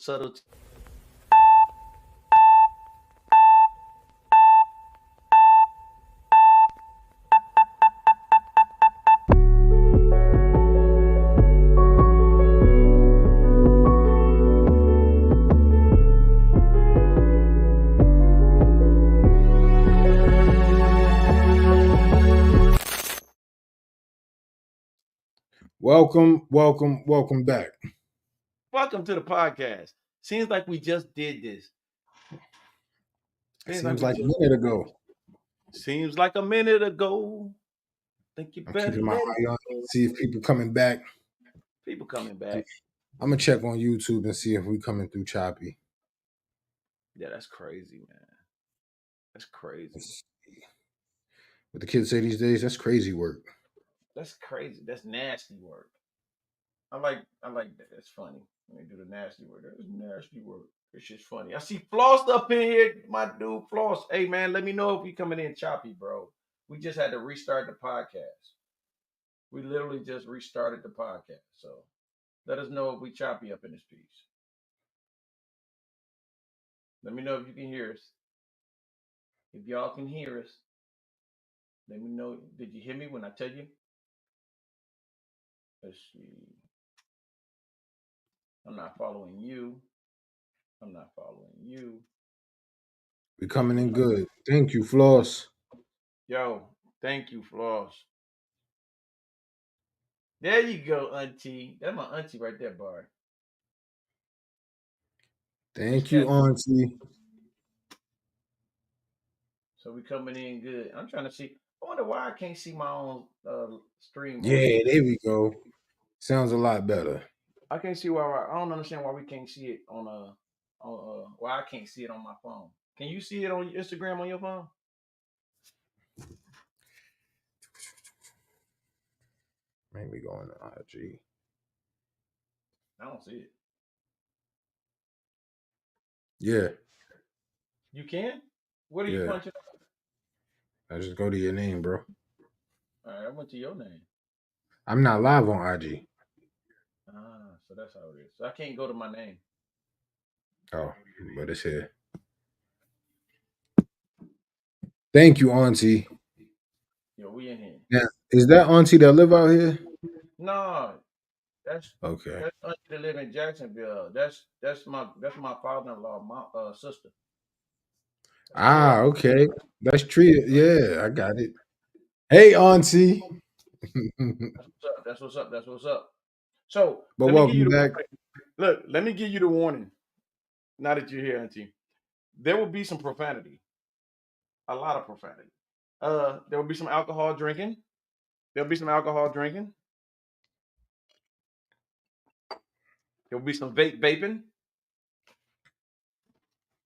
subtlety. Welcome back. Welcome to the podcast. Seems like we just did this. It Seems like seems we like a just. minute ago. Seems like a minute ago. Think you I'm better keeping my let it eye on go. see if people coming back. People coming I'm, back. I'm gonna check on YouTube and see if we coming through choppy. Yeah, that's crazy, man. That's crazy. What the kids say these days, that's crazy work. That's crazy. That's nasty work. I like that. That's funny. When they do the nasty work. That's nasty work. It's just funny. I see Floss up in here. My dude Floss. Hey man, let me know if you coming in choppy, bro. We just had to restart the podcast. We literally just restarted the podcast. So let us know if we choppy up in this piece. Let me know if you can hear us. If y'all can hear us, let me know. Did you hear me when I tell you? Let's see. I'm not following you. I'm not following you. We coming in good. Thank you, Floss. Yo, thank you, Floss. There you go, Auntie. That's my auntie right there, Bar. Miss Thank you, Cat. Auntie. So we coming in good. I'm trying to see. I wonder why I can't see my own stream on Yeah, YouTube. there we go. Sounds a lot better. I can't see why. I don't understand why we can't see it on why I can't see it on my phone. Can you see it on Instagram on your phone? Maybe going to IG. I don't see it. Yeah, You can? What are you yeah. punching? I just go to your name, bro. All right, I went to your name. I'm not live on IG. So that's how it is. So I can't go to my name. Oh, but it's here. Thank you, Auntie. Yo, we in here. Yeah, is that Auntie that live out here? No, that's Okay. that's auntie that live in Jacksonville. That's my father-in-law, my sister. That's three of Ah, them. okay. That's true. Yeah, I got it. Hey, Auntie. That's what's up. That's what's up. That's what's up. So But let me give you welcome the back. warning. Look, let me give you the warning. Now that you're here, Auntie, there will be some profanity, a lot of profanity. There will be some alcohol drinking. There'll be some alcohol drinking. There will be some vaping.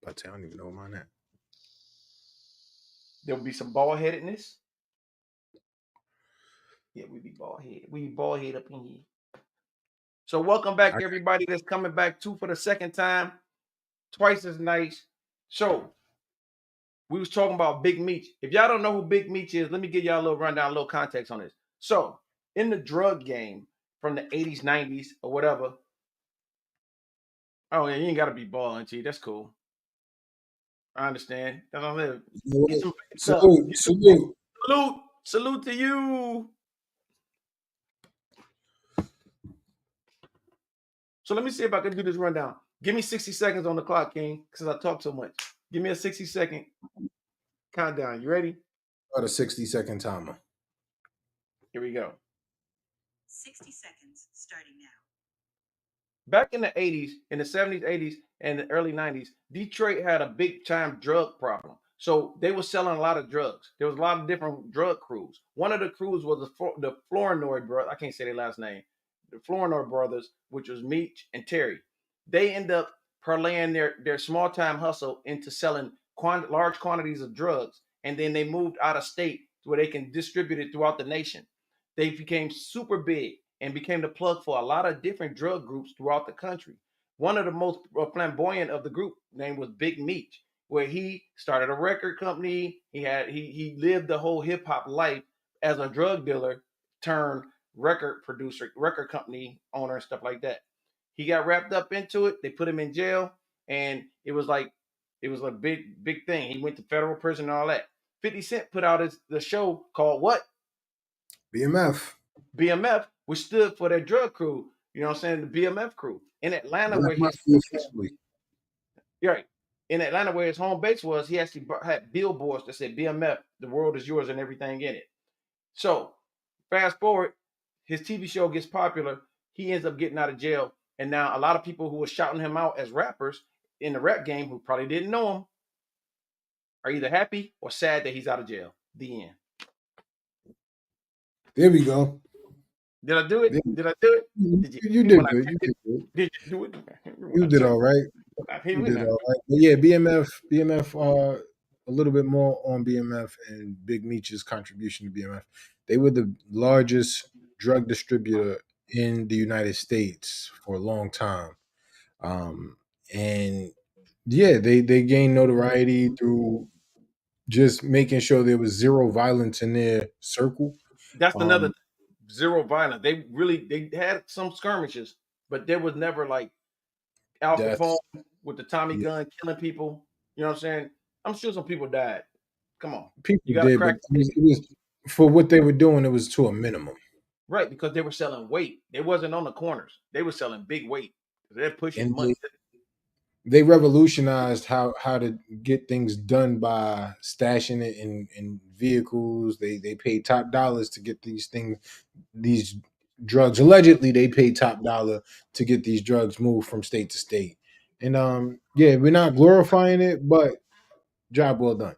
But I don't even know mine at. There will be some bald headedness. Yeah, we be bald head. We bald head up in here. So welcome back, I, everybody that's coming back too for the second time, twice as nice. So we was talking about Big Meech. If y'all don't know who Big Meech is, let me give y'all a little rundown, a little context on this. So in the drug game from the 80s, 90s, or whatever. Oh yeah, you ain't gotta be bald, auntie. That's cool. I understand. That's what I live. you know Get what? some up. Salute, salute. Salute. Salute to you. So let me see if I can do this rundown. Give me 60 seconds on the clock, King, because I talk so much. Give me a 60-second countdown. You ready? About a 60-second timer. Here we go. 60 seconds starting now. Back in the 80s, in the 70s, 80s, and the early 90s, Detroit had a big time drug problem. So they were selling a lot of drugs. There was a lot of different drug crews. One of the crews was the Flournoy brother. I can't say their last name. The Flournoy brothers, which was Meech and Terry. They end up parlaying their small time hustle into selling large quantities of drugs. And then they moved out of state where they can distribute it throughout the nation. They became super big and became the plug for a lot of different drug groups throughout the country. One of the most flamboyant of the group name was Big Meech, where he started a record company. He lived the whole hip hop life as a drug dealer turned record producer, record company owner, and stuff like that. He got wrapped up into it. They put him in jail, and it was a big thing. He went to federal prison and all that. 50 Cent put out the show called what? BMF. BMF, which stood for that drug crew. You know what I'm saying? The BMF crew in Atlanta, Black where his Mafia family. right in Atlanta, where his home base was. He actually had billboards that said BMF, the world is yours, and everything in it. So fast forward, his TV show gets popular. He ends up getting out of jail, and now a lot of people who were shouting him out as rappers in the rap game, who probably didn't know him, are either happy or sad that he's out of jail. The end. There we go. Did I do it? There- Did I do it? Did you when did I good. You picked it? did good. Did you do it? When You I did took all right. here You we did now. all right. But yeah, BMF. A little bit more on BMF and Big Meech's contribution to BMF. They were the largest drug distributor in the United States for a long time. Um, and yeah, they gained notoriety through just making sure there was zero violence in their circle. That's another Um, zero violence. They had some skirmishes, but there was never like Al Capone that's with the Tommy yeah, gun killing people. You know what I'm saying? I'm sure some people died. Come on, people you got to did, but crack it was for what they were doing. It was to a minimum, right because they were selling weight. They wasn't on the corners. They were selling big weight. They're pushing and money. they revolutionized how to get things done by stashing it in vehicles. They paid top dollars to get these drugs. Allegedly, they paid top dollar to get these drugs moved from state to state. And yeah, we're not glorifying it, but job well done.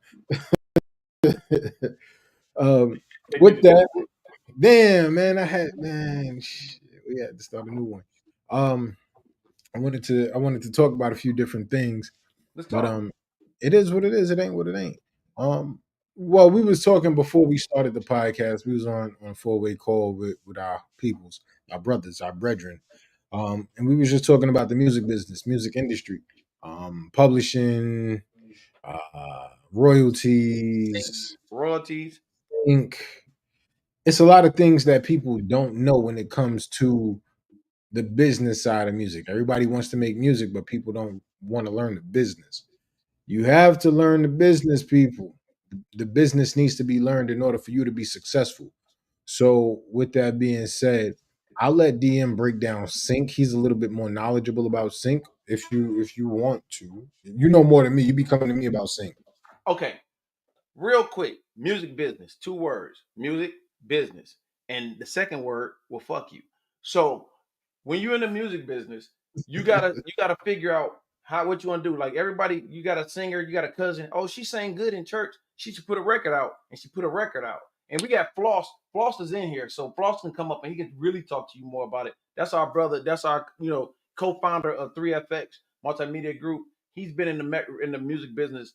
um, They did with it. that, damn man, shit, we had to start a new one. Um, I wanted to talk about a few different things. Let's But talk. it is what it is. It ain't what it ain't. Well, we was talking before we started the podcast. We was on a 4-way call with our peoples, our brothers, our brethren, and we was just talking about the music business, music industry, publishing, royalties. Royalties. Ink. It's a lot of things that people don't know when it comes to the business side of music. Everybody wants to make music, but people don't want to learn the business. You have to learn the business, people. The business needs to be learned in order for you to be successful. So, with that being said, I'll let DM break down sync. He's a little bit more knowledgeable about sync. If you want to, you know more than me. You be coming to me about sync. Okay, real quick. Music business. 2 words. Music business. And the second word will fuck you. So when you're in the music business, you gotta figure out what you want to do. Like everybody, you got a singer, you got a cousin. Oh, she sang good in church. She should put a record out, and she put a record out. And we got Floss. Floss is in here, so Floss can come up and he can really talk to you more about it. That's our brother. That's our co-founder of 3FX Multimedia Group. He's been in the music business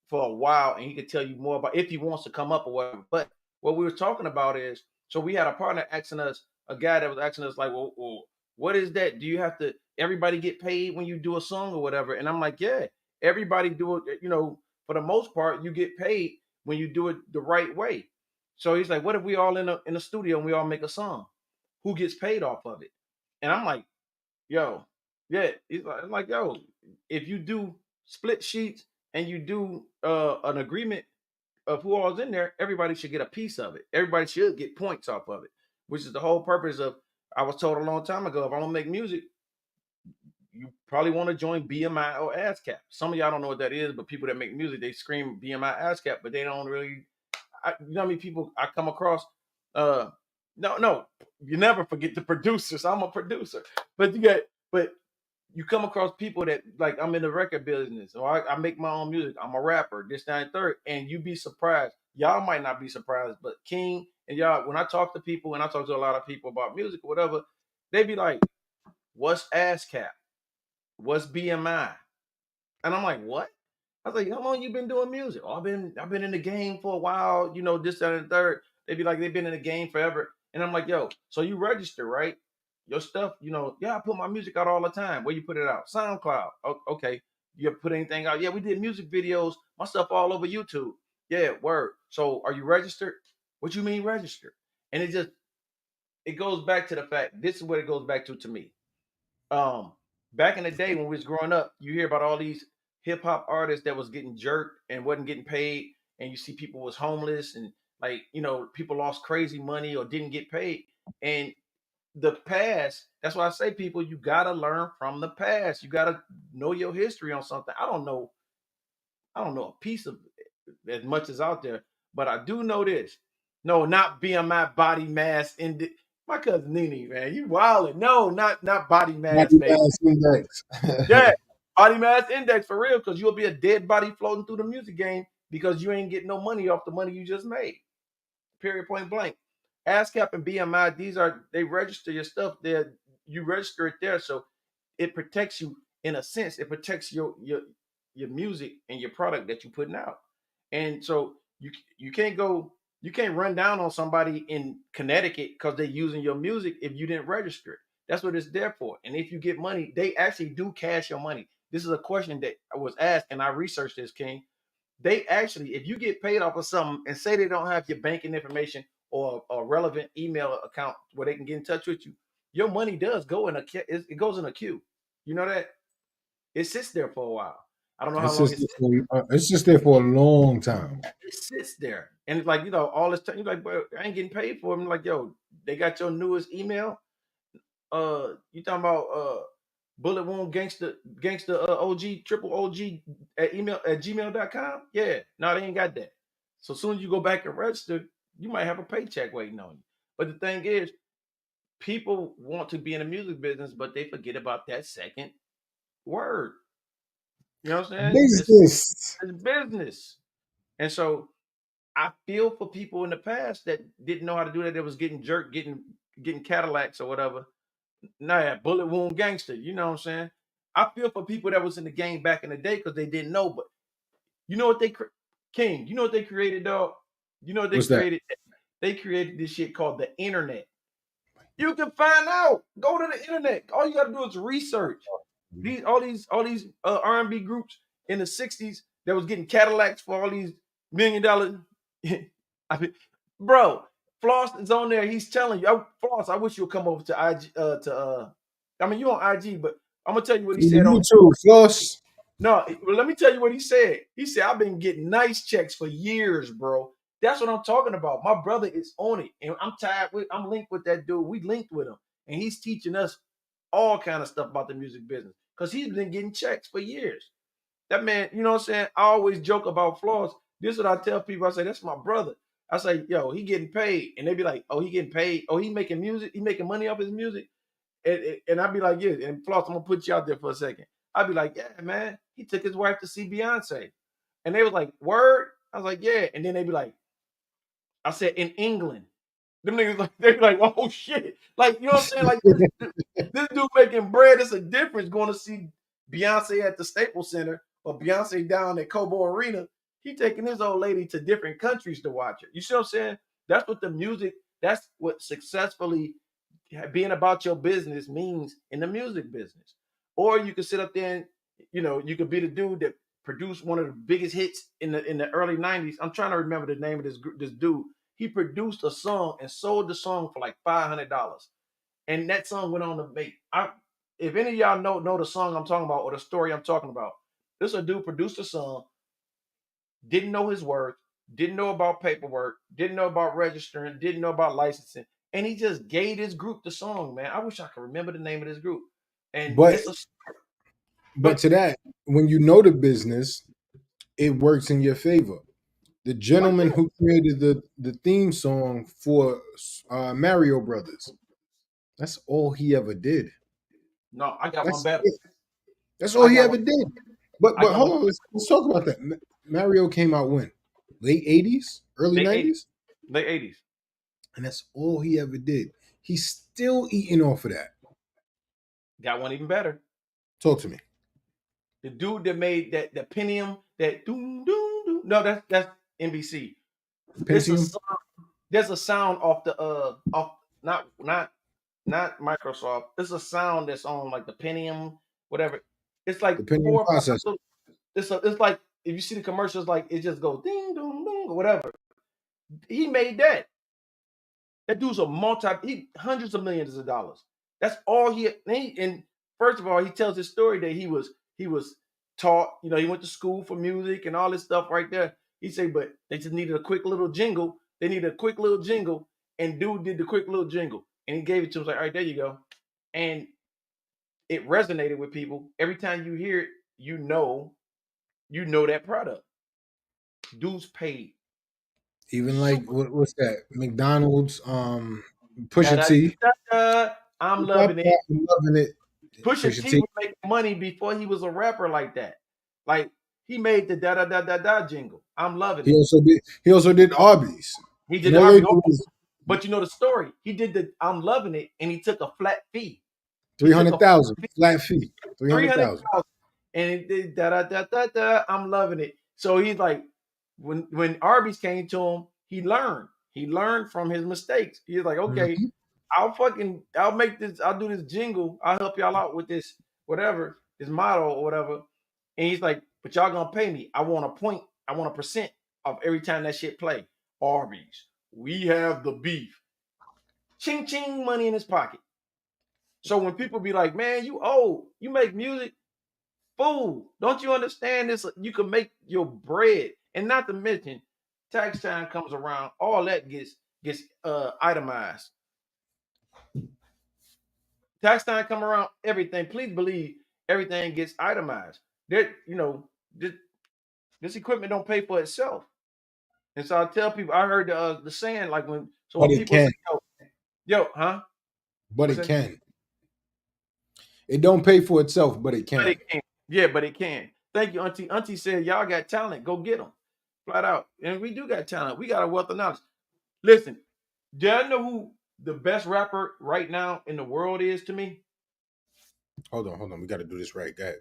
for a while, and he could tell you more about if he wants to come up or whatever. But what we were talking about is, so we had a partner asking us, a guy that was asking us like, well, what is that? Do you have to everybody get paid when you do a song or whatever? And I'm like, yeah, everybody do it. For the most part, you get paid when you do it the right way. So he's like, what if we all in a studio and we all make a song? Who gets paid off of it? And I'm like, yo, yeah. He's like, I'm like, yo, if you do split sheets and you do an agreement of who all's in there, everybody should get a piece of it. Everybody should get points off of it, which is the whole purpose of. I was told a long time ago, if I want to make music, you probably want to join BMI or ASCAP. Some of y'all don't know what that is, but people that make music, they scream BMI, ASCAP, but they don't really. You know how many people I come across? Uh, no, you never forget the producers. I'm a producer, but but you come across people that like I'm in the record business or I make my own music. I'm a rapper, this, that, and third, and you be surprised. Y'all might not be surprised, but King and y'all, when I talk to people and I talk to a lot of people about music or whatever, they be like, "What's ASCAP? What's BMI?" And I'm like, "What?" I was like, "How long you been doing music?" "Oh, I've been in the game for a while, this, that, and third." They be like, they've been in the game forever. And I'm like, yo, so you register, right? Your stuff, yeah, I put my music out all the time. Where you put it out? SoundCloud. Okay. You ever put anything out? Yeah, we did music videos, my stuff all over YouTube. Yeah, word. So are you registered? What you mean registered? And it goes back to the fact, this is what it goes back to me. Um, back in the day when we was growing up, you hear about all these hip hop artists that was getting jerked and wasn't getting paid, and you see people was homeless and like people lost crazy money or didn't get paid. And the past, that's why I say people, you gotta learn from the past. You gotta know your history on something. I don't know a piece of as much as out there, but I do know this. No, not BMI body mass index. My cousin Nene, man, you wildin'. No, not body mass, Body baby. mass index. Yeah, body mass index for real, because you'll be a dead body floating through the music game because you ain't getting no money off the money you just made. Period, point blank. ASCAP and BMI, they register your stuff there. You register it there, so it protects you in a sense. It protects your music and your product that you're putting out. And so you can't go, you can't run down on somebody in Connecticut because they're using your music if you didn't register it. That's what it's there for. And if you get money, they actually do cash your money. This is a question that I was asked, and I researched this, King. They actually, if you get paid off of something and say they don't have your banking information or a relevant email account where they can get in touch with you, your money does go in it goes in a queue. You know that it sits there for a while. I don't know how long It's just there for a long time. it sits there, and it's like all this time. You're like, bro, I ain't getting paid for it. I'm like, yo, they got your newest email. You talking about bullet wound gangster OG triple OG at email at gmail.com? Yeah, no, they ain't got that. So soon as you go back and register, you might have a paycheck waiting on you. But the thing is, people want to be in the music business, but they forget about that second word. You know what I'm saying? Business. It's business. And so I feel for people in the past that didn't know how to do that, that was getting jerked, getting Cadillacs or whatever. Nah, bullet wound gangster. You know what I'm saying? I feel for people that was in the game back in the day because they didn't know. But you know what King? You know what they created, dog? You know what they What's that? created? They created this shit called the internet. You can find out. Go to the internet. All you got to do is research. All these R&B groups in the '60s that was getting Cadillacs for all these $1 million. I mean, bro, Floss is on there. He's telling you, Floss, I wish you'll come over to IG. I mean, you on IG, but I'm gonna tell you what he said on. YouTube, Floss. No, well, let me tell you what he said. He said, I've been getting nice checks for years, bro. That's what I'm talking about. My brother is on it, and I'm linked with that dude. We linked with him, and he's teaching us all kind of stuff about the music business because he's been getting checks for years. That man, you know what I'm saying? I always joke about Floss. This is what I tell people. I say, that's my brother. I say, yo, he getting paid. And they be like, oh, he getting paid. Oh, he making music. He making money off his music. And I'd be like, yeah. And Floss, I'm going to put you out there for a second. I'd be like, yeah, man. He took his wife to see Beyonce. And they was like, word? I was like, yeah. And then they'd be like, I said, in England. Them niggas like they be like, oh shit. Like, you know what I'm saying? Like this dude making bread. It's a difference going to see Beyonce at the Staples Center or Beyonce down at Cobo Arena. He taking his old lady to different countries to watch it. You see what I'm saying? That's what the music, that's what successfully being about your business means in the music business. Or you could sit up there and, you could be the dude that produced one of the biggest hits in the early 90s. I'm trying to remember the name of this dude. He produced a song and sold the song for like $500. And that song went on to make. If any of y'all know the song I'm talking about or the story I'm talking about, this a dude produced a song, didn't know his worth, didn't know about paperwork, didn't know about registering, didn't know about licensing, and he just gave this group the song. Man, I wish I could remember the name of this group. And But it's a but but to that, when you know the business, it works in your favor. The oh gentleman yeah, who created the theme song for Mario Brothers, that's all he ever did. no, I got one That's better. it. That's all I he got ever one. did. But I but got hold one. on, let's talk about that. Mario came out when? Late 80s, early Late 80s, 90s? late 80s. And that's all he ever did. He's still eating off of that. Got one even better. Talk to me. The dude that made that the Pentium that doom doom doom. No, that's NBC. It's a Pentium? there's a sound off the off not Microsoft. It's a sound that's on like the Pentium, whatever. It's like The Pentium 4 or 5 processor. little, it's like if you see the commercials, like it just goes ding dong dong or whatever. He made that. That dude's a hundreds of millions of dollars. That's all and First of all, he tells his story that he was taught, he went to school for music and all this stuff right there. He said, but they just needed a quick little jingle. They needed a quick little jingle, and dude did the quick little jingle, and he gave it to him. Like, all right, there you go, and it resonated with people. Every time you hear it, you know that product. Dudes paid Even like super. what's that? McDonald's, Da, Pusha da, T. da, da. I'm loving it. I'm loving it. Pusha Pusha T T. was making money before he was a rapper like that. Like he made the da da da da da jingle. I'm loving He it. also did. He also did Arby's, He did and the all they Arby, do is but you know the story. He did the I'm loving it, and he took a flat fee. He three took a hundred flat thousand fee, flat fee. Three three hundred hundred thousand. thousand, and it did da da da da da. I'm loving it. So he's like, when Arby's came to him, he learned. He learned from his mistakes. He's like, okay, Mhm. I'll make this, I'll do this jingle, I'll help y'all out with this, whatever, this model or whatever. And he's like, but y'all gonna pay me. I want a point, I want a percent of every time that shit play. Arby's, we have the beef. Ching ching, money in his pocket. So when people be like, man, you old, you make music, fool, don't you understand this? You can make your bread. And not to mention, tax time comes around, all that gets itemized. Tax time come around, everything. Please believe everything gets itemized. That this, this equipment don't pay for itself. And so I tell people, I heard the saying like when But it people say, can. huh? But What's it that? can. It don't pay for itself, but it But it can. can. Yeah, but it can. Thank you, Auntie. Auntie said y'all got talent. Go get them, flat out. And we do got talent. We got a wealth of knowledge. Listen, do y'all know who the best rapper right now in the world is to me? Hold on. We got to do this right. Go ahead.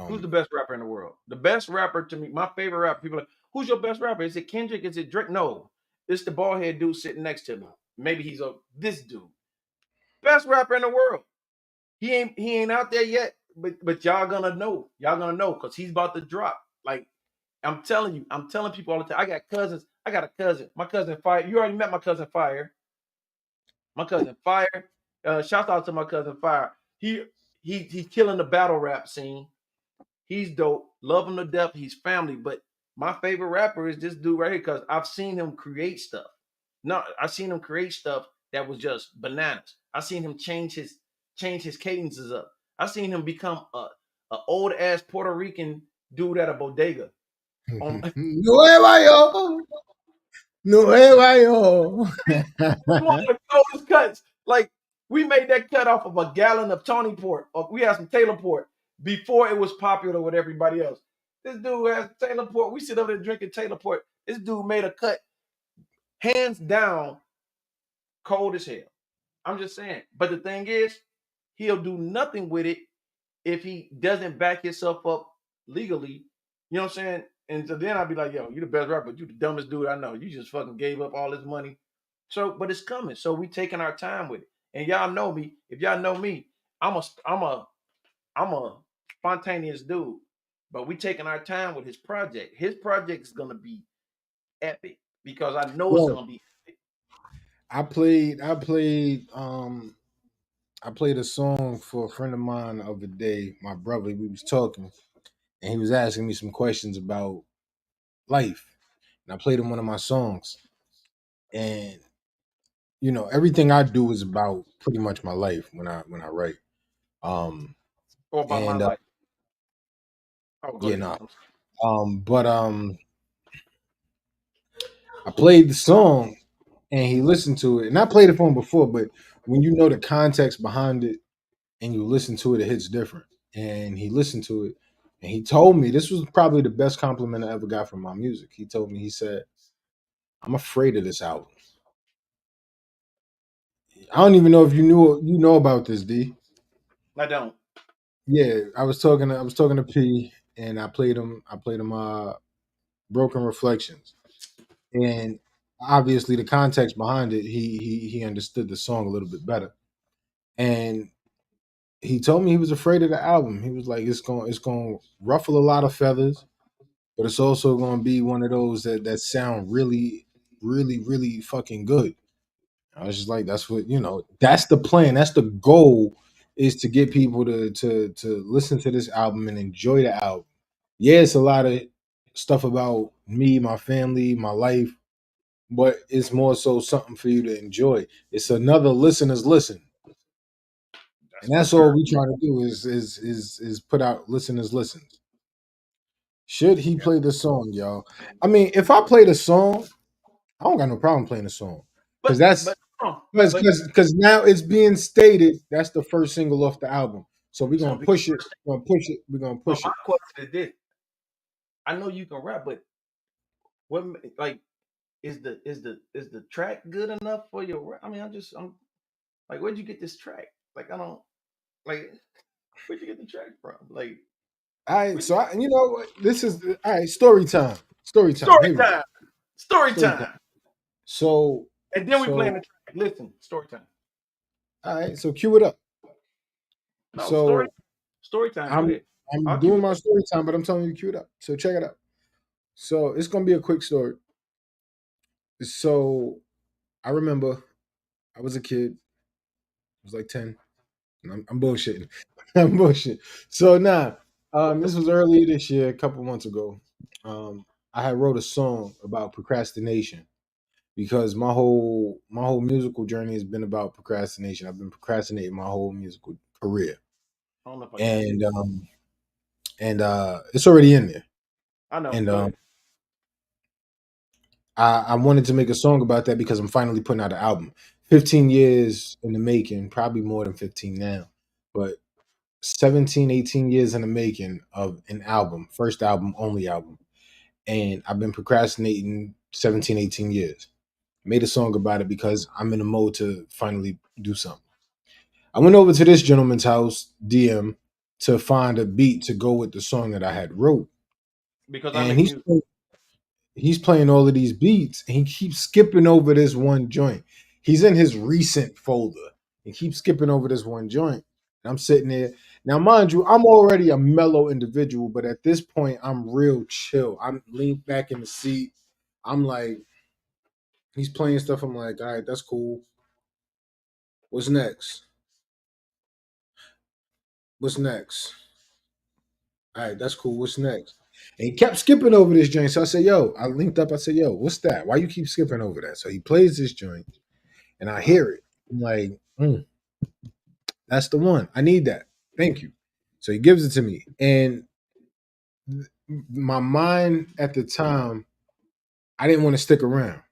Who's the Um, best rapper in the world? The best rapper to me, my favorite rapper. People are like, who's your best rapper? Is it Kendrick? Is it Drake? No, it's the bald head dude sitting next to me. Maybe he's this dude. Best rapper in the world. He ain't out there yet, but y'all gonna know. Y'all gonna know because he's about to drop. Like I'm telling you, I'm telling people all the time. I got cousins. I got a cousin. My cousin Fire. You already met my cousin Fire. My cousin Fire. Shout out to my cousin Fire. He he's killing the battle rap scene. He's dope. Love him to death. He's family. But my favorite rapper is this dude right here because I've seen him create stuff. No, I've seen him create stuff that was just bananas. I've seen him change his cadences up. I've seen him become a old ass Puerto Rican dude at a bodega. On Nueva York. Nueva York. one of the coldest cuts. Like we made that cut off of a gallon of Tony Port. Or we had some Taylor Port before it was popular with everybody else. This dude has Taylor Port. We sit up there drinking Taylor Port. This dude made a cut, hands down, cold as hell. I'm just saying. But the thing is, he'll do nothing with it if he doesn't back himself up legally. You know what I'm saying? And so then I'll be like, yo, you the best rapper, but you the dumbest dude I know. You just fucking gave up all this money. So, but it's coming. So we taking our time with it. And y'all know me. If y'all know me, I'm a spontaneous dude. But we taking our time with his project. His project is gonna be epic because I know it's Yo, gonna be epic. I played a song for a friend of mine the other day. My brother, we was talking, and he was asking me some questions about life, and I played him one of my songs. And everything I do is about pretty much my life when I write. Um, Or about my and life. Oh, go yeah, ahead. no, but I played the song, and he listened to it, and I played it for him before, but when you know the context behind it and you listen to it, it hits different. And he listened to it, and he told me this was probably the best compliment I ever got from my music. He told me, he said, "I'm afraid of this album." I don't even know if you know about this, D. I don't. Yeah, I was talking to P, and I played him Broken Reflections, and obviously the context behind it, he understood the song a little bit better, and he told me he was afraid of the album. He was like, it's going to ruffle a lot of feathers, but it's also going to be one of those that sound really, really, really fucking good. I was just like, that's the plan, that's the goal, is to get people to listen to this album and enjoy the album. Yeah, it's a lot of stuff about me, my family, my life, but it's more so something for you to enjoy. It's another listener's listen. That's And for that's all sure. we trying to do is put out listeners listens. Should he Yeah. play the song, y'all? I mean, if I play the song, I don't got no problem playing the song. Because that's But but because now it's being stated that's the first single off the album. So we're so gonna the push it, we're gonna push it, we're gonna so push my it. question is this: I know you can rap, but like is the track good enough for your rap? I mean, I'm like, where'd you get this track? Like, I don't like where'd you get the track from? Like, All right, where'd so you I, you know what? This is all right. Story time. Story time. story Here we go. time, story Story time. time, So, and then we playing so the track. Listen, story time. all right. So cue it up. No So story time. Go I'm ahead. I'm I'll cue doing it my up. story time, but I'm telling you to cue it up. So check it out. So it's gonna be a quick story. So I remember I was a kid. I was like 10. And I'm bullshitting. I'm bullshit. So now, What the this was earlier this year, a couple months ago. I had wrote a song about procrastination because my whole musical journey has been about procrastination. I've been procrastinating my whole musical career, I don't know if I got it. and it's already in there. I know. And Go ahead. I wanted to make a song about that because I'm finally putting out an album. 15 years in the making, probably more than 15 now, but 17, 18 years in the making of an album, first album, only album. And I've been procrastinating 17, 18 years. Made a song about it because I'm in a mode to finally do something. I went over to this gentleman's house, DM, to find a beat to go with the song that I had wrote. Because I And make music. he's playing all of these beats and he keeps skipping over this one joint. He's in his recent folder and keeps skipping over this one joint. And I'm sitting there. Now, mind you, I'm already a mellow individual, but at this point, I'm real chill. I'm leaned back in the seat. I'm like, he's playing stuff. I'm like, all right, that's cool. What's next? What's next? All right, that's cool. What's next? And he kept skipping over this joint. So I said, yo, I linked up. I said, yo, what's that? Why you keep skipping over that? So he plays this joint and I hear it. I'm like, that's the one. I need that. Thank you. So he gives it to me. And my mind at the time, I didn't want to stick around.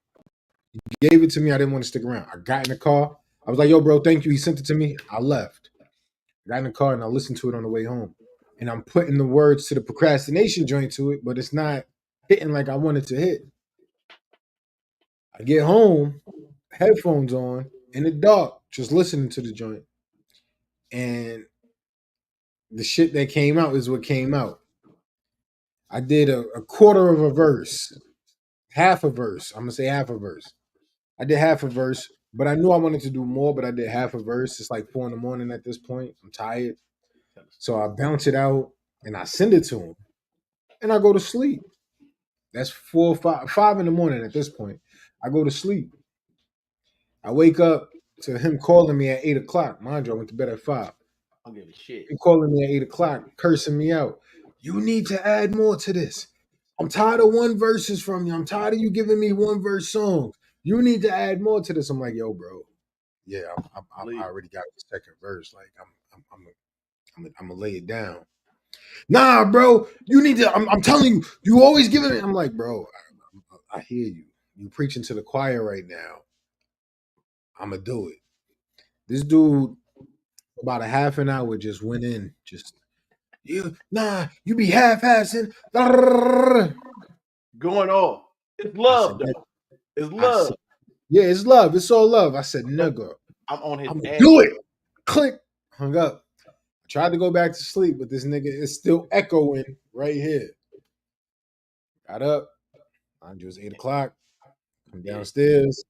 He gave it to me. I didn't want to stick around. I got in the car. I was like, yo, bro, thank you. He sent it to me. I left. I got in the car and I listened to it on the way home. And I'm putting the words to the procrastination joint to it, but it's not hitting like I wanted to hit. I get home, headphones on, in the dark, just listening to the joint. And the shit that came out is what came out. I did a quarter of a verse, half a verse. I'm gonna say half a verse. I did half a verse, but I knew I wanted to do more, but I did half a verse. It's like 4 in the morning at this point. I'm tired. Tell the So story. I bounce it out and I send it to him and I go to sleep. That's 5 in the morning at this point. I go to sleep. I wake up to him calling me at 8 o'clock. Mind you, I went to bed at 5. I don't give a shit. Him calling me at 8 o'clock, cursing me out. You need to add more to this. I'm tired of one verses from you. I'm tired of you giving me one verse songs. You need to add more to this. I'm like, yo, bro. Yeah, I Leave. already got the second verse. Like, I'm gonna lay it down. Nah, bro. You need to. I'm telling you. You always giving it. I'm like, bro. I hear you. You preaching to the choir right now. I'm gonna do it. This dude, about a half an hour, just went in. Just you be half-assing. Going off. It's I said, love "Nigga," though. It's I love. said, yeah, it's love. It's all love. I said, But nigga, I'm on his I'm gonna ass. do it. Click. Hung up. I tried to go back to sleep, but this nigga is still echoing right here. Got up. Mind you, it was 8 o'clock. Come Yeah. downstairs.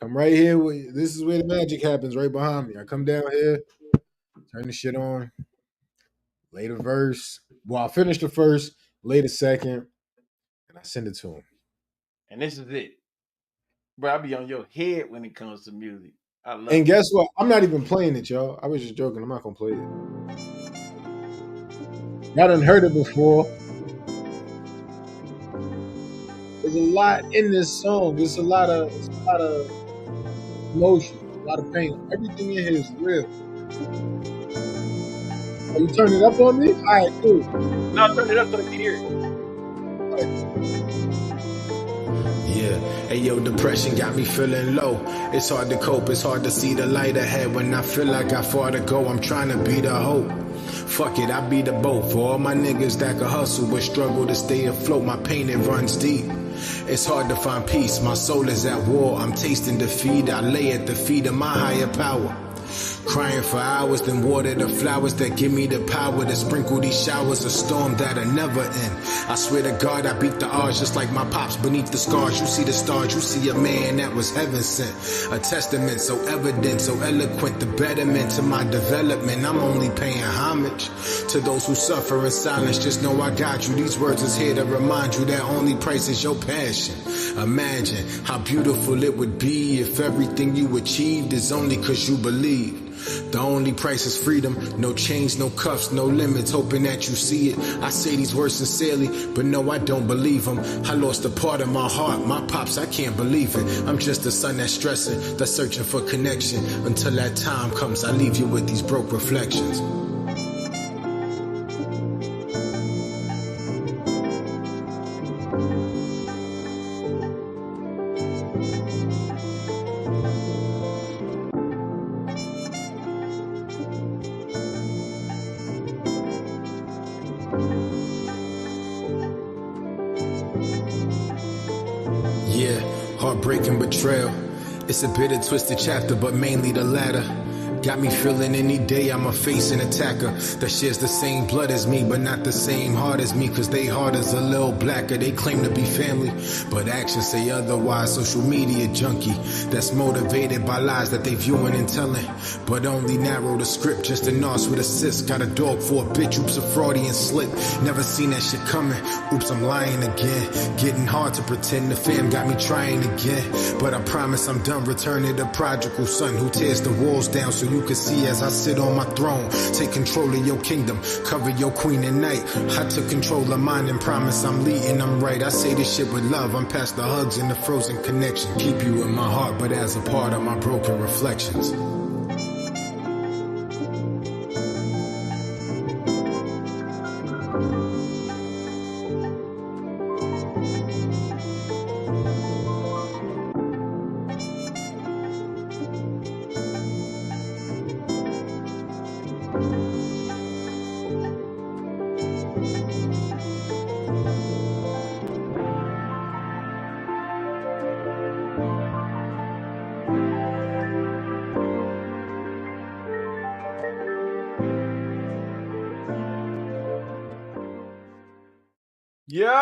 Come right here. This is where the magic happens, right behind me. I come down here, turn the shit on, lay the verse. Well, I finished the first, lay the second, and I send it to him. And this is it. Bro, I be on your head when it comes to music. I love And it. guess what? I'm not even playing it, y'all. I was just joking. I'm not gonna play it. Y'all done heard it before. There's a lot in this song. It's a lot of emotion, a lot of pain. Everything in here is real. Are you turning it up on me? All right, cool. No, turn it up so they can hear it. Yeah, hey yo, depression got me feeling low. It's hard to cope, it's hard to see the light ahead. When I feel like I far to go, I'm trying to be the hope. Fuck it, I be the boat for all my niggas that can hustle but struggle to stay afloat. My pain, it runs deep. It's hard to find peace, my soul is at war. I'm tasting defeat, I lay at the feet of my higher power. Crying for hours, then water the flowers that give me the power to sprinkle these showers, a storm that'll never end. I swear to God, I beat the odds just like my pops beneath the scars. You see the stars, you see a man that was heaven sent. A testament so evident, so eloquent, the betterment to my development. I'm only paying homage to those who suffer in silence. Just know I got you. These words is here to remind you that only price is your passion. Imagine how beautiful it would be if everything you achieved is only cause you believe. The only price is freedom, no chains, no cuffs, no limits, hoping that you see it. I say these words sincerely, but no, I don't believe them. I lost a part of my heart, my pops, I can't believe it. I'm just a son that's stressing, that's searching for connection. Until that time comes, I leave you with these broke reflections. Yeah, heartbreaking betrayal. It's a bitter, twisted chapter, but mainly the latter. Got me feeling any day I'ma face an attacker that shares the same blood as me, but not the same heart as me, cause they heart is a little blacker. They claim to be family, but actions say otherwise. Social media junkie that's motivated by lies that they viewing and telling, but only narrow the script just to nos with assist. Got a dog for a bitch, oops, a Freudian slip. Never seen that shit coming, oops, I'm lying again. Getting hard to pretend the fam got me trying again, but I promise I'm done returning the prodigal son who tears the walls down so you can see as I sit on my throne. Take control of your kingdom, cover your queen at night. I took control of mine and promise I'm leading, I'm right. I say this shit with love, I'm past the hugs and the frozen connection. Keep you in my heart, but as a part of my broken reflections.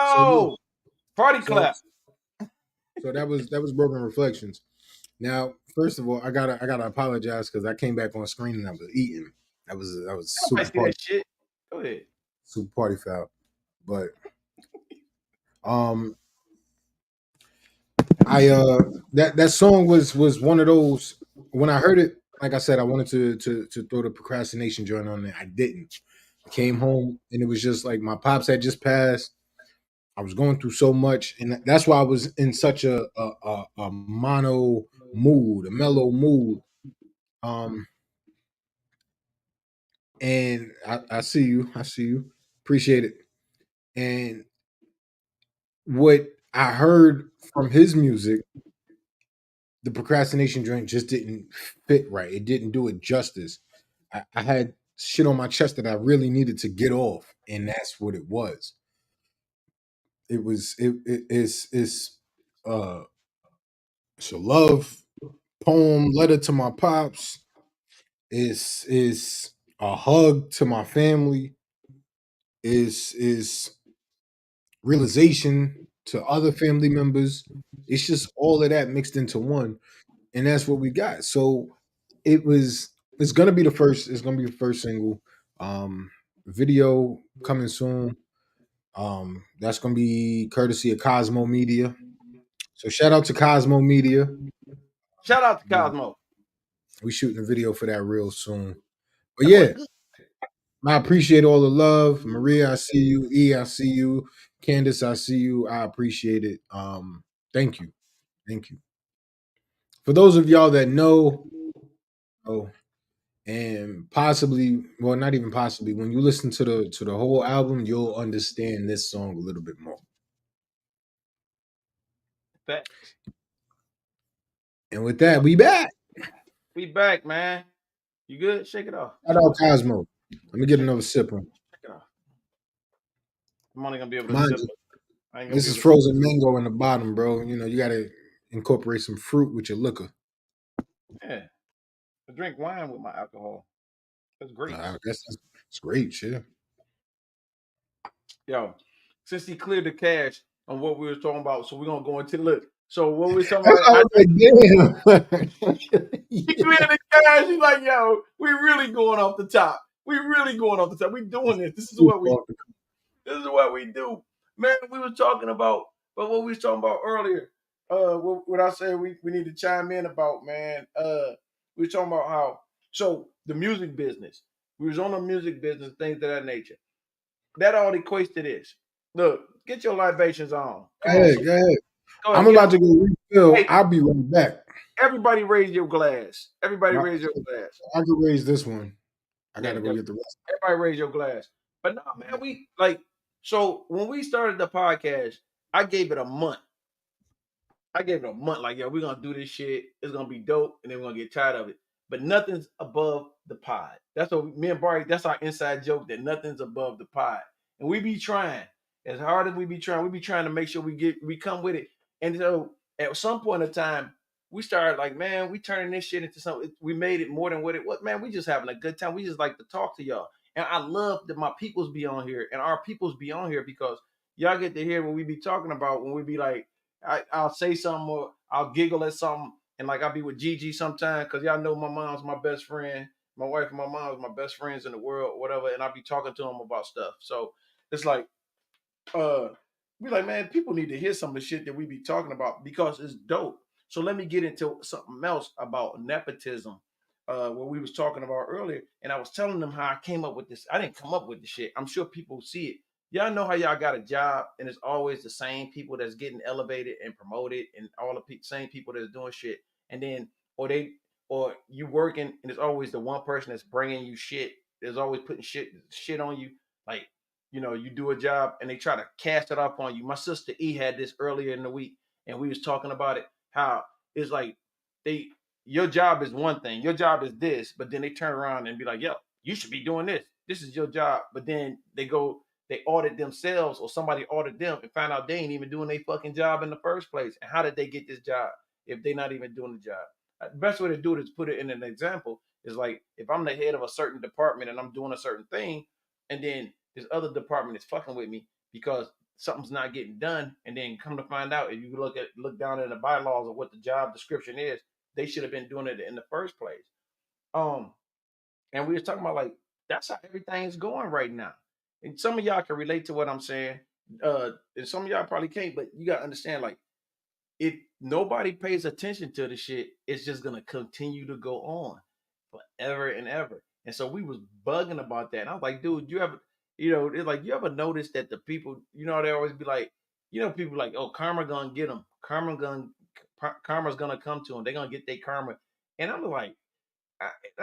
So yeah, Yo, party so clap. so that was broken reflections. Now, first of all, I gotta apologize because I came back on screen and I was eating. That was Nobody super see that party shit. Go ahead. super party foul. But um I that song was one of those. When I heard it, like I said, I wanted to throw the procrastination joint on there. I didn't. I came home and it was just like my pops had just passed. I was going through so much, and that's why I was in such a mono mood, a mellow mood. Um, and I see you, I see you, appreciate it. And what I heard from his music, the procrastination joint just didn't fit right. It didn't do it justice. I had shit on my chest that I really needed to get off, and that's what it was. Uh it's a love poem, letter to my pops. Is a hug to my family. Is realization to other family members. It's just all of that mixed into one, and that's what we got. So it was. It's gonna be the first. It's gonna be the first single. Video coming soon. That's gonna be courtesy of Cosmo Media. So shout out to Cosmo Media. Shout out to Cosmo. We shooting a video for that real soon. But That boy yeah, good. I appreciate all the love. Maria, I see you. E, I see you. Candace, I see you. I appreciate it. Thank you. Thank you. For those of y'all that know, oh, and possibly, well, not even possibly, when you listen to the whole album, you'll understand this song a little bit more. Facts. And with that, we back. We back, man. You good? Shake it off. Shout out Cosmo. Let me get Shake, another sip on. shake it off. I'm only gonna be able to Mind sip you, it. I ain't gonna this be is able to. frozen mango in the bottom, bro. You know, you gotta incorporate some fruit with your liquor. Yeah, I drink wine with my alcohol. That's I grapes. guess that's great, shit. Yo, since he cleared the cache on what we were talking about, so we're gonna go into look. So what we was talking about, I was like, damn. he Yeah. cleared the cache. He's like, yo, we really going off the top. We really going off the top. We doing this. This is what we do. Man, we was talking about, but what we was talking about earlier, what I said we need to chime in about, man. We was talking about how, so the music business. We was on the music business, things of that nature. That all equates to this. Look, get your libations on. Come Go on, ahead, so go ahead. go I'm ahead, get about them. to go refill. Hey, I'll be right back. everybody raise your glass. Everybody I, raise your glass. I can raise this one. I Yeah, gotta go get the rest. everybody raise your glass. But no, man, we like, so when we started the podcast, I gave it a month. I gave it a month, like, yo, we're gonna do this shit. It's gonna be dope, and then we're gonna get tired of it. But nothing's above the pod. That's what me and Barry, that's our inside joke, that nothing's above the pod. And we be trying. As hard as we be trying to make sure we come with it. And so at some point in time, we started like, man, we turning this shit into something. We made it more than what it was. Man, we just having a good time. We just like to talk to y'all. And I love that my peoples be on here and our peoples be on here because y'all get to hear what we be talking about when we be like, I'll say something or I'll giggle at something, and like I'll be with Gigi sometimes because y'all know my mom's my best friend. My wife and my mom is my best friends in the world, whatever, and I'll be talking to them about stuff. So it's like, uh, we like, man, people need to hear some of the shit that we be talking about because it's dope. So let me get into something else about nepotism, what we was talking about earlier, and I was telling them how I came up with this. I didn't come up with the shit. I'm sure people see it. Y'all know how y'all got a job and it's always the same people that's getting elevated and promoted and all the same people that's doing shit. And then, or you working and it's always the one person that's bringing you shit. There's always putting shit on you. Like, you do a job and they try to cast it off on you. My sister E had this earlier in the week, and we was talking about it. How it's like they your job is one thing, your job is this, but then they turn around and be like, "Yo, you should be doing this. This is your job." But then they audit themselves, or somebody audit them and find out they ain't even doing their fucking job in the first place. And how did they get this job if they're not even doing the job? The best way to do it is put it in an example. Is like if I'm the head of a certain department and I'm doing a certain thing, and then this other department is fucking with me because something's not getting done. And then come to find out, if you look down in the bylaws of what the job description is, they should have been doing it in the first place. Um, and we were talking about like that's how everything's going right now. And some of y'all can relate to what I'm saying. And some of y'all probably can't, but you gotta understand, like, if nobody pays attention to the shit, it's just gonna continue to go on forever and ever. And so we was bugging about that. And I was like, dude, it's like you ever notice that the people, they always be like, people like, oh, karma gonna get them. Karma's gonna come to them. They're gonna get their karma. And I'm like,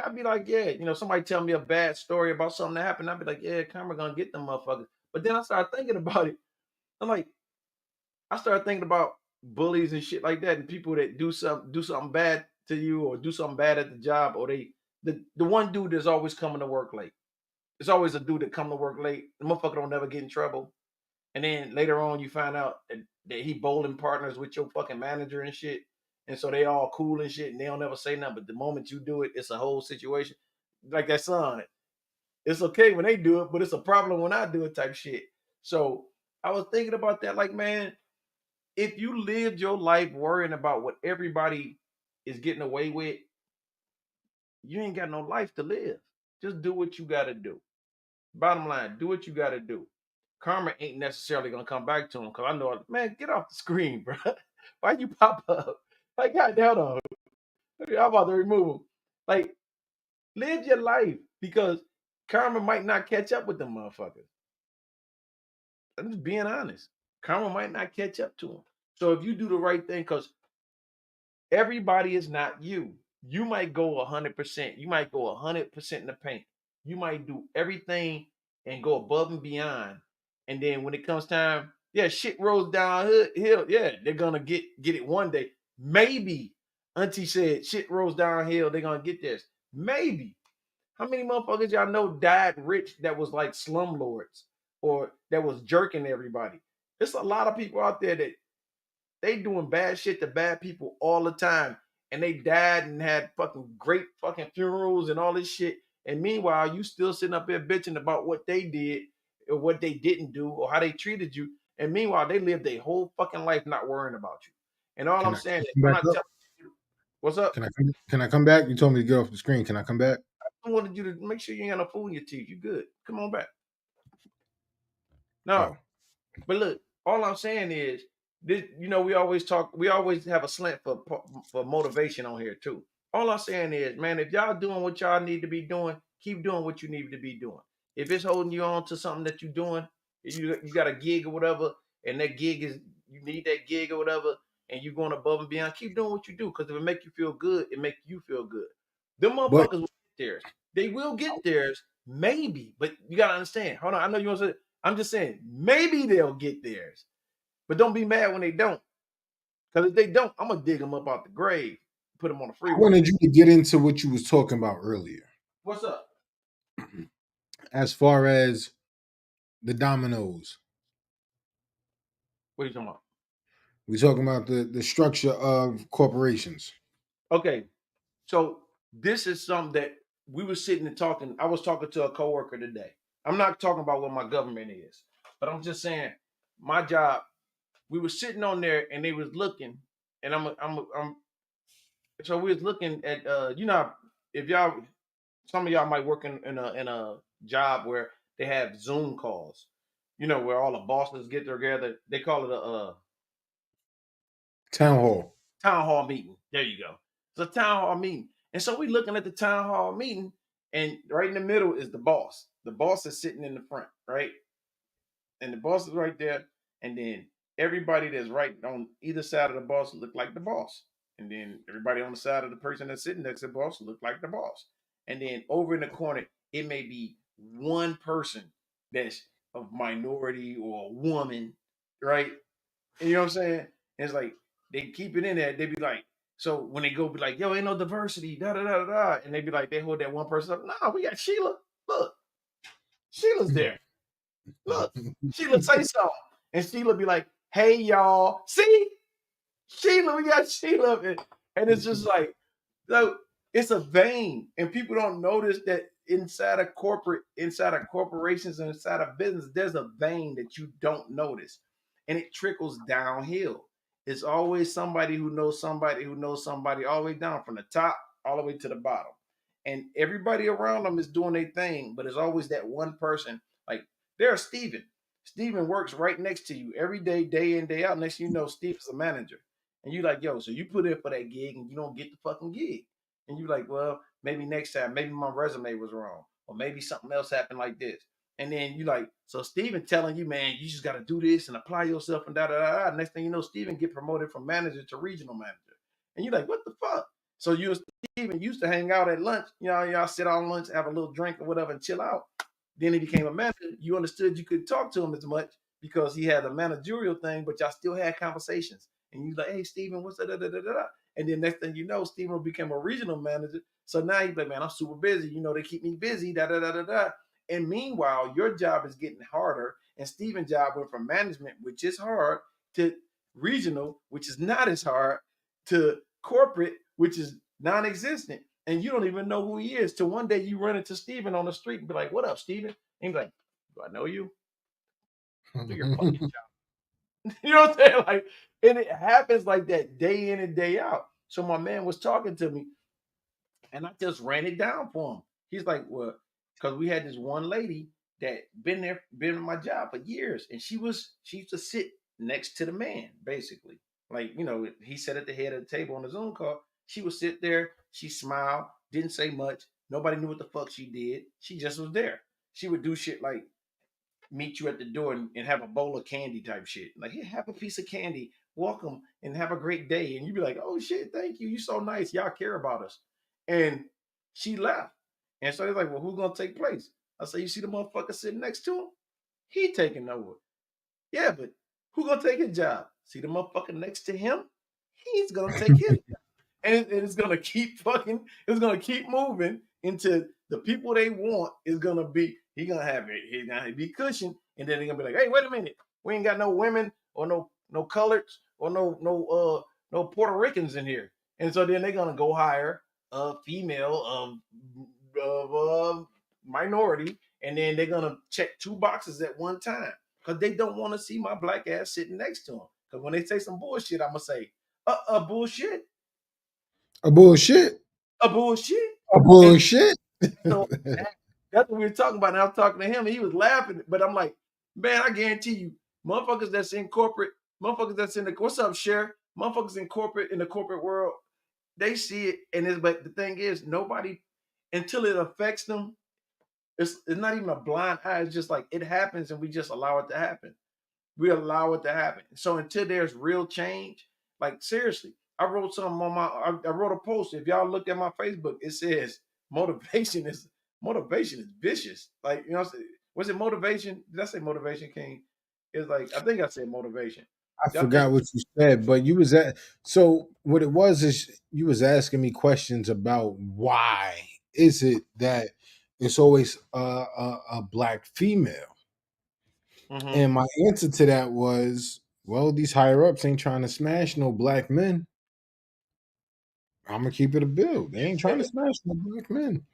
I'd be like, yeah, somebody tell me a bad story about something that happened. I'd be like, yeah, karma gonna get them motherfuckers. But then I started thinking about it. I'm like, I started thinking about bullies and shit like that, and people that do something bad to you or do something bad at the job, or the one dude that's always coming to work late. There's always a dude that come to work late. The motherfucker don't never get in trouble, and then later on you find out that he bowling partners with your fucking manager and shit, and so they all cool and shit, and they don't never say nothing. But the moment you do it, it's a whole situation. Like that song, it's okay when they do it, but it's a problem when I do it type shit. So I was thinking about that, like, man, if you lived your life worrying about what everybody is getting away with, you ain't got no life to live. Just do what you got to do. Bottom line, do what you got to do. Karma ain't necessarily gonna come back to him because I know, man, get off the screen, bro. Why you pop up? Like, God, hold on. I'm about to remove him. Like, live your life because karma might not catch up with them motherfuckers. I'm just being honest. Karma might not catch up to them. So if you do the right thing, because everybody is not you. You might go 100%. You might go 100% in the paint. You might do everything and go above and beyond. And then when it comes time, yeah, shit rolls downhill. Yeah, they're gonna get it one day. Maybe Auntie said shit rolls downhill. They're gonna get this. Maybe. How many motherfuckers y'all know died rich that was like slumlords or that was jerking everybody? There's a lot of people out there that they doing bad shit to bad people all the time. And they died and had fucking great fucking funerals and all this shit. And meanwhile, you still sitting up there bitching about what they did or what they didn't do or how they treated you. And meanwhile, they lived their whole fucking life not worrying about you. And all Can I'm I saying is, come I'm back not up? telling you what's up. Can I come back? You told me to get off the screen. Can I come back? I wanted you to make sure you ain't got no food in your teeth. You good. Come on back. No, Oh, but look, all I'm saying is this. We always talk. We always have a slant for motivation on here too. All I'm saying is, man, if y'all doing what y'all need to be doing, keep doing what you need to be doing. If it's holding you on to something that you're doing, you got a gig or whatever, and that gig is you need that gig or whatever, and you're going above and beyond. Keep doing what you do because if it make you feel good, it make you feel good. Them but motherfuckers will get theirs. They will get theirs, maybe, but you gotta understand. Hold on, I know you want to say. I'm just saying, maybe they'll get theirs, but don't be mad when they don't. Because if they don't, I'm gonna dig them up out the grave, put them on the I freeway. wanted you to get into what you was talking about earlier, What's up? as far as the dominoes. What are you talking about? We talking about the structure of corporations. Okay, so this is something that we were sitting and talking. I was talking to a coworker today. I'm not talking about what my government is, but I'm just saying my job. We were sitting on there and they was looking, and I'm so we was looking at if y'all some of y'all might work in a job where they have Zoom calls, where all the bosses get together. They call it a Town hall. town hall meeting. There you go. It's a town hall meeting. And so we looking at the town hall meeting, and right in the middle is the boss. The boss is sitting in the front, right? And the boss is right there, and then everybody that's right on either side of the boss look like the boss, and then everybody on the side of the person that's sitting next to the boss look like the boss, and then over in the corner it may be one person that's a minority or a woman, right? And you know what I'm saying? And it's like they keep it in there. They be like, so when they go be like, yo, ain't no diversity, da da da da da, and they be like, they hold that one person up. Nah, we got Sheila. Look, Sheila's there. Look, Sheila say something. And Sheila be like, hey, y'all. See? Sheila, we got Sheila. And it's just like, so it's a vein. And people don't notice that inside of corporations and inside of business, there's a vein that you don't notice. And it trickles downhill. It's always somebody who knows somebody who knows somebody, all the way down from the top all the way to the bottom. And everybody around them is doing their thing, but it's always that one person. Like there's Steven. Steven works right next to you every day in, day out. Next thing you know, Steven's a manager. And you like, yo, so you put in for that gig and you don't get the fucking gig. And you like, well, maybe next time, maybe my resume was wrong, or maybe something else happened like this. And then you like, so Steven telling you, man, you just got to do this and apply yourself and da da da da. Next thing you know, Steven get promoted from manager to regional manager. And you're like, what the fuck? So you and Steven used to hang out at lunch. Y'all sit on lunch, have a little drink or whatever, and chill out. Then he became a manager. You understood you couldn't talk to him as much because he had a managerial thing, but y'all still had conversations. And you like, hey, Steven, what's that? Da, da, da, da. And then next thing you know, Steven became a regional manager. So now he's like, man, I'm super busy. They keep me busy, da da da da da. And meanwhile, your job is getting harder. And Steven's job went from management, which is hard, to regional, which is not as hard, to corporate, which is non-existent. And you don't even know who he is. Till one day you run into Steven on the street and be like, what up, Steven? And he's like, do I know you? Do your fucking job. You know what I'm saying? Like, and it happens like that day in and day out. So my man was talking to me and I just ran it down for him. He's like, well, because we had this one lady that been in my job for years, and she used to sit next to the man, basically. Like, he sat at the head of the table on the Zoom call. She would sit there, she smiled, didn't say much. Nobody knew what the fuck she did. She just was there. She would do shit like meet you at the door and have a bowl of candy type shit. Like, here, have a piece of candy. Welcome and have a great day. And you'd be like, oh shit, thank you. You're so nice. Y'all care about us. And she left. And so he's like, well, who's gonna take place? I say, you see the motherfucker sitting next to him? He taking over. Yeah, but who gonna take his job? See the motherfucker next to him? He's gonna take his job. And it's gonna keep fucking, it's gonna keep moving into the people they want is gonna be, he's gonna have it, he's gonna be cushioned, and then they're gonna be like, hey, wait a minute, we ain't got no women or no coloreds or no Puerto Ricans in here. And so then they're gonna go hire a female of minority, and then they're gonna check two boxes at one time because they don't want to see my black ass sitting next to them. Because when they say some bullshit, I'm gonna say, bullshit, A bullshit. a bullshit. A And bullshit. so that's what we were talking about. And I was talking to him, and he was laughing. But I'm like, man, I guarantee you, motherfuckers that's in corporate, motherfuckers that's in the what's up, Cher? Motherfuckers in the corporate world, they see it, and it's but the thing is, nobody until it affects them. It's not even a blind eye. It's just like it happens, and we just allow it to happen. We allow it to happen. So until there's real change, like seriously, I wrote something on I wrote a post. If y'all look at my Facebook, it says motivation is vicious. Like, you know, was it motivation? Did I say motivation, King? It's like I think I said motivation. I Y'all think forgot what you said, but you was at so what it was is you was asking me questions about why is it that it's always a black female, mm-hmm. and my answer to that was, well, these higher ups ain't trying to smash no black men. I'm gonna keep it a bill. They ain't trying to smash no black men.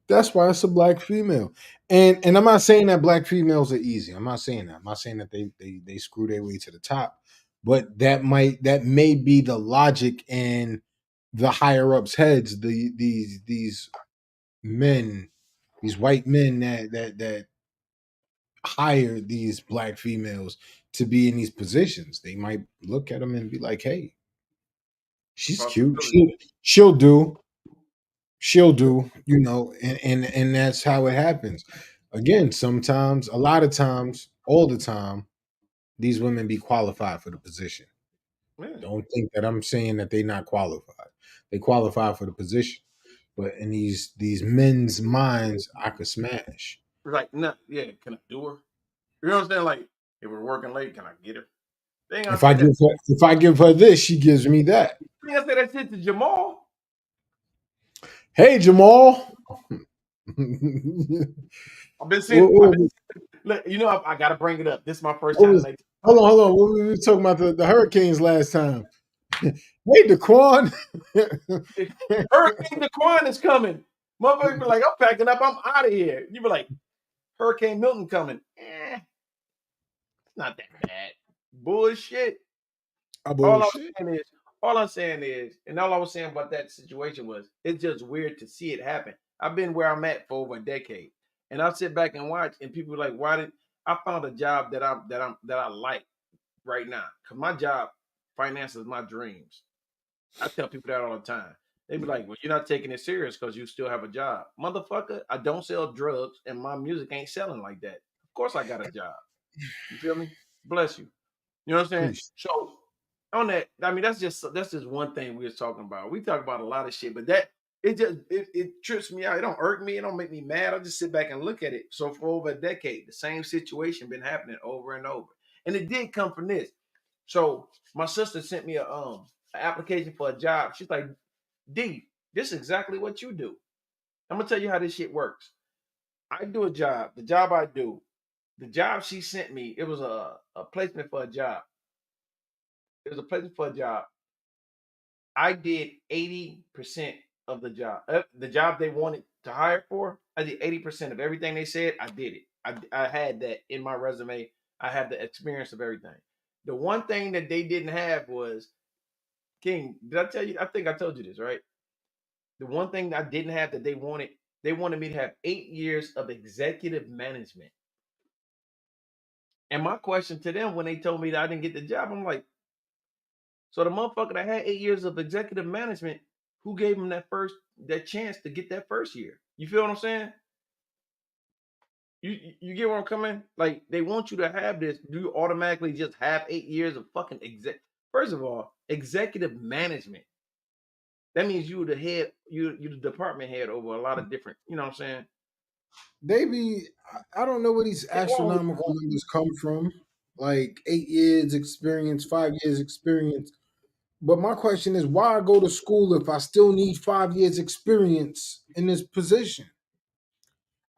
That's why it's a black female. And I'm not saying that black females are easy. I'm not saying that. I'm not saying that they screw their way to the top. But that may be the logic in the higher ups heads, these men, these white men that hire these black females to be in these positions. They might look at them and be like, hey, she's cute. Possibility. She'll do. She'll do, and that's how it happens. Again, sometimes, a lot of times, all the time, these women be qualified for the position. Yeah. Don't think that I'm saying that they not qualified. They qualify for the position. But in these men's minds, I could smash. Like, no, yeah, can I do her? You know what I'm saying? Like, if we're working late, can I get her? They ain't gonna say that. If I give her this, she gives me that. They ain't gonna say that shit to Jamal. Hey, Jamal. I've been seeing. What Look, you know, I gotta bring it up. This is my first what time. was, hold on. What we were talking about the Hurricanes last time. Hey, Daquan. Hurricane Daquan is coming. Motherfucker be like, I'm packing up. I'm out of here. You be like, Hurricane Milton coming. It's not that bad. Bullshit. All I was Bullshit. saying is, all I'm saying is, and all I was saying about that situation was, it's just weird to see it happen. I've been where I'm at for over a decade, and I sit back and watch, and people are like, why did I found a job that I like right now? Cause my job finances my dreams. I tell people that all the time. They be like, well, you're not taking it serious because you still have a job. Motherfucker, I don't sell drugs and my music ain't selling like that. Of course I got a job. You feel me? Bless you. You know what I'm saying? Peace. So on that, I mean, that's just one thing we was talking about. We talk about a lot of shit, but that it trips me out. It don't irk me. It don't make me mad. I just sit back and look at it. So for over a decade, the same situation been happening over and over. And it did come from this. So my sister sent me an application for a job. She's like, D, this is exactly what you do. I'm gonna tell you how this shit works. I do a job. The job I do, the job she sent me, it was a placement for a job. It was a placement for a job. I did 80% of the job. The job they wanted to hire for, I did 80% of everything they said. I did it. I had that in my resume. I have the experience of everything. The one thing that they didn't have was, King, did I tell you? I think I told you this, right? The one thing I didn't have that they wanted me to have 8 years of executive management. And my question to them when they told me that I didn't get the job, I'm like, so the motherfucker that had 8 years of executive management, who gave them that chance to get that first year? You feel what I'm saying? You get where I'm coming? Like they want you to have this. Do you automatically just have 8 years of fucking First of all, executive management. That means you the head, you the department head over a lot of different. You know what I'm saying? They be, I don't know where these They want astronomical numbers come from. Like 8 years experience, 5 years experience. But my question is, why go to school if I still need 5 years experience in this position?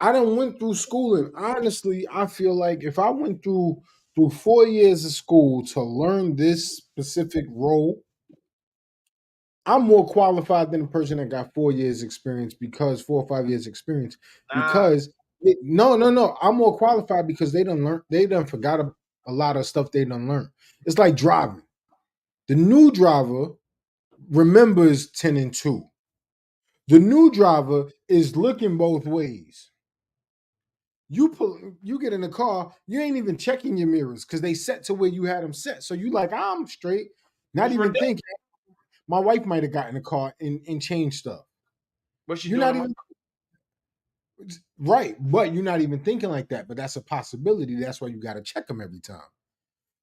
I done went through schooling. Honestly, I feel like if I went through 4 years of school to learn this specific role, I'm more qualified than the person that got 4 years experience because 4 or 5 years experience. nah. Because no. I'm more qualified because they done forgot a lot of stuff they done learned. It's like driving. The new driver remembers 10 and 2. The new driver is looking both ways. You get in the car, you ain't even checking your mirrors because they set to where you had them set. So you like, I'm straight, not It's even redundant. thinking. My wife might have got in the car and changed stuff. What she You're doing? not even right, but you're not even thinking like that. But that's a possibility. That's why you got to check them every time.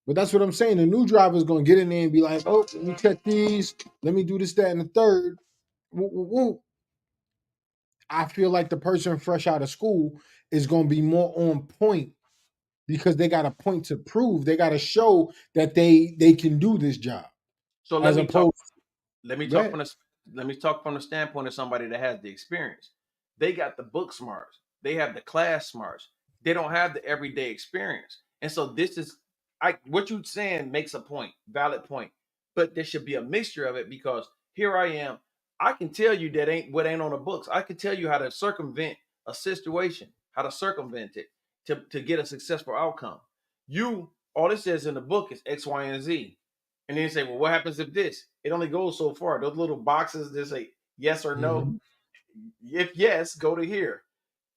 But that's what I'm saying. The new driver is going to get in there and be like, oh, let me check these. Let me do this, that, and the third. Woo, woo, woo. I feel like the person fresh out of school is going to be more on point because they got a point to prove. They got to show that they can do this job So as opposed. let me Go talk ahead. from the let me talk from the standpoint of somebody that has the experience. They got the book smarts. They have the class smarts. They don't have the everyday experience. And so this is I what you saying makes a point, valid point. But there should be a mixture of it because here I am. I can tell you that ain't what ain't on the books. I can tell you how to circumvent a situation, how to circumvent it to get a successful outcome. You all it says in the book is X, Y, and Z. And then you say, well, what happens if this? It only goes so far. Those little boxes that say yes or no. Mhm. If yes, go to here.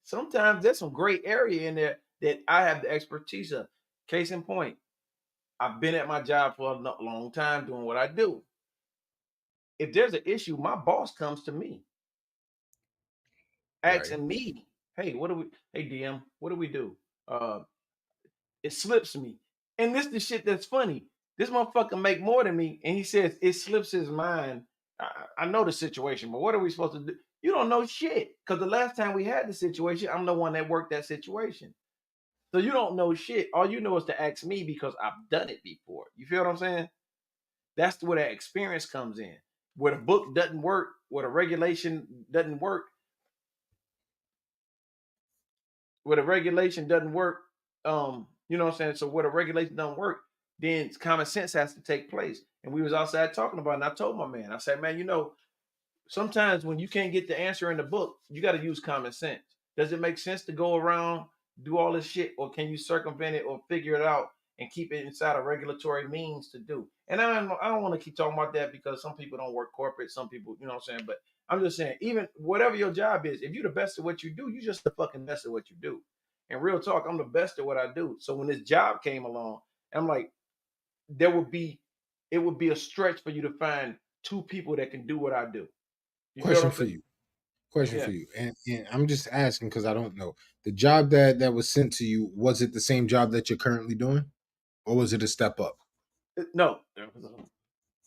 Sometimes there's some great area in there that I have the expertise of. Case in point, I've been at my job for a long time doing what I do. If there's an issue, my boss comes to me, Right. asking me, hey, hey, DM, what do we do? Uh, it slips me. And this the shit that's funny. This motherfucker make more than me, and he says it slips his mind. I know the situation, but what are we supposed to do? You don't know shit. Because the last time we had the situation, I'm the one that worked that situation. So you don't know shit. All you know is to ask me because I've done it before. You feel what I'm saying? That's where that experience comes in. Where the book doesn't work, where the regulation doesn't work, where the regulation doesn't work, you know what I'm saying? So where the regulation doesn't work, then common sense has to take place. And we was outside talking about it, and I told my man, I said, man, sometimes when you can't get the answer in the book, you got to use common sense. Does it make sense to go around, do all this shit, or can you circumvent it or figure it out and keep it inside a regulatory means to do? And I don't want to keep talking about that because some people don't work corporate, some people, you know what I'm saying? But I'm just saying, even whatever your job is, if you're the best at what you do, you're just the fucking best at what you do. And real talk, I'm the best at what I do. So when this job came along, I'm like, there would be, it would be a stretch for you to find two people that can do what I do. You feel what Question I'm for saying? you. Question Yeah. for you. And I'm just asking because I don't know. The job that was sent to you, was it the same job that you're currently doing? Or was it a step up? No, there was a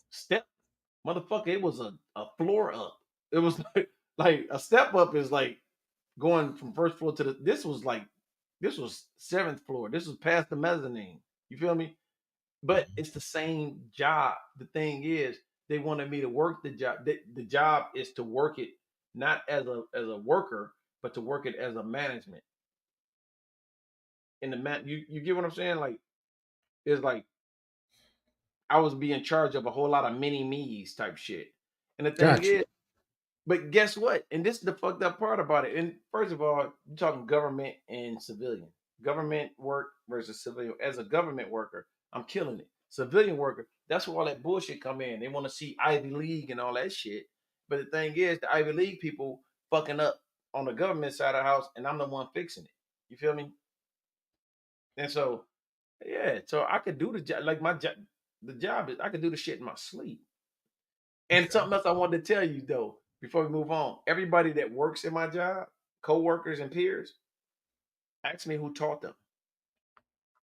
step, motherfucker. It was a floor up. It was like a step up is like going from first floor to the. This was seventh floor. This was past the mezzanine. You feel me? But Mhm. it's the same job. The thing is, they wanted me to work the job. The job is to work it not as a worker, but to work it as a management. In the man, you get what I'm saying? Like it's like I was be in charge of a whole lot of mini me's type shit. And the thing Got you. is, but guess what? And this is the fucked up part about it. And first of all, you're talking government and civilian. Government work versus civilian. As a government worker, I'm killing it. Civilian worker, that's where all that bullshit come in. They want to see Ivy League and all that shit. But the thing is, the Ivy League people fucking up on the government side of the house, and I'm the one fixing it. You feel me? And so, yeah, so I could do the job. Like my job, the job is I could do the shit in my sleep. And something else I wanted to tell you though, before we move on. Everybody that works in my job, co-workers and peers, ask me who taught them.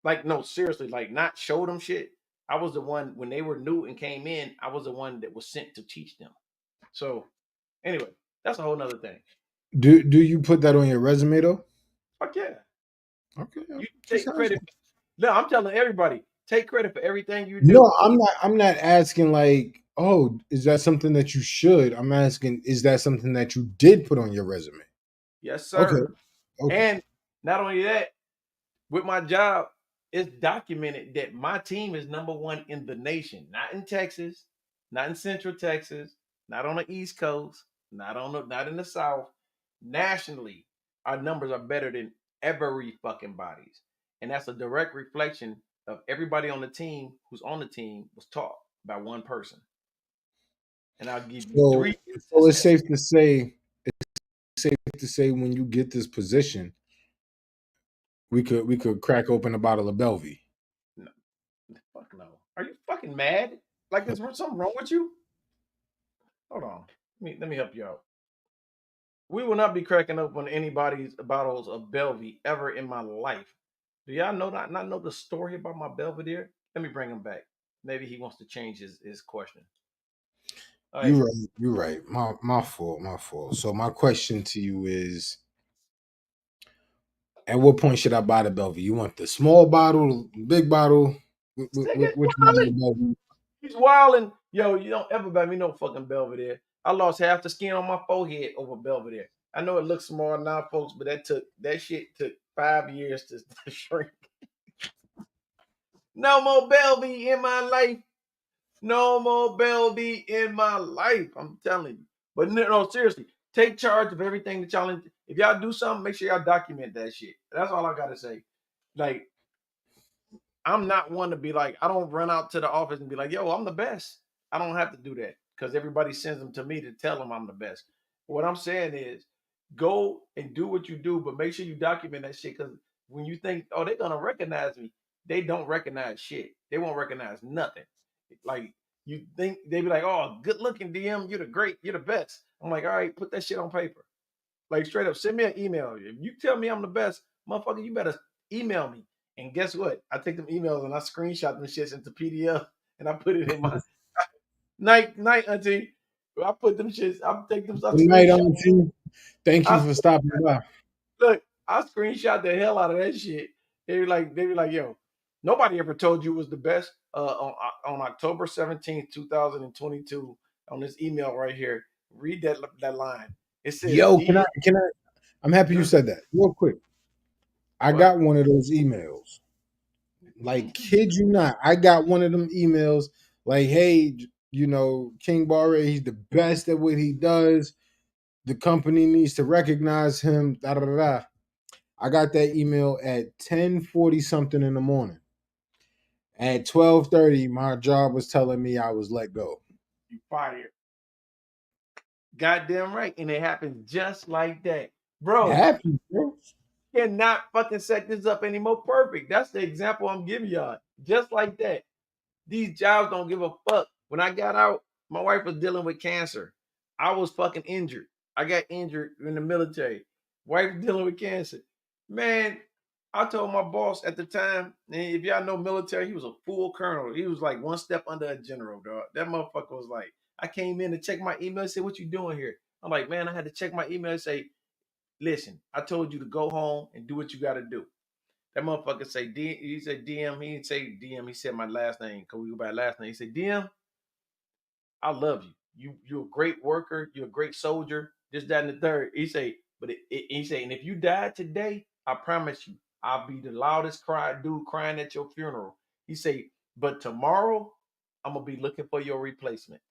Like, no, seriously, like not show them shit. I was the one when they were new and came in, I was the one that was sent to teach them. So anyway, that's a whole nother thing. Do you put that on your resume though? Fuck yeah. Okay, You just take credit. asking. No, I'm telling everybody, take credit for everything you No, do. I'm not. I'm not asking like, oh, is that something that you should? I'm asking, is that something that you did put on your resume? Yes, Okay, sir. okay. And not only that, with my job, it's documented that my team is number one in the nation, not in Texas, not in Central Texas, not on the East Coast, not in the South. Nationally, our numbers are better than every fucking bodies, and that's a direct reflection of everybody on the team who's on the team was taught by one person. And I'll give you So, three so instances. it's safe to say when you get this position, we could crack open a bottle of Belvy. No, fuck no. Are you fucking mad? Like, is there something wrong with you? Hold on. Let me help you out. We will not be cracking open anybody's bottles of Belvy ever in my life. Do y'all not know the story about my Belvedere? Let me bring him back. Maybe he wants to change his question. All right. You're right. You're right. My fault. My fault. So my question to you is: at what point should I buy the Belvy? You want the small bottle, big bottle? This nigga Which one of the wildin'. Belvy? He's wildin'. Yo, you don't ever buy me no fucking Belvedere. I lost half the skin on my forehead over Belvedere. I know it looks small now, folks, but that shit took 5 years to shrink. No more Belvy in my life. No more Belby in my life. I'm telling you. But no, seriously, take charge of everything that y'all. If y'all do something, make sure y'all document that shit. That's all I gotta say. Like, I'm not one to be like, I don't run out to the office and be like, yo, I'm the best. I don't have to do that because everybody sends them to me to tell them I'm the best. What I'm saying is go and do what you do, but make sure you document that shit because when you think, oh, they're gonna recognize me, they don't recognize shit. They won't recognize nothing. Like you think they be like, oh, good looking DM, you're the great, you're the best. I'm like, all right, put that shit on paper. Like straight up, send me an email. If you tell me I'm the best, motherfucker, you better email me. And guess what? I take them emails and I screenshot them shits into PDF and I put it in my night, auntie. I put them shits, I take them, I Good night, screenshot. Auntie. Thank you I for stopping by. look, I screenshot the hell out of that shit. They were like, yo, nobody ever told you was the best. On October 17th, 2022, on this email right here, read that line. It says Yo, can I? D. Can I? I'm happy you said that. Real quick, I What? got one of those emails. Like, kid you not, I got one of them emails. Like, hey, King Barre, he's the best at what he does. The company needs to recognize him. Da da da da. I got that email at 10:40 something in the morning. At 12:30, my job was telling me I was let go. You fired. Goddamn right. And it happens just like that. Bro, Happy, bro. cannot fucking set this up any more perfect. That's the example I'm giving y'all. Just like that. These jobs don't give a fuck. When I got out, my wife was dealing with cancer. I was fucking injured. I got injured in the military. Wife dealing with cancer. Man, I told my boss at the time, and if y'all know military, he was a full colonel. He was like one step under a general, dog. That motherfucker was like, I came in to check my email and said, what you doing here? I'm like, man, I had to check my email and say, listen, I told you to go home and do what you got to do. That motherfucker say he said DM. He didn't say DM. He said my last name. Cause we go by last name. He said DM. I love you. You're a great worker. You're a great soldier. This, that, and the third. He say, but he say, and if you die today, I promise you, I'll be the loudest dude crying at your funeral. He say, but tomorrow, I'm gonna be looking for your replacement.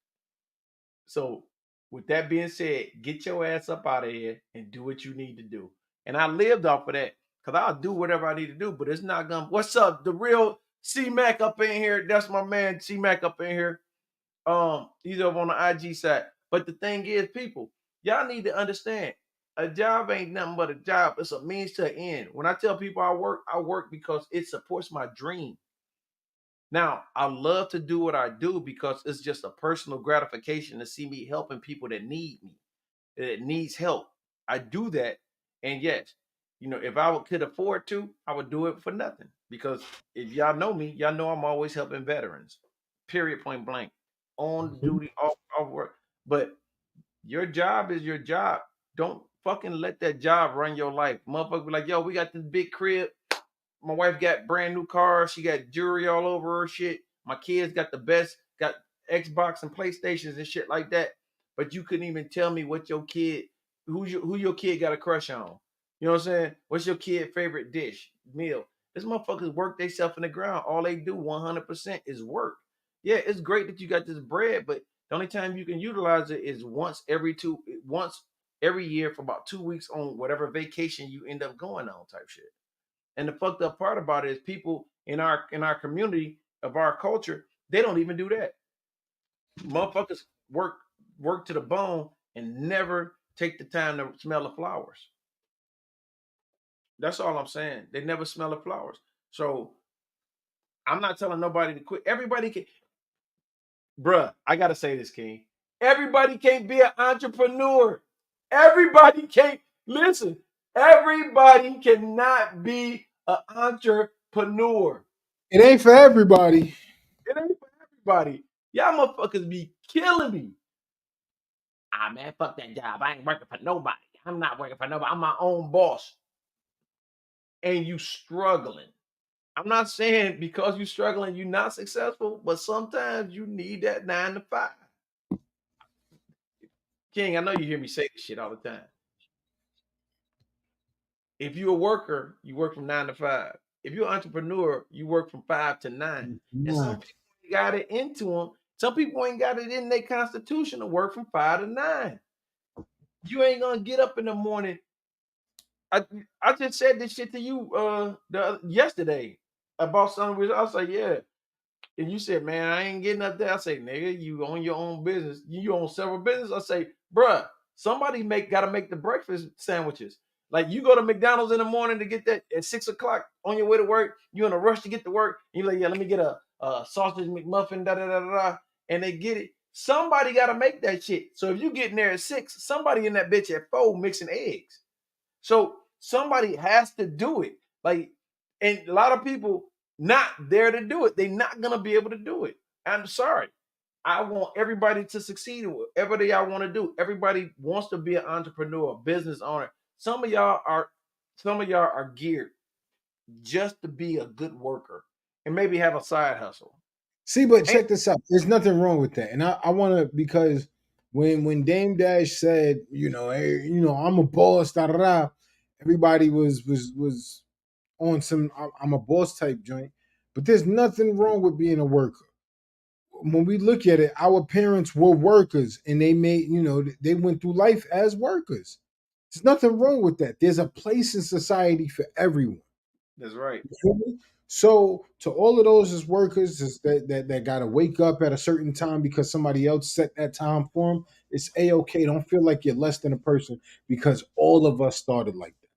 So, with that being said, get your ass up out of here and do what you need to do. And I lived off of that because I'll do whatever I need to do, but it's not gonna. What's up? The real C Mac up in here. That's my man C Mac up in here. He's over on the IG side. But the thing is, people, y'all need to understand a job ain't nothing but a job. It's a means to an end. When I tell people I work because it supports my dream. Now, I love to do what I do because it's just a personal gratification to see me helping people that need me, that needs help. I do that, and yes, if I could afford to, I would do it for nothing. Because if y'all know me, y'all know I'm always helping veterans. Period. Point blank. On Mhm. duty, off work. But your job is your job. Don't fucking let that job run your life. Motherfucker be like, yo, we got this big crib. My wife got brand new cars. She got jewelry all over her shit. My kids got the best, got Xbox and PlayStations and shit like that. But you couldn't even tell me what your kid, who your kid got a crush on. You know what I'm saying? What's your kid favorite dish, meal? This motherfuckers work themselves in the ground. All they do 100% is work. Yeah, it's great that you got this bread, but the only time you can utilize it is once every year for about 2 weeks on whatever vacation you end up going on type shit. And the fucked up part about it is people in our community of our culture, they don't even do that. Motherfuckers work to the bone and never take the time to smell the flowers. That's all I'm saying. They never smell the flowers. So I'm not telling nobody to quit. Everybody can, bruh. I gotta say this, King. Everybody can't be an entrepreneur. Everybody can't listen. Everybody cannot be an entrepreneur. It ain't for everybody. It ain't for everybody. Y'all motherfuckers be killing me. Ah man, fuck that job. I ain't working for nobody. I'm not working for nobody. I'm my own boss. And you struggling. I'm not saying because you struggling, you're not successful, but sometimes you need that 9 to 5. King, I know you hear me say this shit all the time. If you're a worker, you work from 9 to 5. If you're an entrepreneur, you work from 5 to 9. And some Nah. people ain't got it into them. Some people ain't got it in their constitution to work from 5 to 9. You ain't gonna get up in the morning. I I just said this shit to you yesterday about something. I was like, yeah. And you said, man, I ain't getting up there. I say, nigga, you own your own business. You own several businesses. I say, bruh, somebody gotta make the breakfast sandwiches. Like you go to McDonald's in the morning to get that at 6 o'clock on your way to work. You in a rush to get to work. And you're like, yeah, let me get a sausage McMuffin, da da da da da. And they get it. Somebody gotta make that shit. So if you getting there at 6, somebody in that bitch at 4 mixing eggs. So somebody has to do it. Like, and a lot of people not there to do it. They're not gonna be able to do it. I'm sorry. I want everybody to succeed in whatever they all want to do. Everybody wants to be an entrepreneur, a business owner. Some of y'all are geared just to be a good worker and maybe have a side hustle. See, but Ain't check this out. There's nothing wrong with that. And I want to, because when Dame Dash said, hey, I'm a boss, da da da, everybody was on some I'm a boss type joint. But there's nothing wrong with being a worker. When we look at it, our parents were workers and they made, they went through life as workers. There's nothing wrong with that. There's a place in society for everyone. that's right. You feel me? So to all of those as workers that got to wake up at a certain time because somebody else set that time for them, it's a-okay. Don't feel like you're less than a person, because all of us started like that.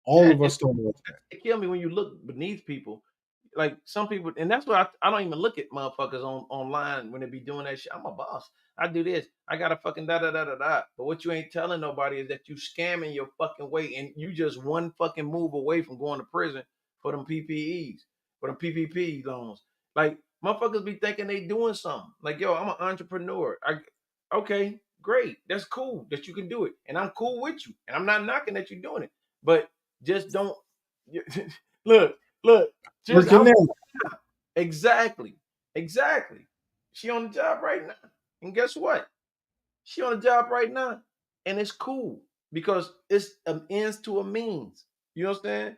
All Yeah, of and us started like that. it kill me when you look beneath people. Like some people, and that's why I don't even look at motherfuckers online when they be doing that shit. I'm a boss. I do this. I got a fucking da da da da da. But what you ain't telling nobody is that you scamming your fucking way, and you just one fucking move away from going to prison for them PPEs, for them PPP loans. Like motherfuckers be thinking they doing something. Like yo, I'm an entrepreneur. Okay, great. That's cool that you can do it, and I'm cool with you, and I'm not knocking that you're doing it. But just don't look, look. Just Working I'm out. exactly, exactly. She on the job right now, and guess what? She on the job right now, and it's cool because it's an ends to a means. You understand?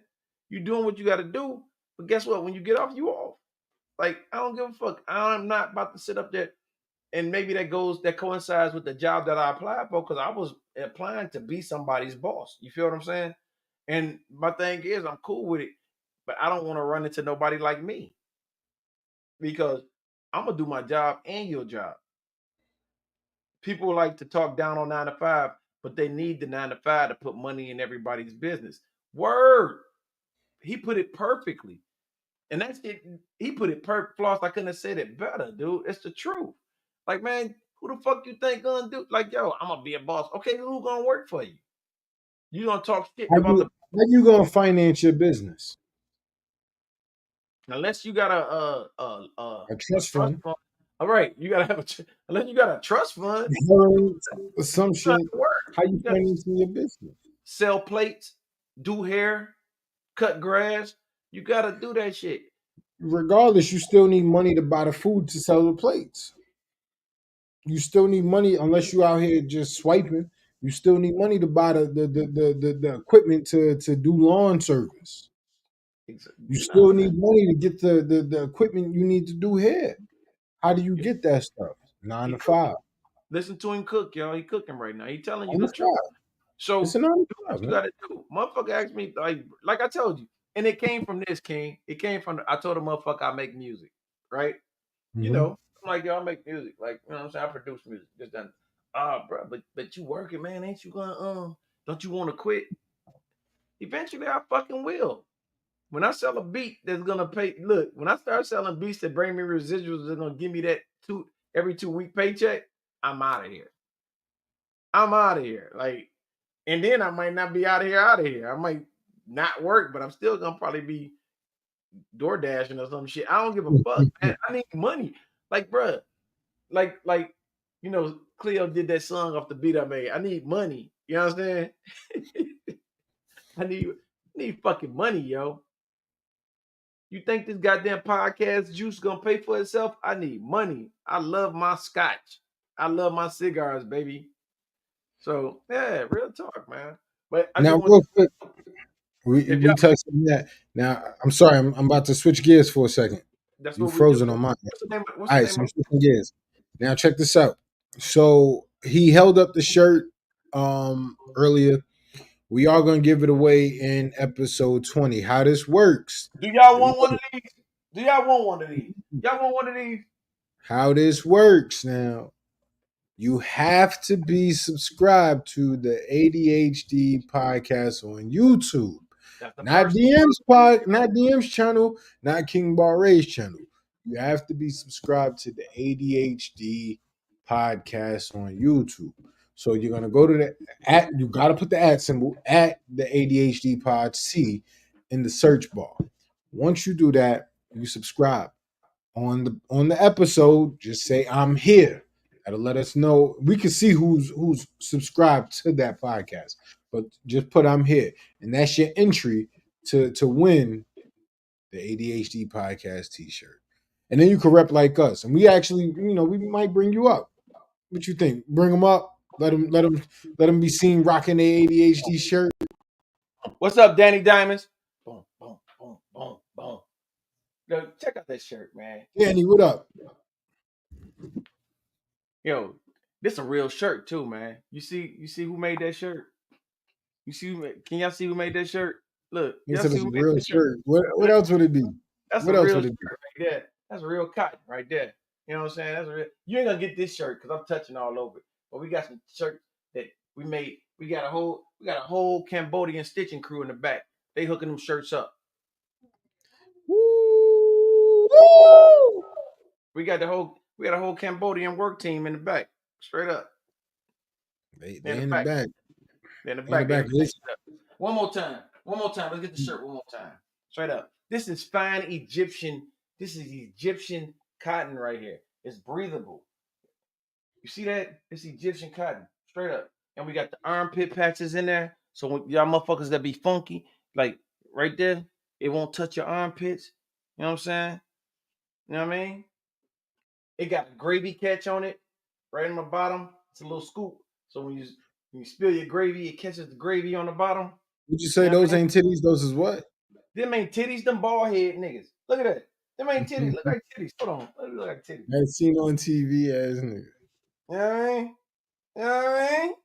You doing what you got to do, but guess what? When you get off, you off. Like I don't give a fuck. I'm not about to sit up there, and maybe that coincides with the job that I applied for because I was applying to be somebody's boss. You feel what I'm saying? And my thing is, I'm cool with it, but I don't want to run into nobody like me because I'm gonna do my job and your job. People like to talk down on 9 to 5, but they need the 9 to 5 to put money in everybody's business. Word, he put it perfectly. And that shit, he put it floss. I couldn't have said it better, dude. It's the truth. Like, man, who the fuck you think gonna do? Like, yo, I'm gonna be a boss. Okay, who gonna work for you? You gonna talk shit about the How you gonna finance your business? unless you got A a trust trust fund, fund. All right, you gotta have unless you got a trust fund, some you gotta shit. work. How you You gotta financing your business? sell plates, do hair, cut grass. You gotta do that shit. Regardless, you still need money to buy the food to sell the plates. You still need money unless you out here just swiping. You still need money to buy the equipment to do lawn service. You You know what still I'm saying? need money to get the equipment you need to do hair. How do you Yeah, get that stuff? Nine he to cooking. five. Listen to him cook, y'all. He cooking right now. He telling you On the the truth. side. It's So a nine to do what five, you man. gotta do. Motherfucker asked me like I told you, and it came from this King. It came from I told the motherfucker I make music, right? You Mm-hmm. know, I'm like, yo, I make music. Like, you know what I'm saying? I produce music. Just done. Ah, bro, but you working, man. Ain't you gonna don't you wanna quit? Eventually I fucking will. When I sell a beat that's gonna pay, look, when I start selling beats that bring me residuals that's gonna give me that every 2 week paycheck, I'm out of here. I'm out of here. Like, and then I might not be out of here, out of here. I might not work, but I'm still gonna probably be door dashing or some shit. I don't give a fuck, man. I need money. Like, bruh, like, Cleo did that song off the beat I made. I need money. You know what I'm saying? I need fucking money, yo. You think this goddamn podcast juice gonna pay for itself? I need money. I love my scotch. I love my cigars, baby. So yeah, real talk, man. But I just Now, want real quick, we if y'all we touched on that. Now, I'm sorry, I'm about to switch gears for a second. that's You what we do. frozen on mine. What's All the right, name so I'm of switching gears. Now, check this out. So he held up the shirt earlier. We are gonna give it away in episode 20. How this works. do y'all want one of these? Do y'all want one of these? Y'all want one of these? How this works now. You have to be subscribed to the ADHD podcast on YouTube. That's the Not first Not DM's channel, not King Bar Ray's channel. You have to be subscribed to the ADHD podcast on YouTube. So you're gonna go to the you gotta put the @ symbol at the ADHD pod C in the search bar. Once you do that, you subscribe. On the episode, just say I'm here. That'll let us know. We can see who's subscribed to that podcast. But just put I'm here. And that's your entry to win the ADHD podcast t-shirt. And then you can rep like us. And we actually, we might bring you up. What you think? Bring them up. Let them be seen rocking the ADHD shirt. What's up, Danny Diamonds? Boom, boom, boom, boom, boom. Yo, check out that shirt, man. Danny, what up? Yo, this a real shirt too, man. You see who made that shirt? Can y'all see who made that shirt? Look, He y'all said see it's who a made real that shirt? shirt. What Look, else would it be? that's a What else real would shirt it be? right there. That's a real cotton right there. You know what I'm saying? That's a real. You ain't gonna get this shirt because I'm touching all over it. But we got some shirts that we made. We got a whole Cambodian stitching crew in the back. They hooking them shirts up. Woo! We got a whole Cambodian work team in the back. Straight up. They're in They the in the back. back. They're in the They in the back. They back. hooking that shit up. One more time. One more time. Let's get the shirt one more time. Straight up. This is fine Egyptian. This is Egyptian cotton right here. It's breathable. You see that? It's Egyptian cotton. Straight up. And we got the armpit patches in there. So when y'all motherfuckers that be funky, like right there, it won't touch your armpits. You know what I'm saying? You know what I mean? It got a gravy catch on it, right on the bottom. It's a little scoop. So when you spill your gravy, it catches the gravy on the bottom. Would you You say know what those I mean? ain't titties? Those is what? Them ain't titties, them bald head niggas. Look at that. Them ain't titties. Look I like titties. Hold on. Look like titties. seen on TV as nigga. You know what I mean? You know what I mean?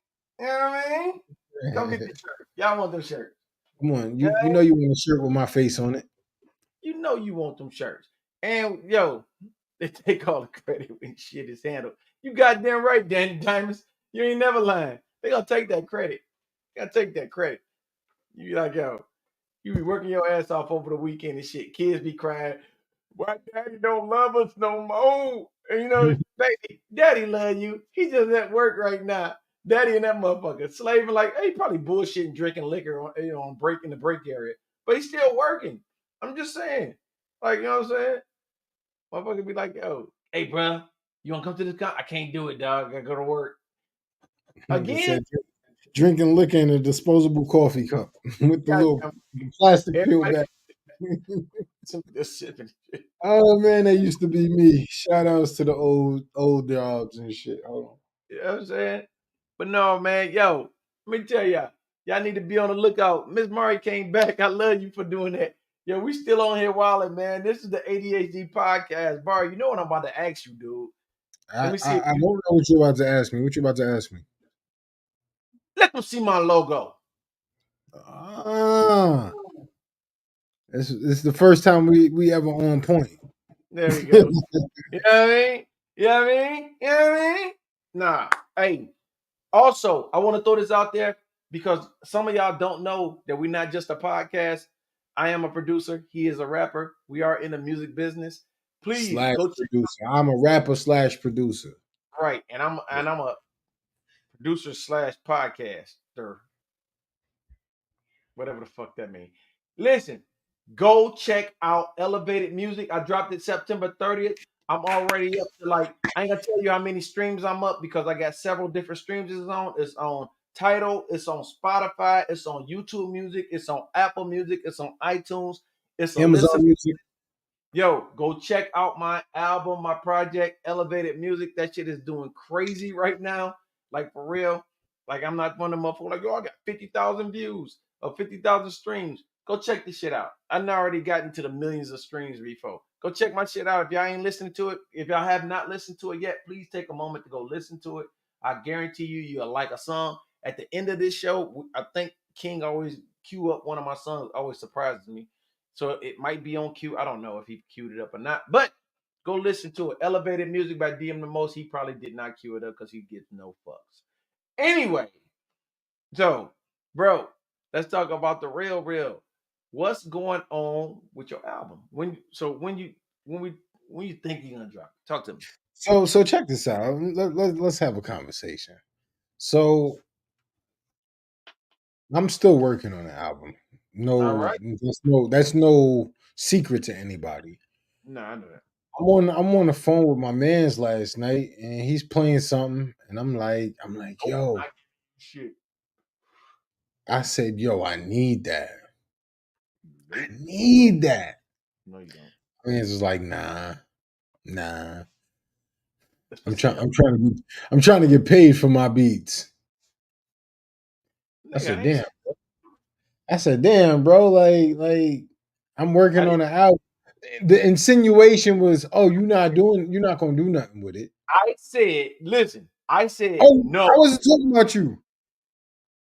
You know what I mean? Go get the shirt. Y'all want them shirts. Come on, Yeah, you know you want a shirt with my face on it. you know you want them shirts. And yo, they take all the credit when shit is handled. You goddamn right, Danny Diamonds. You ain't never lying. They gonna take that credit. They gonna take that credit. You be like, yo, You be working your ass off over the weekend and shit. Kids be crying, why daddy don't love us no more? And you know, baby, daddy love you. He just at work right now. Daddy and that motherfucker slaving like he probably bullshitting, drinking liquor on on break in the break area, but he's still working. I'm just saying, like you know what I'm saying. Motherfucker be like, yo, hey, bro, you want to come to this con? I can't do it, dog. I gotta go to work They again. said drinking liquor in a disposable coffee cup with the little Goddamn, plastic peel everybody back. some this shit. You Oh man, that used to be me. Shout outs to the old jobs and shit. Hold on. know what I'm saying? But no, man, yo, let me tell y'all need to be on the lookout. Miss Murray came back. I love you for doing that. Yo, we still on here wilding, man. This is the ADHD podcast. Bar, you know what I'm about to ask you, dude. Let I, me see I if I you don't know what you're about to ask me. What you about to ask me? let them see my logo. Ah, it's the first time we ever on point. There we go. You know what I mean? You know what I mean? You know what I mean? Nah. Hey, also, I want to throw this out there because some of y'all don't know that we're not just a podcast. I am a producer. He is a rapper. We are in the music business. Please Slash go check producer. I'm a rapper slash producer. right. And I'm a producer slash podcaster, whatever the fuck that means. Listen, go check out Elevated Music. I dropped it September 30th. I'm already up to like I ain't gonna tell you how many streams I'm up because I got several different streams it's on. It's on Tidal, it's on Spotify, it's on YouTube Music, it's on Apple Music, it's on iTunes, it's a listen. Amazon Music. Yo, go check out my album, my project, Elevated Music. That shit is doing crazy right now. Like for real. Like I'm not one of them motherfuckers like, yo, I got 50,000 views or 50,000 streams. Go check this shit out. I done already got into the millions of streams before. Go check my shit out. If y'all ain't listening to it, if y'all have not listened to it yet, please take a moment to go listen to it. I guarantee you'll like a song. At the end of this show, I think King always cue up one of my songs, always surprises me. So it might be on cue. I don't know if he queued it up or not, but go listen to it. Elevated Music by DM the Most. He probably did not cue it up because he gets no fucks. Anyway, so bro, let's talk about the real. What's going on with your album? When you think you're gonna drop it? Talk to me. So check this out. Let's have a conversation. So I'm still working on the album. All No, right. that's no secret to anybody. No, I know that. I'm on the phone with my man's last night and he's playing something and I'm like, Oh, yo, shit. I said, yo, I need that. I Nope. need that. No, you don't. And it's just like, nah. That's for I'm trying. sale. I'm trying to get paid for my beats. I Nigga, said, I ain't damn. say I said, damn, bro. Like I'm I working on didn't. an album. The insinuation was, oh, you're not gonna do nothing with it. I said, listen, I said Oh, no. I wasn't talking about you.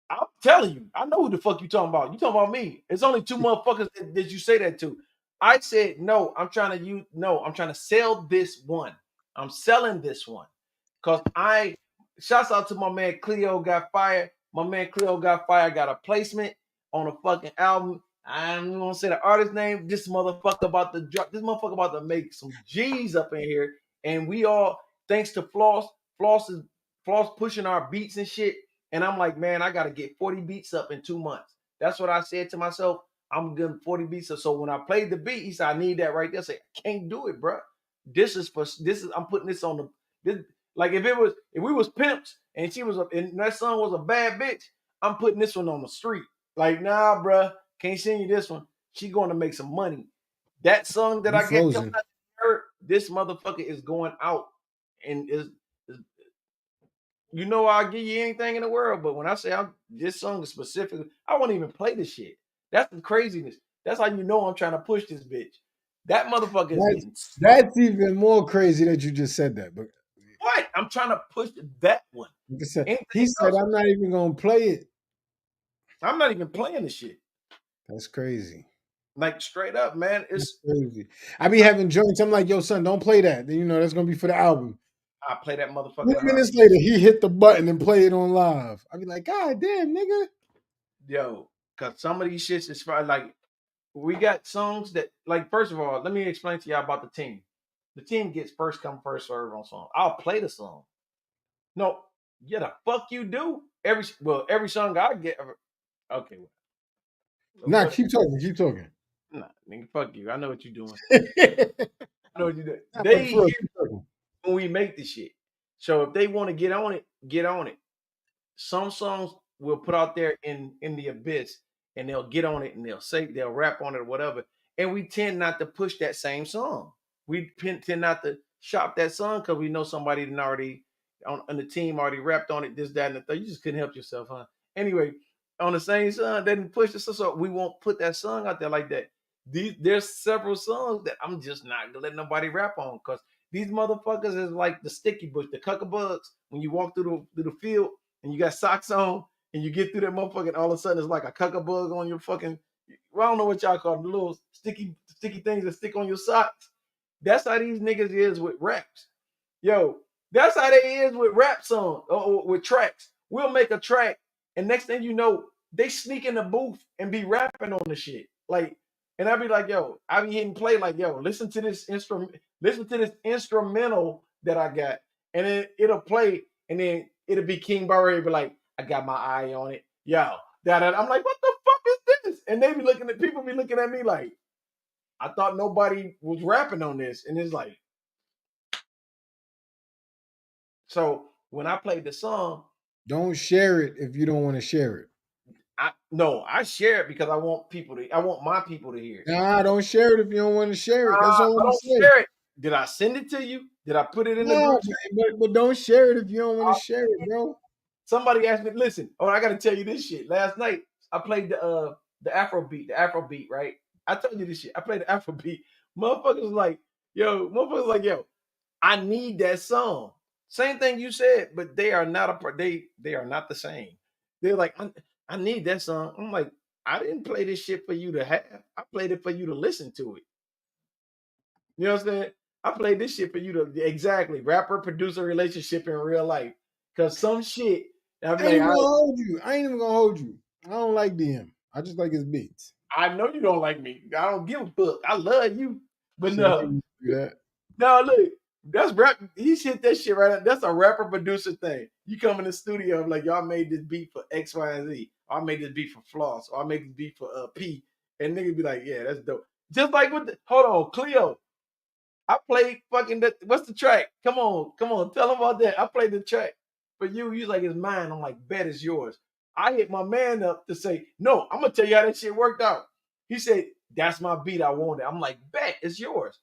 I'm telling you, I know who the fuck you talking about. You talking about me. It's only two motherfuckers that you say that to. I said no. I'm trying to use no. I'm trying to sell this one. I'm selling this one because I. Shouts out to my man Cleo got fired. My man Cleo got fired. Got a placement on a fucking album. I'm gonna say the artist name. This motherfucker about to drop. This motherfucker about to make some G's up in here, and we all thanks to Floss. Floss pushing our beats and shit. And I'm like, man, I gotta get 40 beats up in 2 months. That's what I said to myself. I'm getting 40 beats up. So when I played the beat, he said, I need that right there. I said, I can't do it, bro. I'm putting this on the this, like if we was pimps and and that song was a bad bitch, I'm putting this one on the street. Like, nah, bro, can't send you this one. She going to make some money. That song that You I get coming frozen. out of her, this motherfucker is going out and is you know I'll give you anything in the world, but when I say I'm this song is specific, I won't even play this shit. That's the craziness. That's how you know I'm trying to push this bitch. That motherfucker is That's getting that's even more crazy that you just said that. But what? I'm trying to push that one. like I said, Anything he said, else, I'm not even gonna play it. I'm not even playing this shit. That's crazy. Like straight up, man. That's It's crazy. I be having joints. I'm like, yo, son, don't play that. That's gonna be for the album. I play that motherfucker 2 in a minutes heartbeat. later, he hit the button and play it on live. I be like, God damn, nigga. Yo, cause some of these shits is probably like we got songs that, like, first of all, let me explain to y'all about the team. The team gets first come, first serve on song. I'll play the song. No, yeah, the fuck you do. Every song I get. Okay, Nah, what? keep talking, keep talking. Nah, nigga, fuck you. I know what you're doing. Nah, I know what you do. but They for real, hear keep talking. when we make the shit. So if they want to get on it, get on it. Some songs we'll put out there in the abyss, and they'll get on it and they'll rap on it or whatever. And we tend not to push that same song. We tend not to shop that song because we know somebody that already on the team already rapped on it, this, that, and the third. You just couldn't help yourself, huh? Anyway, on the same song, they didn't push the song, so we won't put that song out there like that. There's several songs that I'm just not gonna let nobody rap on because these motherfuckers is like the sticky bush, the cuckabugs. When you walk through the field and you got socks on and you get through that motherfucker, and all of a sudden it's like a cuckabug on your fucking. Well, I don't know what y'all call them, the little sticky things that stick on your socks. That's how these niggas is with raps. Yo, that's how they is with rap songs or with tracks. We'll make a track, and next thing you know, they sneak in the booth and be rapping on the shit. Like, and I'd be like, yo, I be hitting play like, yo, listen to this instrumental that I got, and then it'll play, and then it'll be King Barre be like, I got my eye on it, yo. That I'm like, what the fuck is this? And they be looking at people be looking at me like, I thought nobody was rapping on this, and it's like, so when I played the song, Don't share it if you don't want to share it. I share it because I want my people to hear it. Nah, don't share it if you don't want to share it. That's all I I'm don't saying. share it. Did I send it to you? Did I put it in the No, group chat? but don't share it if you don't want to share it, bro. Somebody asked me, listen, I gotta tell you this shit. Last night I played the Afro beat, right? I told you this shit. I played the Afro beat. Motherfuckers like, yo, I need that song. Same thing you said, but they are not they are not the same. They're like, I need that song. I'm like, I didn't play this shit for you to have. I played it for you to listen to it. You know what I'm saying? I played this shit for you to exactly rapper producer relationship in real life. Cause some shit, I'm I ain't like, even gonna hold you. I ain't even gonna hold you. I don't like DM. I just like his beats. I know you don't like me. I don't give a fuck. I love you, but Shit, I no, used to do that. no, look, that's rap. He shit that shit right. That's a rapper producer thing. You come in the studio like, y'all made this beat for X, Y, and Z. Or I made this beat for Floss. Or I made this beat for P. And niggas be like, yeah, that's dope. Just like with hold on, Cleo. I played fucking what's the track? Come on, tell them about that. I played the track for you. You like it's mine. I'm like, bet it's yours. I hit my man up to say, no, I'm gonna tell you how that shit worked out. He said, that's my beat. I want it. I'm like, bet it's yours.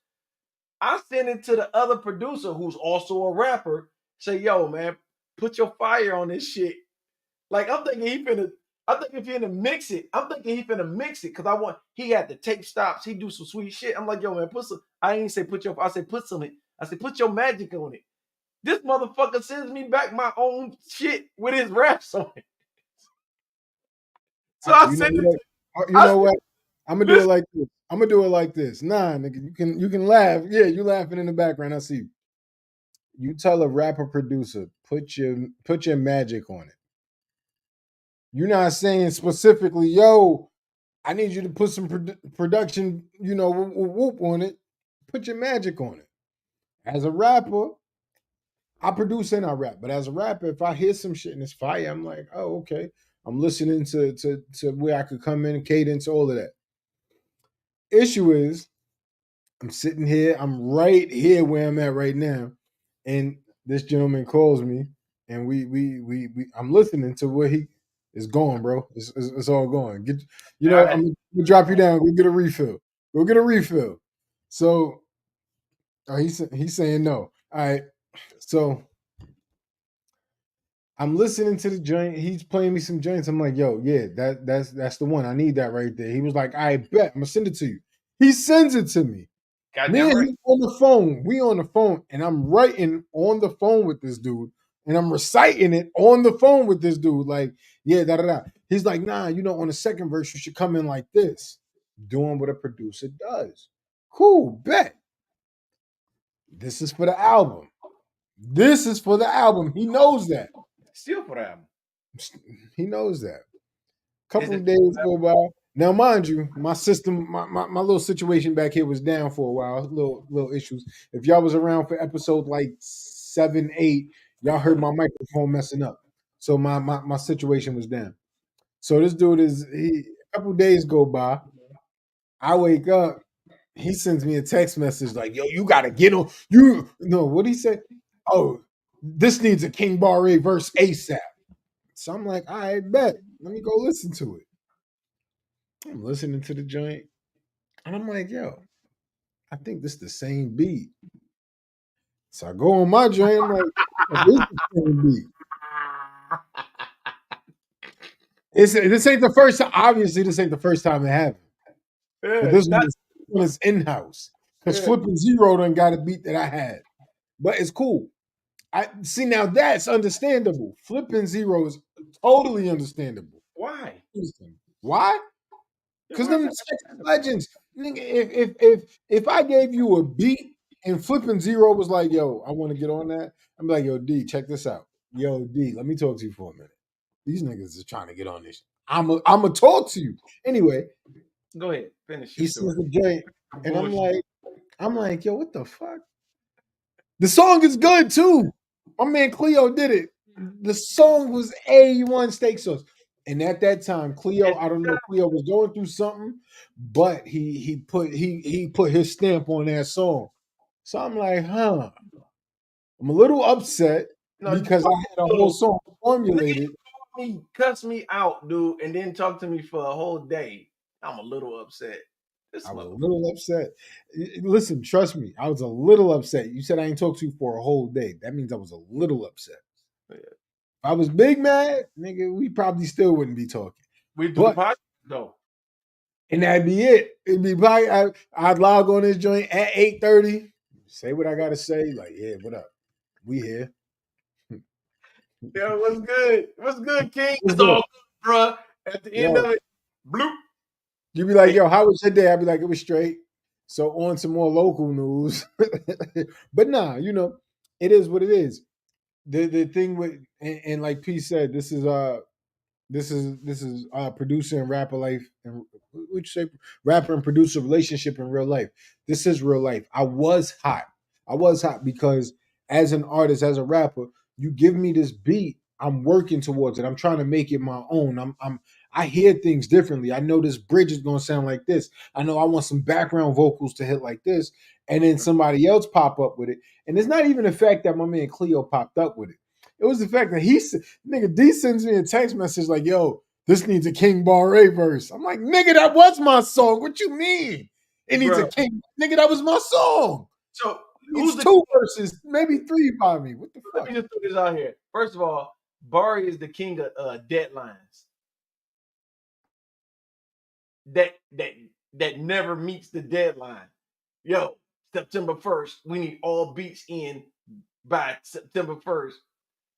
I sent it to the other producer who's also a rapper. Say, yo, man, put your fire on this shit. Like I'm thinking I think if he finna mix it, I'm thinking he finna mix it because he had the tape stops, he do some sweet shit. I'm like, yo, man, I ain't say put your magic on it. This motherfucker sends me back my own shit with his raps on it. So I You know sent it what? You I know said, what? I'm gonna do it listen, like this. I'm gonna do it like this. Nah, nigga, you can laugh. Yeah, you laughing in the background. I see you. You tell a rapper producer, put your magic on it. You're not saying specifically, yo, I need you to put some production, whoop on it. Put your magic on it. As a rapper, I produce and I rap, but as a rapper, if I hear some shit and it's fire, I'm like, oh, okay. I'm listening to where I could come in, cadence, all of that. Issue is, I'm sitting here, I'm right here where I'm at right now, and this gentleman calls me, and I'm listening to where he is going, bro. It's all going. all right, I'm gonna drop you down. Go get a refill. Go get a refill. So he's saying no. All right. So I'm listening to the joint. He's playing me some joints. I'm like, yo, yeah, that's the one. I need that right there. He was like, I bet I'm gonna send it to you. He sends it to me. Me goddamn and right. him on the phone. We on the phone, and I'm writing on the phone with this dude, and I'm reciting it on the phone with this dude. Like, yeah, da da da. He's like, nah, on the second verse, you should come in like this, doing what a producer does. Cool, bet. This is for the album. This is for the album. He knows that. Still for them. He knows that. Is Couple it of days go by. Now, mind you, my system, my little situation back here was down for a while, little issues. If y'all was around for episode like 7, 8, y'all heard my microphone messing up. So my situation was down. So this dude a couple days go by. I wake up, he sends me a text message like, yo, you gotta get on. You no, what he said? Oh, this needs a King Barre verse ASAP. So I'm like, all right, bet. Let me go listen to it. I'm listening to the joint, and I'm like, yo, I think this the same beat. So I go on my joint, I'm like, oh, this is the same beat. This ain't the first time. Obviously, this ain't the first time it happened. But Yeah, this not one is in-house. Because yeah. Flipping Zero done got a beat that I had. But it's cool. I see now that's understandable. Flipping Zero is totally understandable. Why? Why? Yeah, Because why is them that Texas understandable? legends, nigga, if I gave you a beat and Flipping Zero was like, yo, I want to get on that, I'm like, yo, D, check this out. Yo, D, let me talk to you for a minute. These niggas is trying to get on this. I'ma talk to you. Anyway, Go ahead, finish your he story. sees the joint, and Bullshit. I'm like, yo, what the fuck? The song is good too. My man Cleo did it. The song was A1 steak sauce. And at that time, Cleo, It's I don't know, Cleo was going through something, but he put his stamp on that song. So I'm like, huh. I'm a little upset no, because I fuck had a whole you. song Nigga, formulated. me cuss me out, dude, and then talk to me for a whole day. I'm a little upset. This I was a motherfucker. little upset. Listen, trust me, I was a little upset. You said I ain't talked to you for a whole day. That means I was a little upset. If I was big mad, nigga, we probably still wouldn't be talking. We do the But podcast though. and that'd be it. It'd be probably I'd log on this joint at 8:30, say what I gotta say. Like, yeah, what up? We here. Yo, what's good? What's good, King? What's It's up? all good, bruh. At the end Yo, of it, bloop. you be like, Hey, yo, how was your day? I'd be like, it was straight. So on some more local news. But nah, it is what it is. The thing with and like P said, this is producer and rapper life, and what you say, rapper and producer relationship in real life. This is real life. I was hot because as an artist, as a rapper, you give me this beat, I'm working towards it. I'm trying to make it my own. I hear things differently. I know this bridge is going to sound like this. I know I want some background vocals to hit like this, and then somebody else pop up with it. And it's not even the fact that my man Cleo popped up with it. It was the fact that nigga D sends me a text message like, yo, this needs a King Barre verse. I'm like, nigga, that was my song. What you mean? It needs a bro. King. Nigga, that was my song. So It's who's the? two verses, maybe three by me. What the Let fuck? me just throw this out here. First of all, Barry is the king of deadlines. That that that never meets the deadline. Yo, September 1st, we need all beats in by September 1st.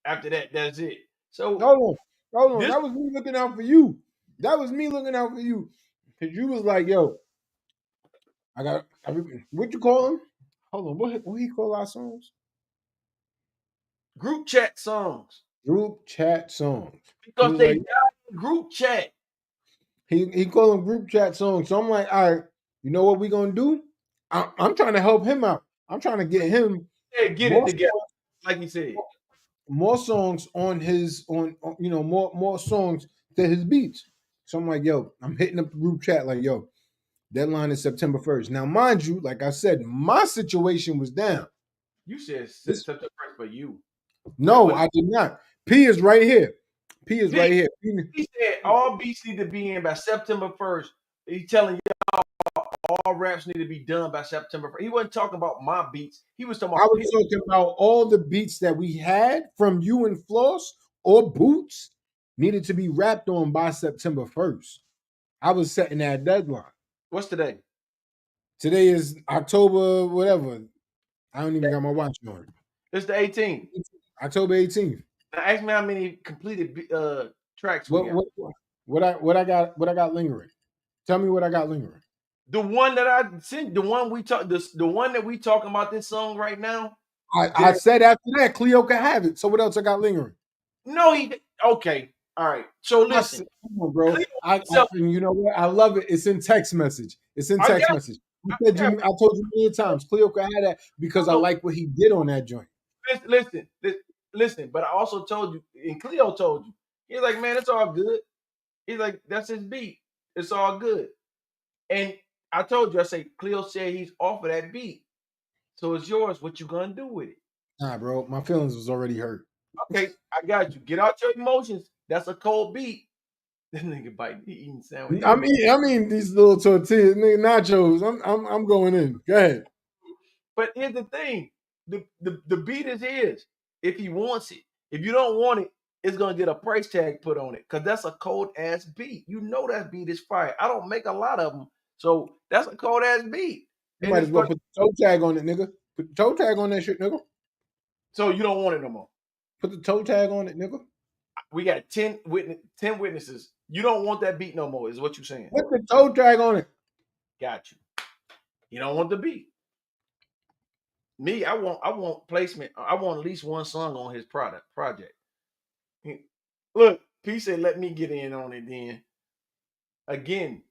After that, that's it. So Hold on. Hold on. this That was me looking out for you. That was me looking out for you. Because you was like, yo, what you call him? Hold on. What he call our songs? group chat songs Group chat songs. He because was they like, die in group chat. he called them group chat songs. So I'm like, all right, you know what we gonna do? I'm trying to help him out. I'm trying to get him Hey, get it more together, songs, like he said. more songs on his more songs to his beats. So I'm like, yo, I'm hitting up the group chat like, yo, deadline is September 1st. Now, mind you, like I said, my situation was down. You said This, September 1st for you. That no, wasn't. I did not. P is right here. P is He right here. he said all beats need to be in by September 1st. He's telling you all raps need to be done by September 1st. He wasn't talking about my beats. He was talking I about was talking about all the beats that we had from you and Floss or Boots needed to be wrapped on by September 1st. I was setting that deadline. what's today? Today is October, whatever. I don't even got my watch on. It's the 18th. October 18th. Now ask me how many completed tracks we What got. what what I got lingering? Tell me what I got lingering. The one that I sent, the one we talk, the one that we talking about this song right now. I said after that, Cleo can have it. So what else I got lingering? No, he okay. All right. So I listen, said, come on, bro. Cleo I himself. and you know what? I love it. It's in text message. It's in I text got. message. I told you many times. Cleo could have that because I So like what he did on that joint. listen. But I also told you, and Cleo told you. He's like, man, it's all good. He's like, that's his beat. It's all good. And I told you, I say, Cleo said he's off of that beat. So it's yours. What you gonna do with it? Nah, bro. My feelings was already hurt. Okay, I got you. Get out your emotions. That's a cold beat. This nigga biting, he eating sandwiches. I mean these little tortillas, nigga, nachos. I'm going in. Go ahead. But here's the thing: the beat is his if he wants it. If you don't want it, it's gonna get a price tag put on it because that's a cold ass beat. You know that beat is fire. I don't make a lot of them, so that's a cold ass beat. You And might it's as well for put the toe tag on it, nigga. Put the toe tag on that shit, nigga. so you don't want it no more. Put the toe tag on it, nigga. We got 10 witnesses. You don't want that beat no more, is what you're saying. Put the toe tag on it. Got you. You don't want the beat. Me, I want placement. I want at least one song on his project. Look, P said, let me get in on it then. Again,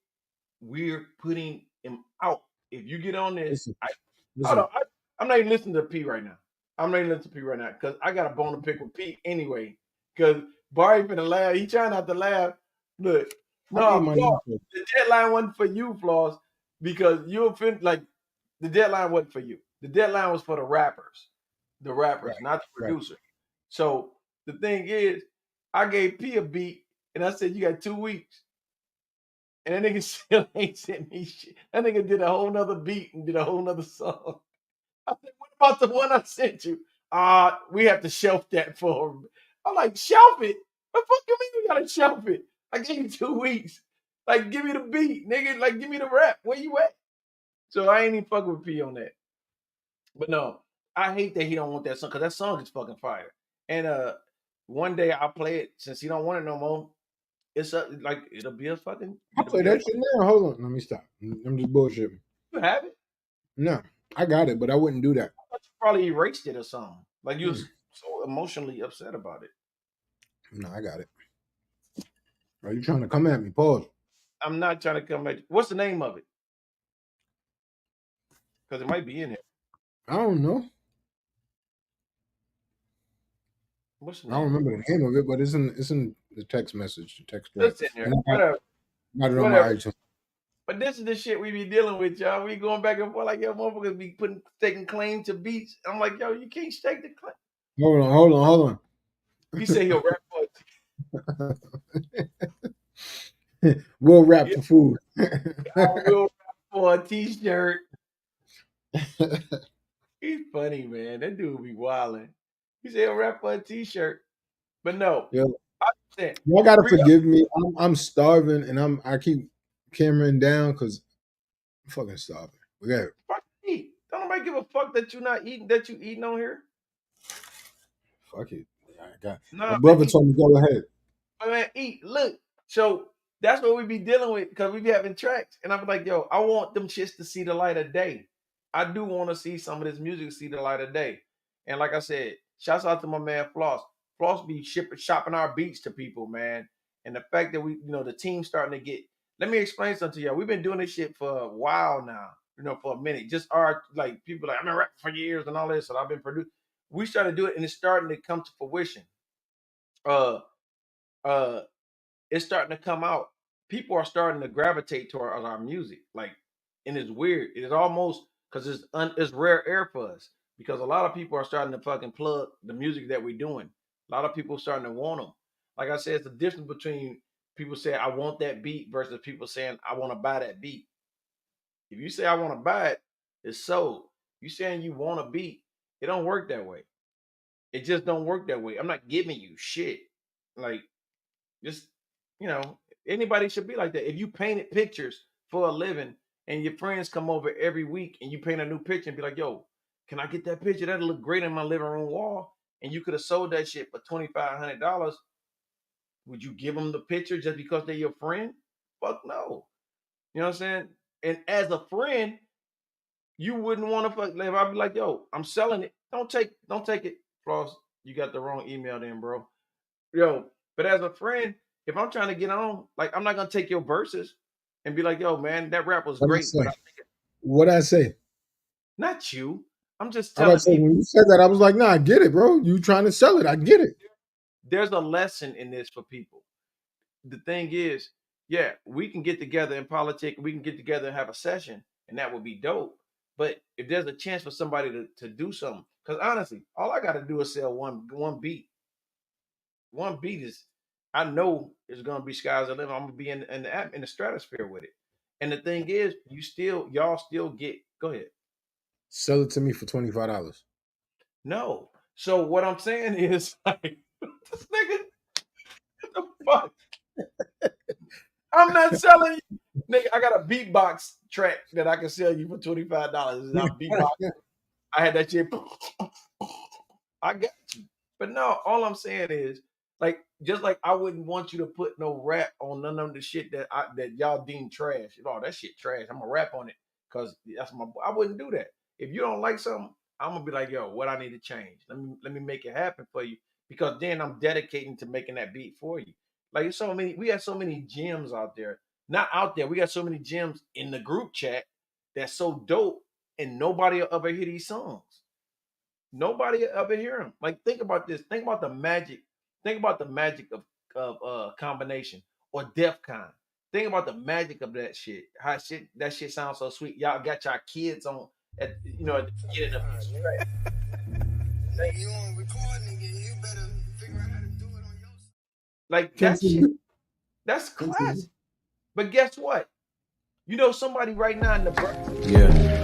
we're putting him out. If you get on this, Listen, hold listen. on. I'm not even listening to P right now. I'm not even listening to P right now because I got a bone to pick with P anyway. Because Barry finna laugh. He trying not to laugh. Look, I need no, my Flaw, nacho. the deadline wasn't for you, Flaws, because you offend like the deadline wasn't for you. The deadline was for the Right, rappers, not the right. producer. So the thing is, I gave P a beat and I said, you got 2 weeks. And that nigga still ain't sent me shit. That nigga did a whole nother beat and did a whole nother song. I said, what about the one I sent you? We have to shelf that for him. I'm like, shelf it? What the fuck you mean we gotta shelf it? I gave you 2 weeks. Like, give me the beat, nigga. Like, give me the rap. Where you at? So I ain't even fucking with P on that. But no, I hate that he don't want that song because that song is fucking fire. And one day I'll play it since he don't want it no more. It's like I it'll play be a that shit now. Hold on. Let me stop. I'm just bullshitting. you have it. No, I got it, but I wouldn't do that. I thought you probably erased it or something. Like you Mm, was so emotionally upset about it. no, I got it. Are you trying to come at me? Pause. I'm not trying to come at you. What's the name of it? Because it might be in here. I don't know. What's the I don't name of it? remember the name of it, but it's in the text message, the text thread, It's in there. and Whatever. got it on my Whatever. iTunes. But this is the shit we be dealing with, y'all. We going back and forth like yo, motherfuckers be taking claim to beats. I'm like, yo, you can't stake the claim. Hold He said he'll rap for it. on. We'll rap Yeah, for food. I will rap for a t-shirt. He's funny, man. That dude be wilding. He said he'll rap for a t-shirt. But no, Yo, I understand. y'all gotta Regardless, forgive me. I'm starving, and I keep Cameron down because I'm fucking starving. Okay, fuck eat. Don't nobody give a fuck that you not eating that you eating on here. fuck it. I got my Nah, man, brother eat. told me go ahead. Man, eat. Look. So that's what we be dealing with because we be having tracks. And I'm like, yo, I want them shits to see the light of day. I do want to see some of this music see the light of day. And like I said, shouts out to my man Floss. Floss be shopping our beats to people, man. And the fact that the team's starting to get. Let me explain something to y'all. We've been doing this shit for a while now, for a minute. Just our like people like I've been rapping for years and all this, and I've been producing. We started to do it, and it's starting to come to fruition. Uh, uh, it's starting to come out. People are starting to gravitate towards our music, like, and it's weird. It's almost because it's rare air for us because a lot of people are starting to fucking plug the music that we're doing. A lot of people starting to want them. Like I said, it's the difference between people saying I want that beat versus people saying I want to buy that beat. If you say I want to buy it, it's sold. You saying you want a beat, it don't work that way. It just don't work that way. I'm not giving you shit. Like just anybody should be like that. If you painted pictures for a living and your friends come over every week and you paint a new picture and be like, yo, can I get that picture? That'll look great on my living room wall. And you could have sold that shit for $2,500. Would you give them the picture just because they're your friend? Fuck no. You know what I'm saying? And as a friend, you wouldn't want to fuck. Like, I'd be like, yo, I'm selling it. Don't take it. Floss, you got the wrong email then, bro. Yo, But as a friend, if I'm trying to get on, like I'm not gonna take your verses and be like, yo, man, that rap was What I great, but say? What I say? not you. I'm just I about to telling say people when you said that, I was like, nah, I get it, bro. You trying to sell it? I get it. there's a lesson in this for people. The thing is, yeah, we can get together in politics, we can get together and have a session, and that would be dope. But if there's a chance for somebody to do something, because honestly, all I gotta do is sell one beat. One beat is I know it's gonna be skies the limit. I'm gonna be in the stratosphere with it. And the thing is, y'all still get go ahead. Sell it to me for $25. No. So what I'm saying is like this nigga, what the fuck? I'm not selling you. Nigga, I got a beatbox track that I can sell you for $25. And I'm beatbox. I had that shit. I got you. But no, all I'm saying is, like, just like I wouldn't want you to put no rap on none of the shit that y'all deem trash. Oh, that shit trash. I'm gonna rap on it because that's my. I wouldn't do that. If you don't like something, I'm gonna be like, yo, what I need to change. Let me make it happen for you because then I'm dedicating to making that beat for you. Like so many, we got so many gems out there. Not out there. We got so many gems in the group chat that's so dope, and nobody will ever hear these songs. Nobody ever hear them. Like think about this. Think about the magic. Think about the magic of combination or Def Con. Think about the magic of that shit. How shit that shit sounds so sweet. Y'all got y'all kids on at at the beginning of each track. Nigga, you on record, nigga. You better figure out how to do it on your side. Like that shit. Continue. That's Continue. classic. But guess what? You know somebody right now in the Yeah.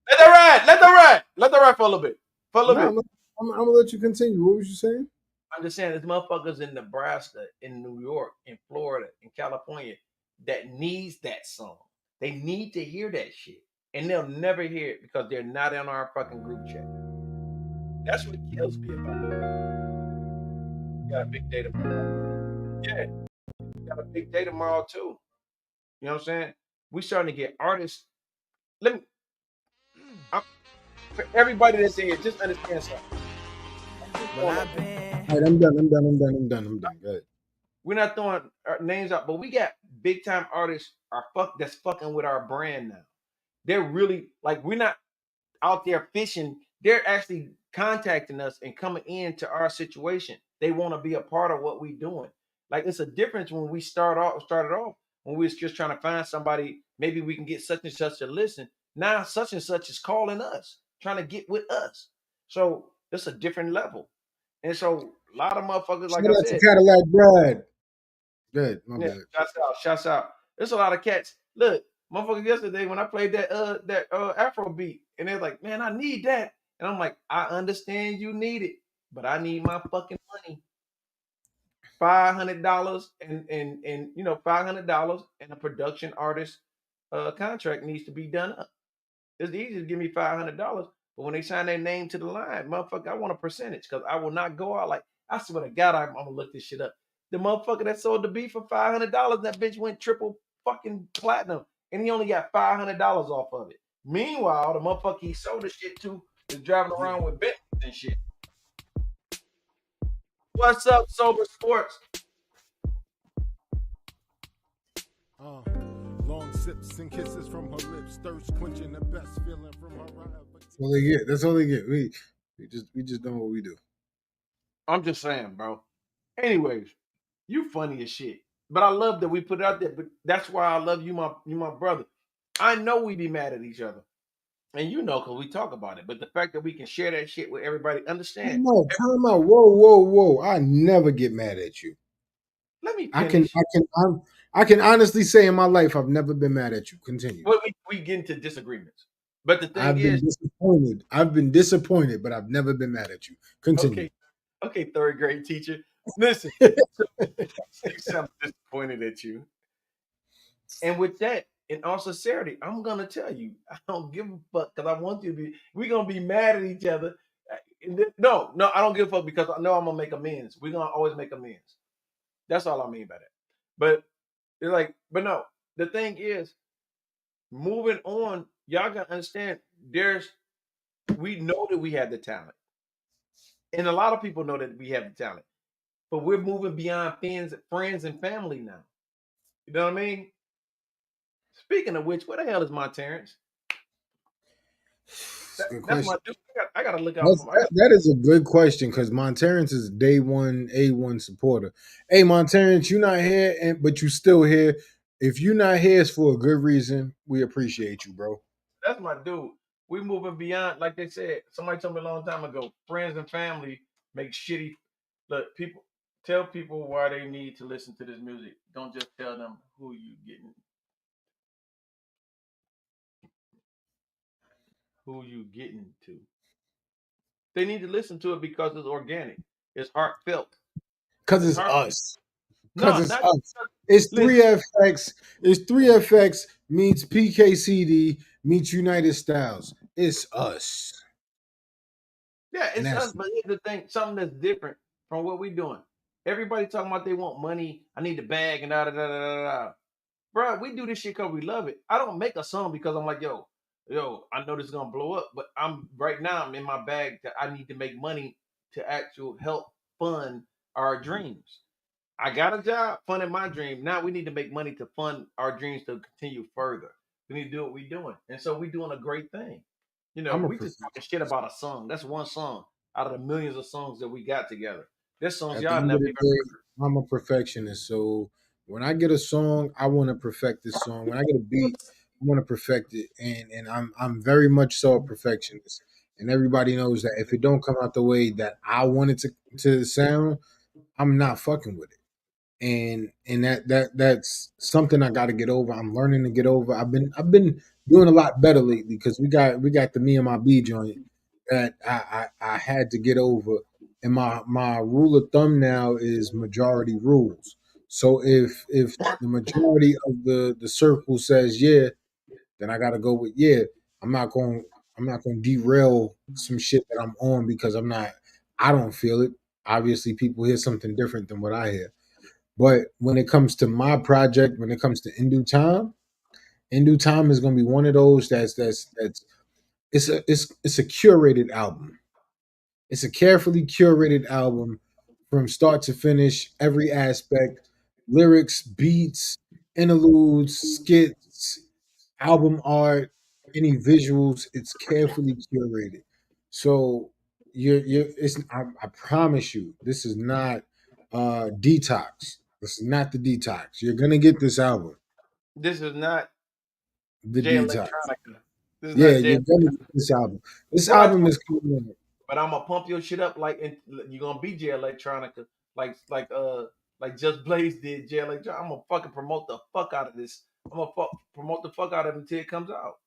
let that ride. Let that ride. Let that ride for a little bit. For a little No, bit. I'm gonna let you continue. What was you saying? I'm just saying, there's motherfuckers in Nebraska, in New York, in Florida, in California that needs that song. They need to hear that shit, and they'll never hear it because they're not in our fucking group chat. That's what kills me about it. We got a big day tomorrow. Yeah, we got a big day tomorrow too. You know what I'm saying? We starting to get artists. Let me, I'm, for everybody that's in here, just understand something. I'm just Well, throwing I've been. All right, I'm done. I'm done. I'm done. I'm done. I'm done. Go ahead. We're not throwing our names out, but we got big time artists that's fucking with our brand now. They're really like we're not out there fishing. They're actually contacting us and coming into our situation. They want to be a part of what we're doing. Like it's a difference when we started off when we was just trying to find somebody. Maybe we can get such and such to listen. Now such and such is calling us, trying to get with us. So it's a different level. And so a lot of motherfuckers, Shout like I out to said, Cadillac Brad. Good. My yeah, bad. shouts out. There's a lot of cats. Look, motherfuckers yesterday when I played that Afro beat, and they're like, man, I need that. And I'm like, I understand you need it, but I need my fucking money. $500 and $500 and a production artist contract needs to be done up. It's easy to give me $500, but when they sign their name to the line, motherfucker, I want a percentage because I will not go out like I swear to God, I'm gonna look this shit up. The motherfucker that sold the beat for $500, that bitch went triple fucking platinum, and he only got $500 off of it. Meanwhile, the motherfucker he sold the shit to is driving around with Bentleys and shit. What's up, Sober Sports? Uh, long sips and kisses from her lips, thirst quenching the best feeling from her eyes. That's all they get. That's all they get. We just doing what we do. I'm just saying, bro. Anyways, you funny as shit. But I love that we put it out there. But that's why I love you, my brother. I know we be mad at each other. And you know, because we talk about it. But the fact that we can share that shit with everybody, understand. Time out. Time out. Whoa, whoa, whoa. I never get mad at you. Let me I can, finish. I can, I can honestly say in my life I've never been mad at you. Continue. Well, we get into disagreements. But the thing I've been is, disappointed. I've been disappointed, but I've never been mad at you. Continue. okay, okay, third grade teacher. Listen, so, I'm disappointed at you. And with that, in all sincerity, I'm gonna tell you, I don't give a fuck because I want you to be. We're gonna be mad at each other. No, no, I don't give a fuck because I know I'm gonna make amends. We're gonna always make amends. That's all I mean by that. But it's like, but no, the thing is, moving on, y'all gotta understand. There's We know that we have the talent, and a lot of people know that we have the talent, but we're moving beyond friends and family now. You know what I mean? Speaking of which, where the hell is my Terrence? It's a good That's my question. dude. I gotta look out for him. I got That is a good question because Monterrance is day one A1 supporter. Hey, Monterrance, you not here, but you still here. If you not here, it's for a good reason. We appreciate you, bro. that's my dude. We moving beyond, like they said. Somebody told me a long time ago. Friends and family make shitty. Look, people tell people why they need to listen to this music. Don't just tell them who you getting to. They need to listen to it because it's organic. It's heartfelt. Cause It's it's heart. us. Cause No, it's not us. It's listen. 3FX. It's 3FX meets PKCD meets United Styles. It's us. Yeah, And it's that's us. But here's the thing: something that's different from what we're doing. Everybody talking about they want money. I need the bag and da da da da da. Da. Bro, we do this shit because we love it. I don't make a song because I'm like, yo, I know this is gonna blow up, but I'm right now I'm in my bag that I need to make money to actual help fund our dreams. I got a job funding my dream. Now we need to make money to fund our dreams to continue further. We need to do what we're doing. And so we're doing a great thing. I'm a We just talking shit perfectionist. about a song. That's one song out of the millions of songs that we got together. There's songs At the y'all end of never the even day, heard. I'm a perfectionist. So when I get a song, I want to perfect this song. When I get a beat, I want to perfect it. And I'm very much so a perfectionist. And everybody knows that if it don't come out the way that I want it to sound, I'm not fucking with it. And that's something I got to get over. I'm learning to get over. I've been doing a lot better lately because we got the me and my B joint that I had to get over. And my rule of thumb now is majority rules. So if the majority of the circle says yeah, then I got to go with yeah. I'm not going I'm not going to derail some shit that I'm on because I don't feel it. Obviously, people hear something different than what I hear. But when it comes to my project, when it comes to In Due Time is going to be one of those that's it's a curated album. It's a carefully curated album from start to finish, every aspect, lyrics, beats, interludes, skits, album art, any visuals. It's carefully curated. So you're it's I promise you, this is not detox. This is not the detox. You're gonna get this album, This is not the J detox. Electronica. This is Yeah, not you're J. gonna get this album. This What I album told is coming out. but I'm gonna pump your shit up you're gonna be J Electronica, like Just Blaze did J Electronica. I'm gonna fucking promote the fuck out of this. I'm gonna promote the fuck out of it until it comes out.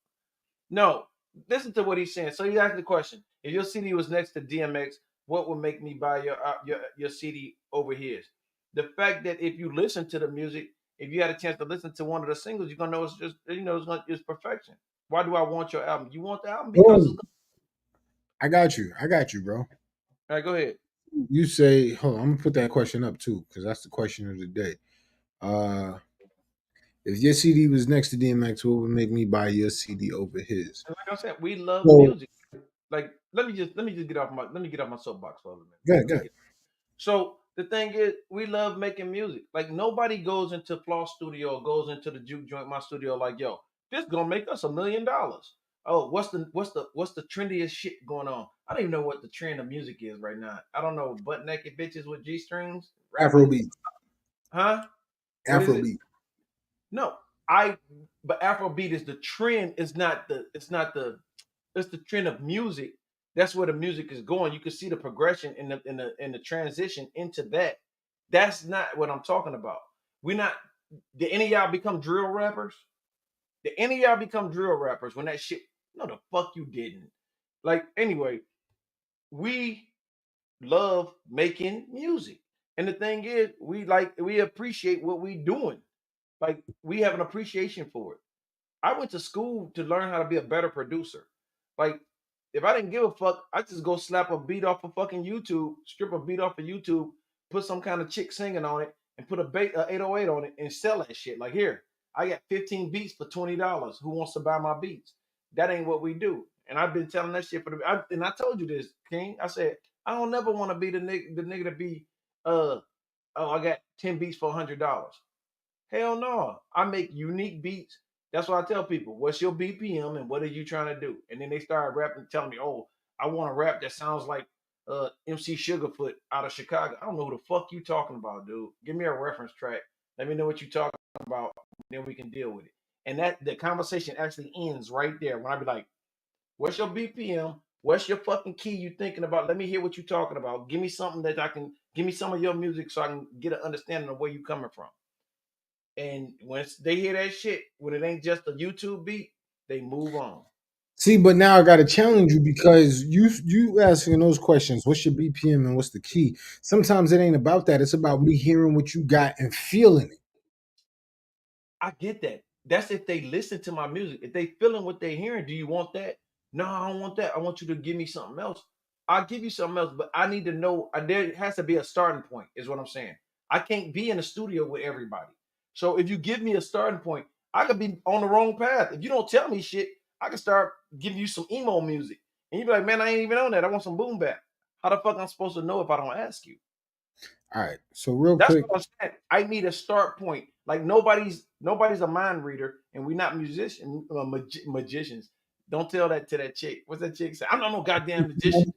No, listen to what he's saying. So he asked the question: if your CD was next to DMX, what would make me buy your CD over his? The fact that if you listen to the music, if you had a chance to listen to one of the singles, you're gonna know it's just it's perfection. Why do I want your album? You want the album because it's. Boom. I got you, bro. All right, go ahead. You say, hold on, I'm gonna put that question up too, because that's the question of the day. Uh if your CD was next to DMX, what would make me buy your CD over his? And like I said, we love So music. Like let me just get off my soapbox for a minute. good, Let me good. get So the thing is, we love making music. Like nobody goes into Floss Studio or goes into the juke joint, my studio, like, yo, this gonna make us $1 million. Oh, what's the trendiest shit going on? I don't even know what the trend of music is right now. I don't know, butt naked bitches with G strings rapping, Afrobeat. huh? What is it? Afrobeat. No, I. But Afrobeat is the trend. It's the trend of music. That's where the music is going. You can see the progression in the transition into that. That's not what I'm talking about. We're not. Did any of y'all become drill rappers? Did any of y'all become drill rappers when that shit? No, the fuck you didn't. Like anyway, we love making music, and the thing is, we appreciate what we doing. Like we have an appreciation for it. I went to school to learn how to be a better producer. Like, if I didn't give a fuck, I just go slap a beat off of fucking YouTube, strip a beat off of YouTube, put some kind of chick singing on it, and put a 808 on it and sell that shit. Like, here, I got 15 beats for $20. Who wants to buy my beats? That ain't what we do. And I've been telling that shit and I told you this, King. I said I don't never want to be the nigga to be oh, I got 10 beats for $100. Hell no. I make unique beats. That's why I tell people, what's your BPM and what are you trying to do? And then they start rapping, telling me, oh, I want a rap that sounds like MC Sugarfoot out of Chicago. I don't know who the fuck you talking about, dude. Give me a reference track. Let me know what you talking about. Then we can deal with it. And that the conversation actually ends right there when I be like, what's your BPM? What's your fucking key you thinking about? Let me hear what you talking about. Give me something that I can give me some of your music so I can get an understanding of where you coming from. And once they hear that shit, when it ain't just a YouTube beat, they move on. See, but now I got to challenge you because you asking those questions. What's your BPM and what's the key? Sometimes it ain't about that. It's about me hearing what you got and feeling it. I get that. That's if they listen to my music. If they feeling what they hearing, do you want that? No, I don't want that. I want you to give me something else. I'll give you something else, but I need to know. There has to be a starting point, is what I'm saying. I can't be in the studio with everybody. So if you give me a starting point, I could be on the wrong path. If you don't tell me shit, I can start giving you some emo music, and you be like, "Man, I ain't even on that. I want some boom bap." How the fuck I'm supposed to know if I don't ask you? All right. So real That's quick, what I'm saying. I need a start point. Like nobody's a mind reader, and we're not magicians. Don't tell that to that chick. What's that chick say? I'm not no goddamn magician.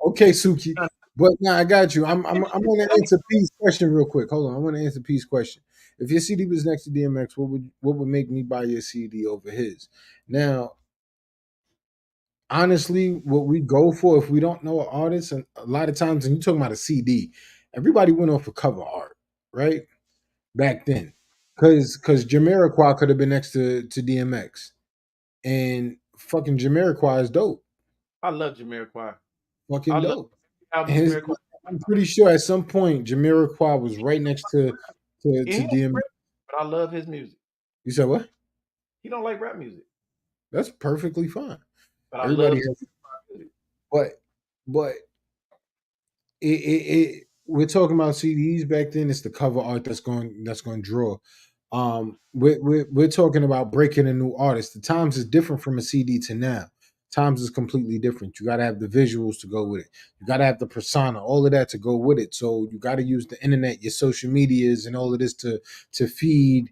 okay, Suki. But now I got you. I'm going to Tell me. answer P's question real quick. Hold on. I want to answer P's question. If your CD was next to DMX, what would make me buy your CD over his? Now, honestly, what we go for if we don't know an artist, and a lot of times, and you talking about a CD, everybody went off for cover art, right? Back then, because Jamiroquai could have been next to DMX, and fucking Jamiroquai is dope, I love Jamiroquai. I fucking love dope. album And Jamiroquai. I'm pretty sure at some point Jamiroquai was right next to He don't DMX. rap, but I love his music. You said what? He don't like rap music, That's perfectly fine. but I Everybody love has, Jamiroquai music. but we're talking about CDs back then. It's the cover art that's going to draw. We're talking about breaking a new artist. The times is different from a CD to now. Times is completely different. You got to have the visuals to go with it. You got to have the persona, all of that to go with it. So you got to use the internet, your social medias, and all of this to feed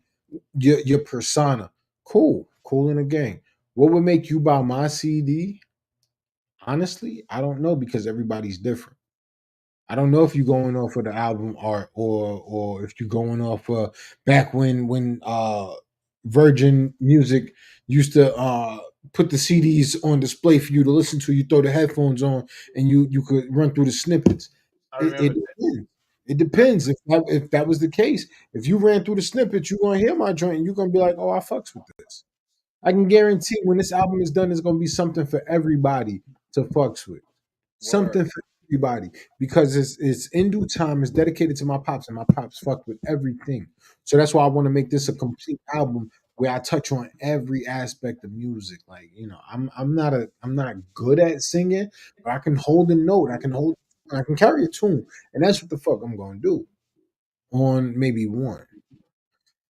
your persona. Cool in the game. What would make you buy my CD? Honestly, I don't know because everybody's different. I don't know if you're going off of the album art or if you're going off back when Virgin Music used to put the CDs on display for you to listen to. You throw the headphones on and you could run through the snippets. I It remember depends. It that. depends if that was the case. If you ran through the snippets, you're gonna hear my joint and you're gonna be like, "Oh, I fucks with this." I can guarantee when this album is done, it's gonna be something for everybody to fucks with. Word. Something for everybody because it's in due time. It's dedicated to my pops, and my pops fuck with everything. So that's why I want to make this a complete album where I touch on every aspect of music. Like I'm not good at singing, but I can hold a note. I can carry a tune, and that's what the fuck I'm gonna do on maybe one.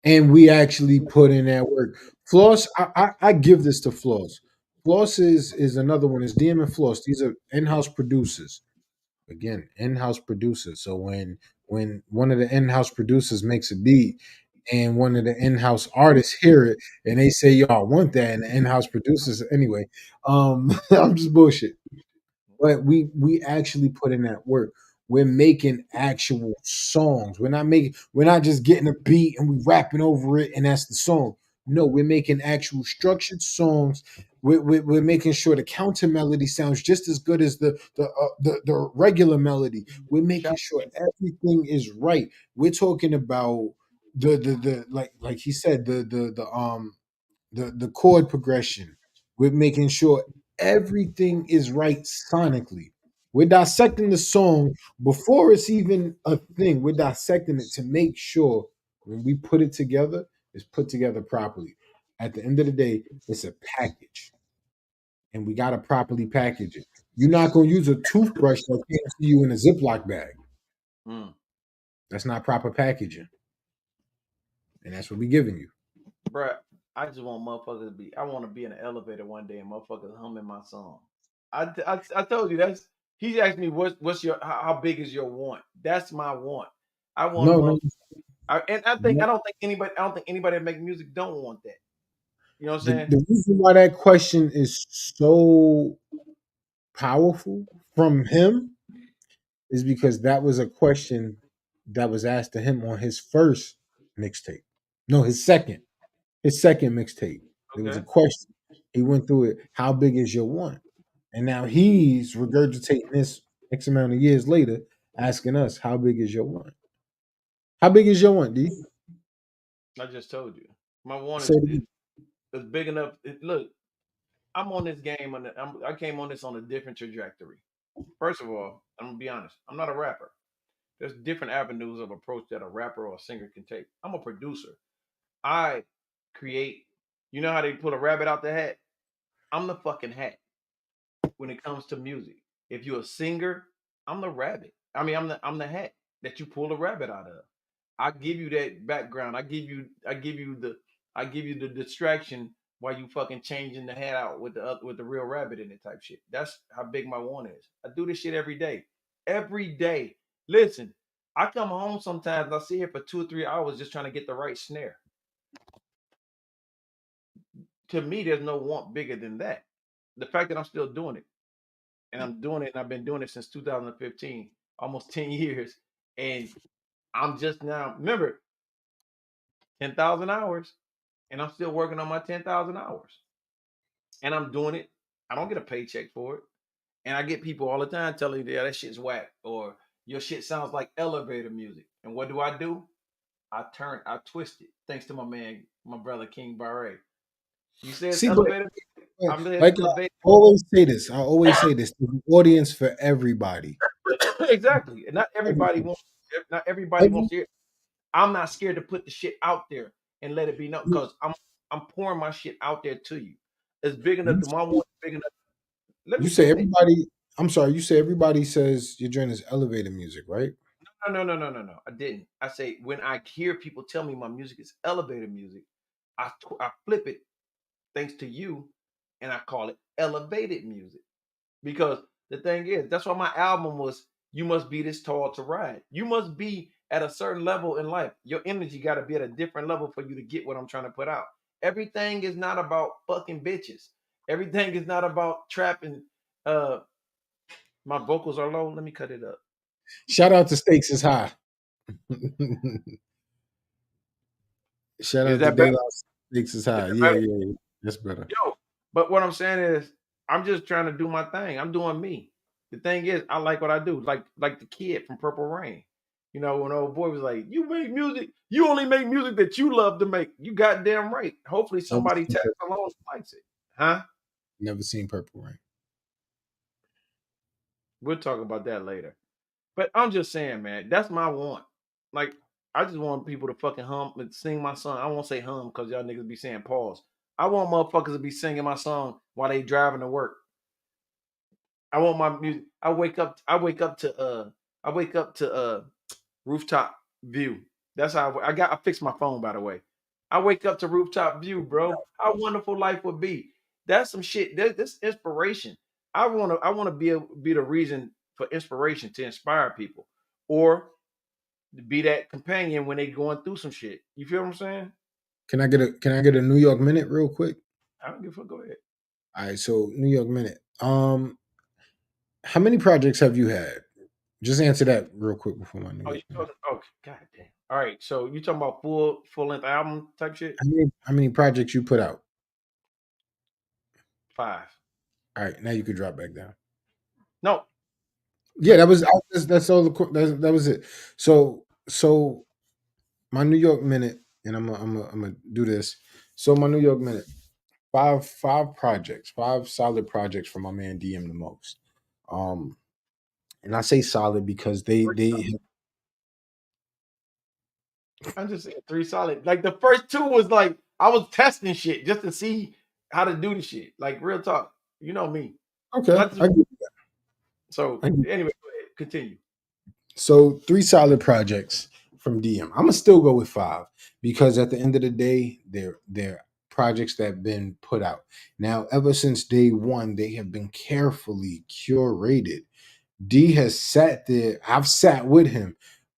And we actually put in that work. Floss, I give this to Floss. Floss is another one. Is DM and Floss. These are in-house producers. Again, in-house producers. So when one of the in-house producers makes a beat and one of the in-house artists hear it and they say y'all want that and the in-house producers anyway, I'm just bullshit. But we actually put in that work. We're making actual songs. We're not just getting a beat and we rapping over it and that's the song. No, we're making actual structured songs. We're making sure the counter melody sounds just as good as the regular melody. We're making Shout sure everything is right. We're talking about the like he said the chord progression. We're making sure everything is right sonically. We're dissecting the song before it's even a thing. We're dissecting it to make sure when we put it together, it's put together properly. At the end of the day, it's a package, and we got to properly package it. You're not going to use a toothbrush that came to you in a Ziploc bag. mm, That's not proper packaging, and that's what we're giving you. bruh. I just want motherfuckers to be. I want to be in an elevator one day and motherfuckers humming my song. I told you that's. He asked me what's your how big is your want? That's my want. I want a No, no, motherfucker. And I think no. I don't think anybody that make music don't want that. You know what I'm saying? The reason why that question is so powerful from him is because that was a question that was asked to him on his first mixtape. No, his second mixtape. There was a Okay. question. He went through it. How big is your want? And now he's regurgitating this X amount of years later, asking us, how big is your want? How big is your want, D? I just told you. My want Say it again. is big enough. Look, I'm on this game I came on this on a different trajectory. First of all, I'm gonna be honest. I'm not a rapper. There's different avenues of approach that a rapper or a singer can take. I'm a producer. I create. You know how they pull a rabbit out the hat? I'm the fucking hat when it comes to music. If you're a singer, I'm the rabbit. I mean, I'm the hat that you pull a rabbit out of. I give you that background. I give you the distraction while you fucking changing the hat out with the real rabbit in it type shit. That's how big my want is. I do this shit every day. Every day. Listen, I come home sometimes, I sit here for 2 or 3 hours just trying to get the right snare. To me, there's no want bigger than that. The fact that I'm still doing it, and I'm doing it, and I've been doing it since 2015, almost 10 years, and I'm just now, remember, 10,000 hours, and I'm still working on my 10,000 hours, and I'm doing it. I don't get a paycheck for it, and I get people all the time telling me, "Yeah, that shit's whack," or "Your shit sounds like elevator music." And what do? I twist it. Thanks to my man, my brother King Barre. You say it's See, but elevator music. I'm the like I elevator. always say this, I always say this, there's an audience for everybody. Exactly. And Everybody. not everybody Every, wants to hear. I'm not scared to put the shit out there and let it be known because I'm pouring my shit out there to you. It's big enough. you, The my one big enough. Let you me say finish. everybody, I'm sorry, you say everybody says your joint is elevator music, right? No. I didn't. I say when I hear people tell me my music is elevator music, I flip it thanks to you, and I call it elevated music. Because the thing is, that's why my album was "You Must Be This Tall to Ride." You must be at a certain level in life. Your energy got to be at a different level for you to get what I'm trying to put out. Everything is not about fucking bitches. Everything is not about trapping. Uh, my vocals are low. Let me cut it up. Shout out to Stakes is High. Shout Is out to that better? De La Stakes is Is High. that Yeah, better? yeah, yeah. That's better. Yo, but what I'm saying is, I'm just trying to do my thing. I'm doing me. The thing is, I like what I do. Like the kid from Purple Rain. You know, when old boy was like, "You make music. You only make music that you love to make." You goddamn right. Hopefully, Never somebody seen tags Purple, along and likes it, huh? never seen Purple Rain. We'll talk about that later. But I'm just saying, man, that's my want. Like, I just want people to fucking hum and sing my song. I won't say hum because y'all niggas be saying pause. I want motherfuckers to be singing my song while they driving to work. I want my music. I wake up to rooftop view. That's how I fixed my phone, by the way. I wake up to rooftop view, bro. How wonderful life would be. That's some shit. This inspiration. I wanna be the reason for inspiration to inspire people. Or to be that companion when they going through some shit. You feel what I'm saying? Can I get a New York minute real quick? I don't give a fuck. Go ahead. All right, so New York minute. How many projects have you had? Just answer that real quick before my New Oh, you York minute. talking? Oh, god damn. All right. So you talking about full length album type shit? How many projects you put out? 5. All right, now you could drop back down. No. Yeah, that's all that was it. So my New York minute, and I'm gonna do this. So my New York minute, five projects, five solid projects from my man DM the most. Um, and I say solid because they I'm just saying 3 solid. Like the first 2 was like I was testing shit just to see how to do the shit. Like real talk. You know me. okay. I just so I get anyway, go ahead. Continue. So three solid projects from DM. I'm gonna still go with five because at the end of the day, they're projects that have been put out. Now, ever since day one, they have been carefully curated. D has sat there. I've sat with him.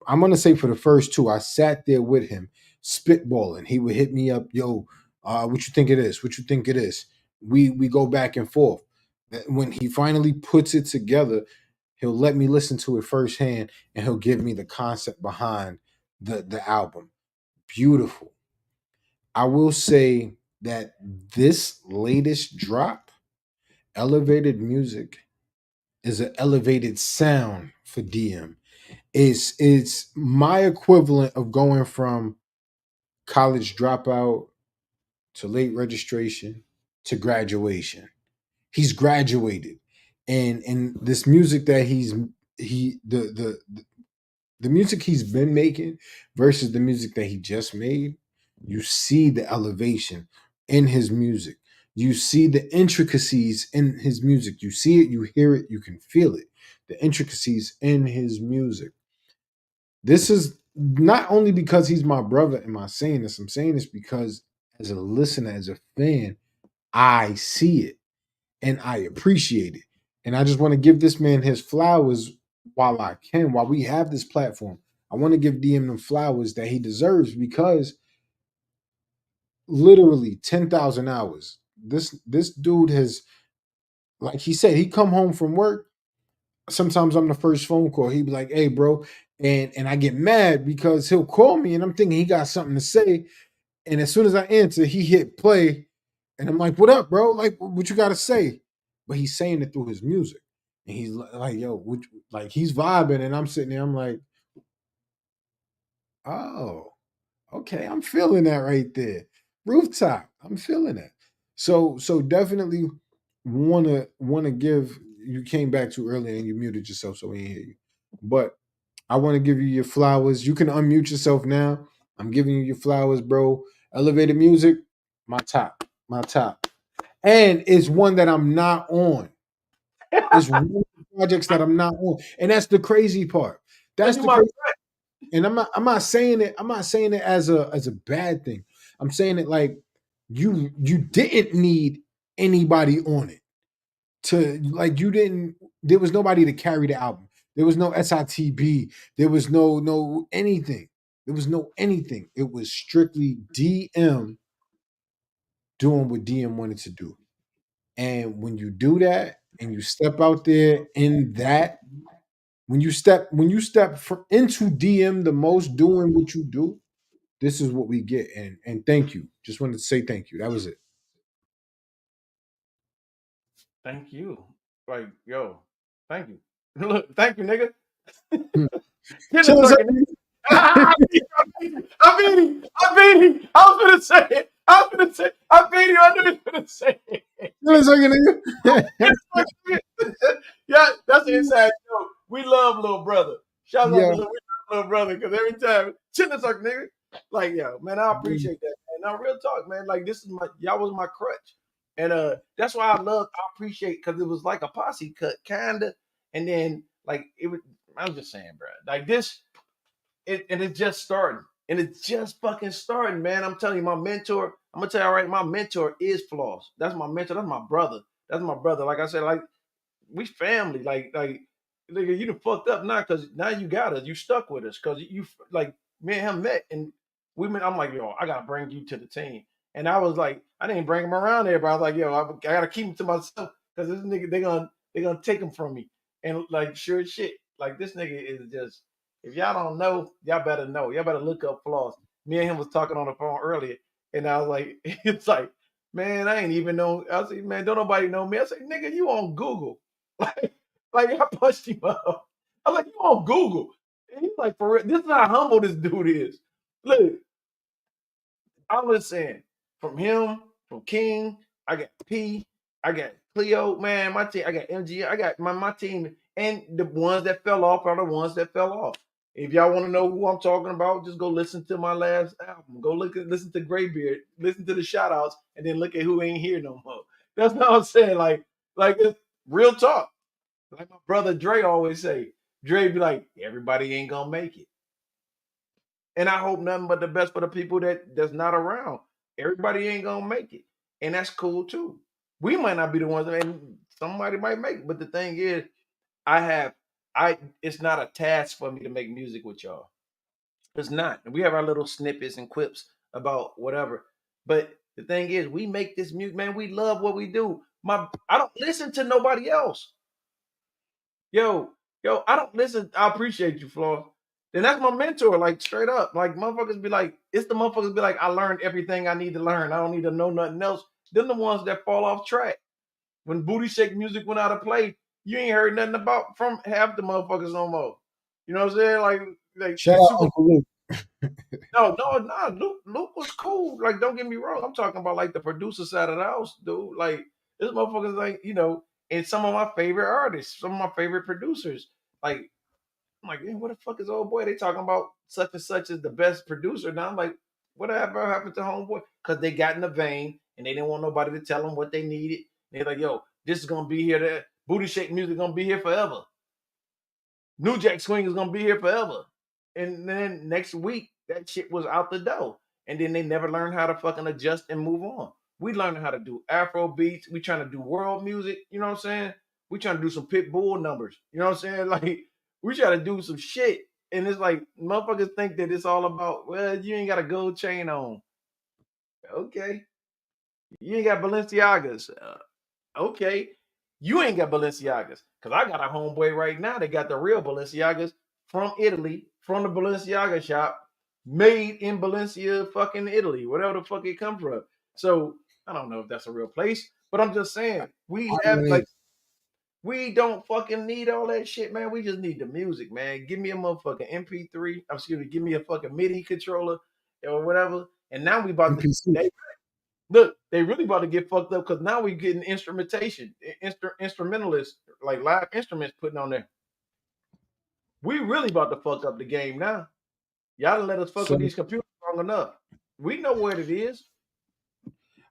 I'm gonna say for the first two, I sat there with him, spitballing. He would hit me up, yo, what you think of this? What you think of this? We go back and forth. When he finally puts it together, he'll let me listen to it firsthand, and he'll give me the concept behind the album. Beautiful. I will say that this latest drop, Elevated Music, is an elevated sound for DM. It's my equivalent of going from college dropout to late registration to graduation. He's graduated, and this music that he the music he's been making versus the music that he just made, you see the elevation in his music. You see the intricacies in his music. You see it, you hear it, you can feel it. The intricacies in his music. This is not only because he's my brother am I saying this, I'm saying this because as a listener, as a fan, I see it and I appreciate it. And I just want to give this man his flowers while I can, while we have this platform. I want to give DM the flowers that he deserves because literally 10,000 hours. This dude has, like he said, he come home from work. Sometimes I'm the first phone call. He'd be like, "Hey, bro," and I get mad because he'll call me and I'm thinking he got something to say. And as soon as I answer, he hit play, and I'm like, "What up, bro? Like, what you got to say?" But he's saying it through his music, and he's like, "Yo, like he's vibing," and I'm sitting there, I'm like, "Oh, okay, I'm feeling that right there, rooftop. I'm feeling that." So definitely wanna give. You came back too early and you muted yourself, so we didn't hear you. But I want to give you your flowers. You can unmute yourself now. I'm giving you your flowers, bro. Elevated Music, my top. And it's one that I'm not on. It's one of the projects that I'm not on, and that's the crazy part. And That's you the my crazy. And I'm not saying it. I'm not saying it as a bad thing. I'm saying it like you didn't need anybody on it to like you didn't. There was nobody to carry the album. There was no SITB. There was no anything. There was no anything. It was strictly DM doing what DM wanted to do. And when you do that and you step out there in that, into DM the most doing what you do, this is what we get. And thank you. Just wanted to say thank you. That was it. thank you. Like, yo, thank you. Look, thank you, nigga. Hmm. Get a Chill circuit, nigga. I beat him. I beat him. I beat him. I was gonna say it. I was gonna say I beat him. I knew he was gonna say it. Yeah, that's an inside joke. We love little brother. Shout out to Yeah. little brother because every time chillin' suck nigga. Like, yo, man, I appreciate that. And now real talk, man. Like this is my y'all was my crutch. And that's why I appreciate because it was like a posse cut, kinda. And then like it was I'm just saying, bro. Like this, and it's just starting. And it's just fucking starting, man. I'm telling you, my mentor, I'm gonna tell you all right, my mentor is Floss. That's my mentor, that's my brother. That's my brother. Like I said, like we family. Like nigga, you done fucked up now because now you got us. You stuck with us because you like me and him met and we met. I'm like, yo, I gotta bring you to the team. And I was like, I didn't bring him around there, but I was like, yo, I gotta keep him to myself because this nigga they gonna take him from me. And like sure as shit, like this nigga is just if y'all don't know, y'all better know. Y'all better look up flaws. Me and him was talking on the phone earlier, and I was like, it's like, man, I ain't even know. I was like, man, don't nobody know me. I said, nigga, you on Google. Like, like I punched him up. I was like, you on Google. And he's like, for real, this is how humble this dude is. Look, I'm just saying, from him, from King, I got P, I got Cleo, man, my team, I got MG, I got my team, and the ones that fell off are the ones that fell off. If y'all want to know who I'm talking about, just go listen to my last album. Go listen to Graybeard, listen to the shout outs, and then look at who ain't here no more. That's what I'm saying. Like it's real talk. Like my brother Dre always say, Dre be like, everybody ain't gonna make it. And I hope nothing but the best for the people that's not around. Everybody ain't gonna make it, and that's cool too. We might not be the ones, and somebody might make it. But the thing is, I have, I. It's not a task for me to make music with y'all. It's not. We have our little snippets and quips about whatever. But the thing is, we make this music, man. We love what we do. I don't listen to nobody else. Yo, I don't listen. I appreciate you, Flaw. Then that's my mentor, like straight up. Like motherfuckers be like, it's the motherfuckers be like, I learned everything I need to learn. I don't need to know nothing else. Them the ones that fall off track. When booty shake music went out of play, you ain't heard nothing about from half the motherfuckers no more. You know what I'm saying? Like Shout the out super. Uncle Luke. No. Luke was cool. Like, don't get me wrong. I'm talking about like the producer side of the house, dude. Like, this motherfucker's like, and some of my favorite artists, some of my favorite producers. Like, I'm like, man, what the fuck is old boy? They talking about such and such as the best producer. Now I'm like, whatever happened to homeboy? Because they got in the vein and they didn't want nobody to tell them what they needed. They're like, yo, this is gonna be here. That booty shake music gonna be here forever. New Jack Swing is gonna be here forever. And then next week, that shit was out the door. And then they never learned how to fucking adjust and move on. We learning how to do Afro beats. We trying to do world music. You know what I'm saying? We trying to do some pit bull numbers. You know what I'm saying? Like, we try to do some shit. And it's like motherfuckers think that it's all about, well, you ain't got a gold chain on. Okay. You ain't got Balenciagas. Okay, you ain't got Balenciagas. Because I got a homeboy right now that got the real Balenciagas from Italy, from the Balenciaga shop, made in Valencia, fucking Italy, whatever the fuck it come from. So I don't know if that's a real place, but I'm just saying, I we have don't like, either. we don't fucking need all that shit, man. We just need the music, man. Give me a motherfucking MP3. Excuse me, give me a fucking MIDI controller or whatever. And now we about to, MPC. look, they really about to get fucked up because now we getting instrumentation, instrumentalists, like live instruments putting on there. We really about to fuck up the game now. Y'all done let us fuck So with these computers long enough. We know what it is.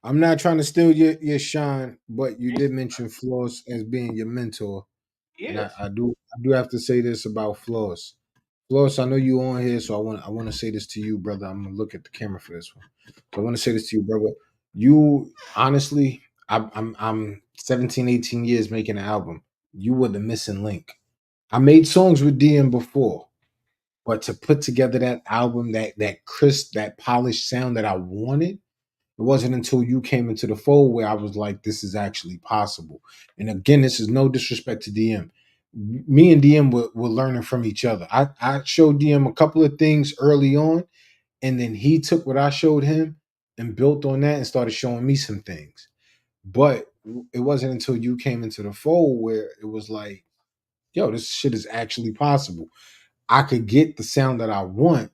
I'm not trying to steal your shine, but you It's, did mention Floss as being your mentor. And yes, I do have to say this about Floss. Floss, I know you on here, so I want to say this to you, brother. I'm gonna look at the camera for this one. So I want to say this to you, brother. You honestly, I'm 17, 18 years making an album. You were the missing link. I made songs with DM before, but to put together that album, that crisp, that polished sound that I wanted, it wasn't until you came into the fold where I was like, this is actually possible. And again, this is no disrespect to DM. Me and DM were learning from each other. I showed DM a couple of things early on, and then he took what I showed him and built on that and started showing me some things. But it wasn't until you came into the fold where it was like, yo, this shit is actually possible. I could get the sound that I want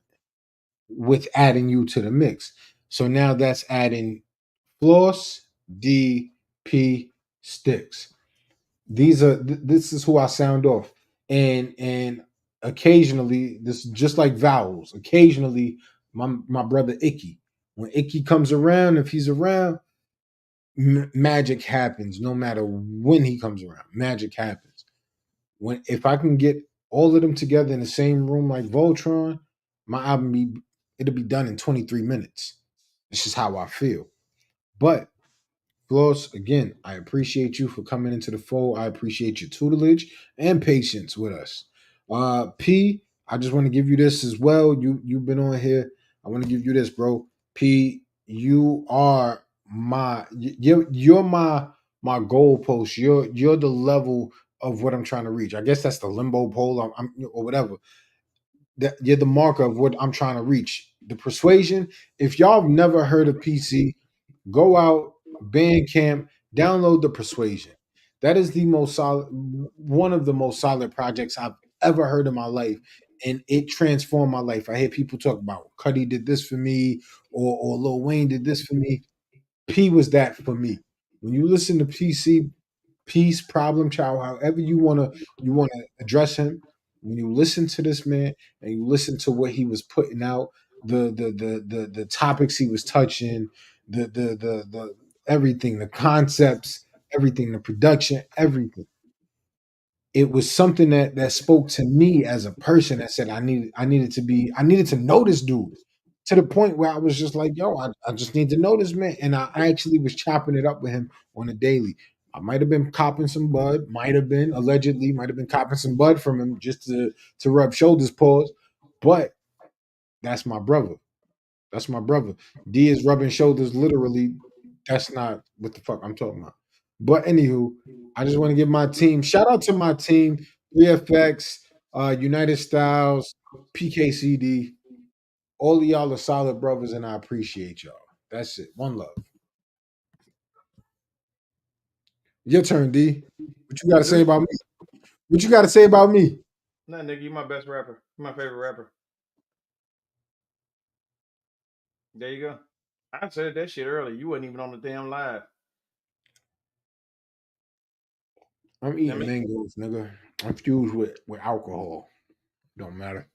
with adding you to the mix. So now that's adding Floss, D, P, Sticks. This is who I sound off. And occasionally, this is just like vowels. Occasionally, my brother Icky. When Icky comes around, if he's around, magic happens no matter when he comes around. Magic happens. When if I can get all of them together in the same room like Voltron, my album it'll be done in 23 minutes. This is how I feel. But Floss, again, I appreciate you for coming into the fold. I appreciate your tutelage and patience with us. P, I just want to give you this as well. You've been on here. I want to give you this, bro. P, you are you're my goalpost. You're the level of what I'm trying to reach. I guess that's the limbo pole, or whatever. That you're the marker of what I'm trying to reach. The persuasion. If y'all have never heard of PC, go out, Bandcamp, download the Persuasion. That is the most solid, one of the most solid projects I've ever heard in my life, and it transformed my life. I hear people talk about Cuddy did this for me, or Lil Wayne did this for me. P was that for me. When you listen to PC, Peace, Problem Child, however you want to address him, when you listen to this man and you listen to what he was putting out, the topics he was touching, the everything, the concepts, everything, the production, everything. It was something that spoke to me as a person that said I needed to know this dude. to the point where I was just like, yo, I just need to know this man. And I actually was chopping it up with him on a daily. I might have been copping some bud, might have been allegedly, might have been copping some bud from him just to rub shoulders, pause. But that's my brother. That's my brother. D is rubbing shoulders literally. That's not what the fuck I'm talking about. But anywho, I just want to give my team shout out to my team, 3FX, United Styles, PKCD. All of y'all are solid brothers, and I appreciate y'all. That's it. One love. Your turn, D. What you got to say Dude, about me? What you got to say about me? nah, nigga, you my best rapper. You my favorite rapper. There you go. I said that shit earlier. You wasn't even on the damn live. I'm I eating mean, mangoes, nigga. I'm fused with alcohol. Don't matter.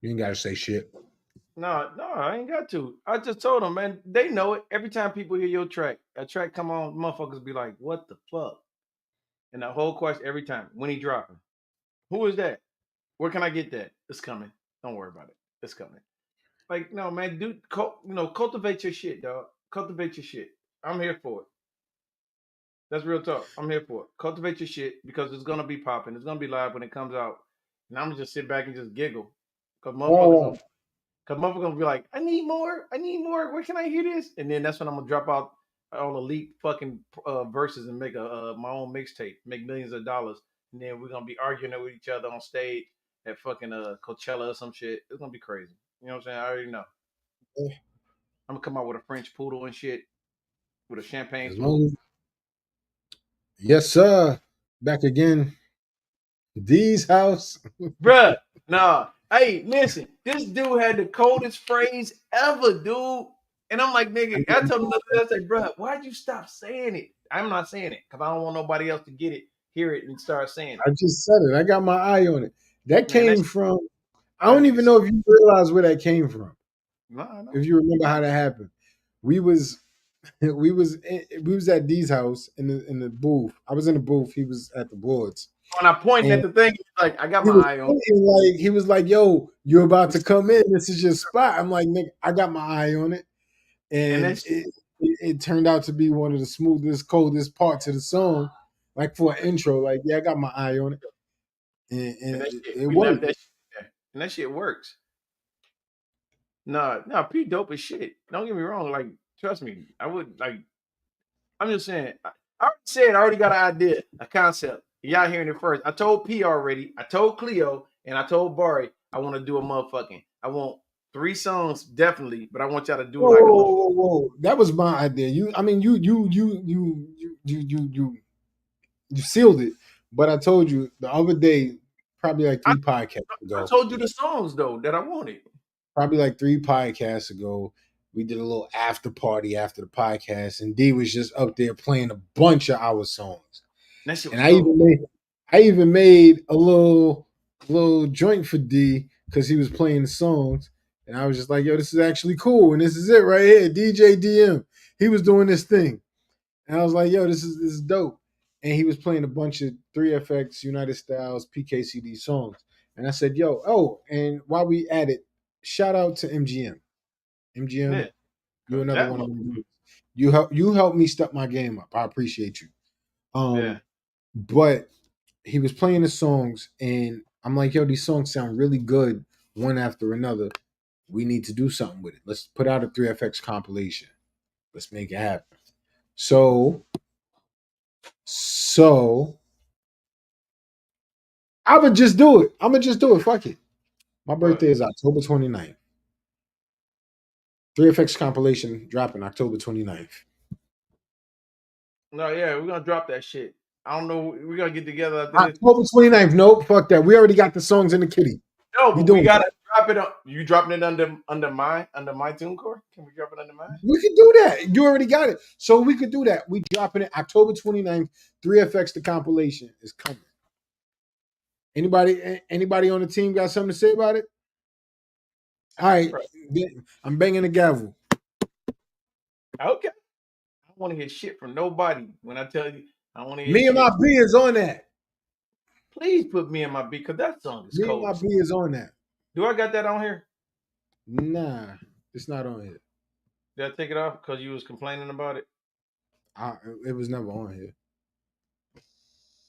You ain't got to say shit. no, I ain't got to. I just told them, man. They know it. Every time people hear your track, a track come on, motherfuckers be like, "What the fuck?" And the whole question every time, when he dropping? Who is that? Where can I get that? It's coming. Don't worry about it. It's coming. Like, no, man, dude, cultivate your shit, dog. Cultivate your shit. I'm here for it. That's real talk. I'm here for it. Cultivate your shit because it's gonna be popping. It's gonna be live when it comes out. And I'm gonna just sit back and just giggle. Oh, Cause motherfuckers gonna be like, I need more. I need more. Where can I hear this? And then that's when I'm gonna drop out all elite fucking verses and make a my own mixtape, make millions of dollars. And then we're gonna be arguing with each other on stage at fucking Coachella or some shit. It's gonna be crazy. You know what I'm saying? I already know. I'm gonna come out with a French poodle and shit with a champagne as flute. long as, yes, sir. Back again. D's house. Bruh, nah. Hey, listen, this dude had the coldest phrase ever, dude. And I'm like, nigga, I told him the other day, I said, bruh, why'd you stop saying it? I'm not saying it because I don't want nobody else to get it, hear it, and start saying it. I just said it. I got my eye on it. That Man, came from, I that don't nigga even said, know if you realize where that came from. nah, no. If you remember how that happened. We was we was at D's house in the booth. I was in the booth. He was at the boards, When I pointed and at the thing, he's like, I got he my was eye on pointing like he was like, "Yo, you're about to come in. This is your spot." I'm like, "Nigga, I got my eye on it," and and that's it turned out to be one of the smoothest, coldest parts of the song. Like for an intro, like yeah, I got my eye on it, and and that it, shit. it We left worked. that shit there. And that shit works. Nah, P dope as shit. Don't get me wrong. Like, trust me, I would like I'm just saying. I already said I already got an idea, a concept. Y'all hearing it first. I told P already. I told Cleo and I told Bari I want to do a motherfucking. I want 3 songs definitely, but I want y'all to do Whoa, like a whoa, little. whoa, whoa, whoa! That was my idea. I mean, you sealed it. But I told you the other day, probably like I, three podcasts I ago, told you the songs though that I wanted. probably like three podcasts ago, we did a little after party after the podcast, and D was just up there playing a bunch of our songs. And that shit And was dope. I even made a little joint for D because he was playing the songs. And I was just like, yo, this is actually cool. And this is it right here. DJ DM. He was doing this thing. And I was like, yo, this is dope. And he was playing a bunch of 3FX, United Styles, PKCD songs. And I said, yo, oh, and while we at it, shout out to MGM. MGM, Yeah, you cause another that one of mother- them. You helped me step my game up. I appreciate you. yeah, But he was playing the songs, and I'm like, yo, these songs sound really good one after another. We need to do something with it. Let's put out a 3FX compilation. Let's make it happen. So I would just do it. I'm gonna just do it. Fuck it. My but birthday is October 29th. 3FX compilation dropping October 29th. no, yeah, we're gonna drop that shit. I don't know. We're gonna get together after this. October 29th. Nope, fuck that. We already got the songs in the kitty. No, We but we doing it. gotta drop it. You dropping it under my TuneCore? Can we drop it under mine? We could do that. You already got it. So we could do that. We dropping it October 29th. 3FX the compilation is coming. Anybody on the team got something to say about it? All right. Right. I'm banging the gavel. Okay. I don't want to hear shit from nobody when I tell you I don't want to hear Me and my shit. B is on that. Please put me in my beat because that song is Me and cold my as B is on that. Do I got that on here? Nah. It's not on here. Did I take it off because you was complaining about it? It was never on here.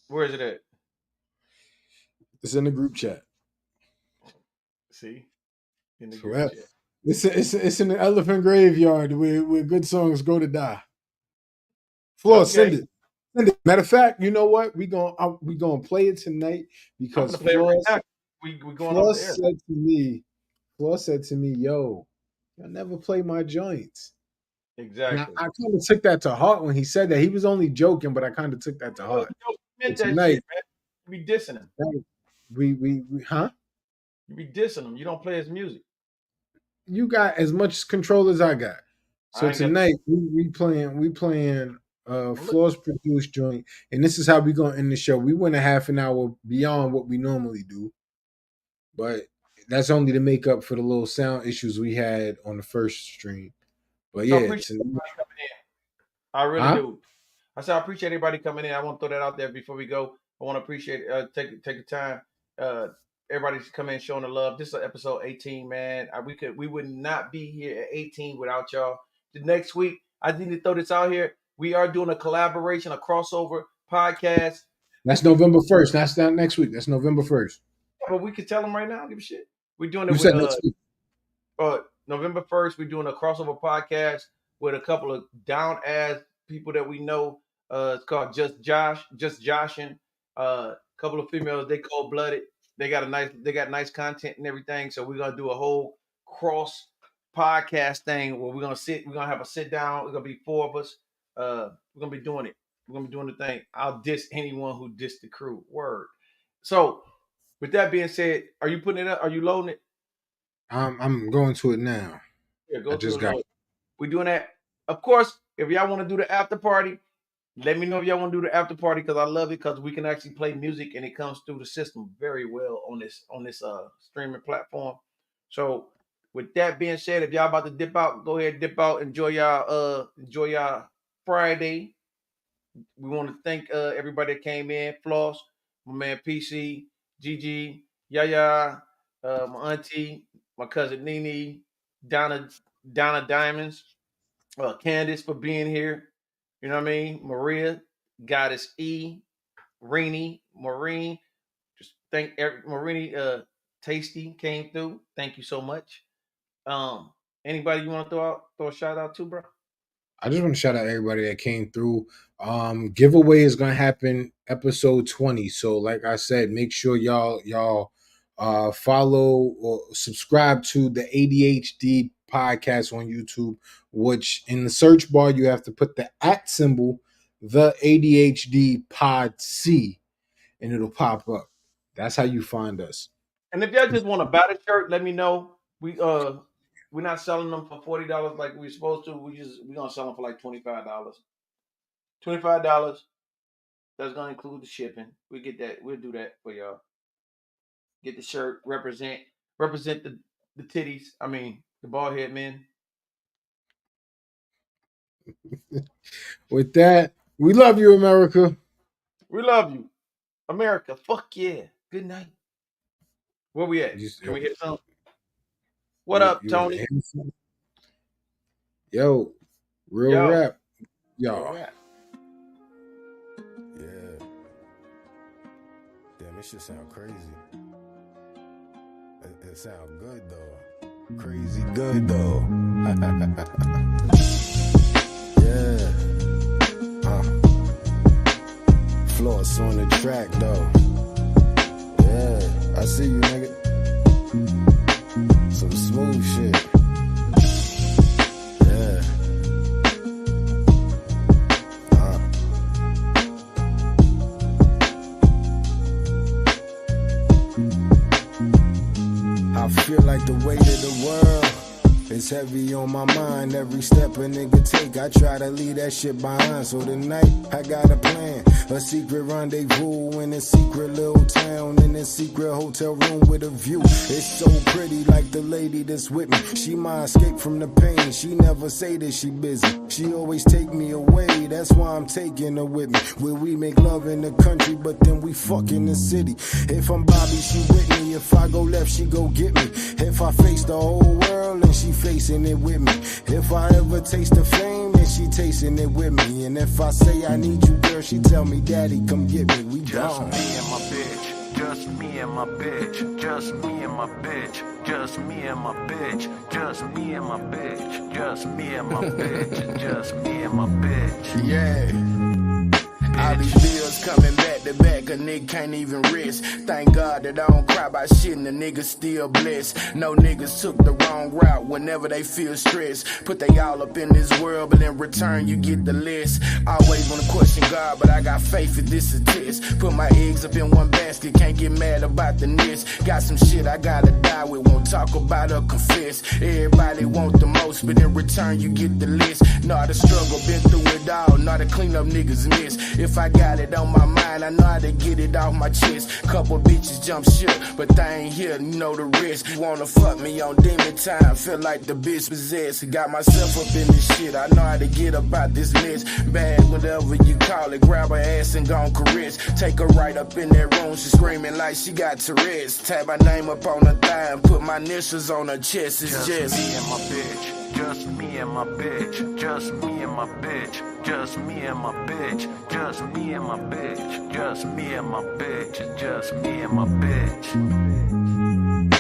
Where is it at? It's in the group chat. See, in the So group chat. it's in the elephant graveyard where good songs go to die. Floor, send it. Send it. Matter of fact, you know what? We gonna play it tonight because I'm gonna play it right now. We going off the air. Floor said to me, "Yo, y'all never play my joints." Exactly. And I kind of took that to heart when he said that. He was only joking, but I kind of took that to heart. You meant that tonight, shit, man. You be dissing him. We huh? You be dissing him. You don't play his music. You got as much control as I got. So tonight we playing Floor's produced joint, and this is how we gonna end the show. We went a half an hour beyond what we normally do, but that's only to make up for the little sound issues we had on the first stream. But yeah, I really do. I said I appreciate everybody coming in. I want to throw that out there before we go. I want to appreciate take the time. Everybody's coming in showing the love. This is episode 18, man. We would not be here at 18 without y'all. The next week, I need to throw this out here. We are doing a collaboration, a crossover podcast. That's November 1st. That's not next week. That's November 1st. But we could tell them right now. Give a shit. We're doing it with next week. November 1st. We're doing a crossover podcast with a couple of down ass people that we know. It's called Just Joshing. Couple of females. They cold blooded. They got nice content and everything. So we're gonna do a whole cross podcast thing where we're gonna have a sit down. We're gonna be four of us. We're gonna be doing it. We're gonna be doing the thing. I'll diss anyone who dissed the crew. Word. So with that being said, are you putting it up? Are you loading it? I'm going to it now. Yeah, go to it. We're doing that. Of course, if y'all want to do the after party, let me know if y'all want to do the after party because I love it because we can actually play music and it comes through the system very well on this streaming platform. So with that being said, if y'all about to dip out, go ahead and dip out. Enjoy y'all Friday. We want to thank everybody that came in. Floss, my man PC, Gigi, Yaya, my auntie, my cousin Nene, Donna Diamonds, Candace for being here. You know what I mean? Maria, Goddess E, Rini, Maureen. Just thank Marini. Tasty came through. Thank you so much. Anybody you want to throw a shout out to, bro? I just want to shout out everybody that came through. Giveaway is gonna happen episode 20. So like I said, make sure y'all follow or subscribe to the ADHD podcast on YouTube, which in the search bar you have to put the @ symbol, the ADHD pod C, and it'll pop up. That's how you find us. And if y'all just want to buy the shirt, let me know. We're not selling them for $40 like we're supposed to. We're gonna sell them for like $25. $25. That's gonna include the shipping. We get that. We'll do that for y'all. Get the shirt. Represent the titties. I mean the bald head men. With that, we love you, America. We love you, America. Fuck yeah. Good night. Where we at? Can we hit something? What up, Tony? Yo, real rap. Y'all. Yeah. Damn, this shit sound crazy. It sound good though. Crazy good though. Yeah. Floss on the track though. Yeah, I see you, nigga. Some smooth shit. Yeah. I feel like the weight of the world is heavy on my mind. Every step a nigga take, I try to leave that shit behind. So tonight, I got a plan. A secret rendezvous in a secret little town, in a secret hotel room with a view. It's so pretty, like the lady that's with me. She my escape from the pain. She never say that she busy. She always take me away. That's why I'm taking her with me. Where we make love in the country, but then we fuck in the city. If I'm Bobby, she with me. If I go left, she go get me. If I face the whole world, and she facing it with me. If I ever taste the fame, then she tasting it with me. And if I say I need you, girl, she tell me, Daddy, come get me. We Just gone. me and my bitch. Just me and my bitch. Just me and my bitch. Just me and my bitch. Just me and my bitch. Just me and my bitch. Just me and my bitch. Yeah. All these bills coming back to back, a nigga can't even rest. Thank God that I don't cry about shit and the niggas still blessed. No niggas took the wrong route whenever they feel stressed. Put they all up in this world, but in return you get the less. Always wanna question God, but I got faith that this is test. Put my eggs up in one basket, can't get mad about the nest. Got some shit I gotta die with, won't talk about or confess. Everybody want the most, but in return you get the less. Know the struggle, been through it all, know to clean up niggas' mess. If I got it on my mind, I know how to get it off my chest. Couple bitches jump ship, but they ain't here, you know the rest. You wanna fuck me on demon time, feel like the bitch possessed. Got myself up in this shit, I know how to get about this list. Bad, whatever you call it, grab her ass and gon' caress. Take her right up in that room, she screaming like she got Tourette's. Tap my name up on her thigh and put my initials on her chest. It's just me and my bitch. Just me and my bitch. Just me and my bitch. Just me and my bitch. Just me and my bitch. Just me and my bitch. Just me and my bitch.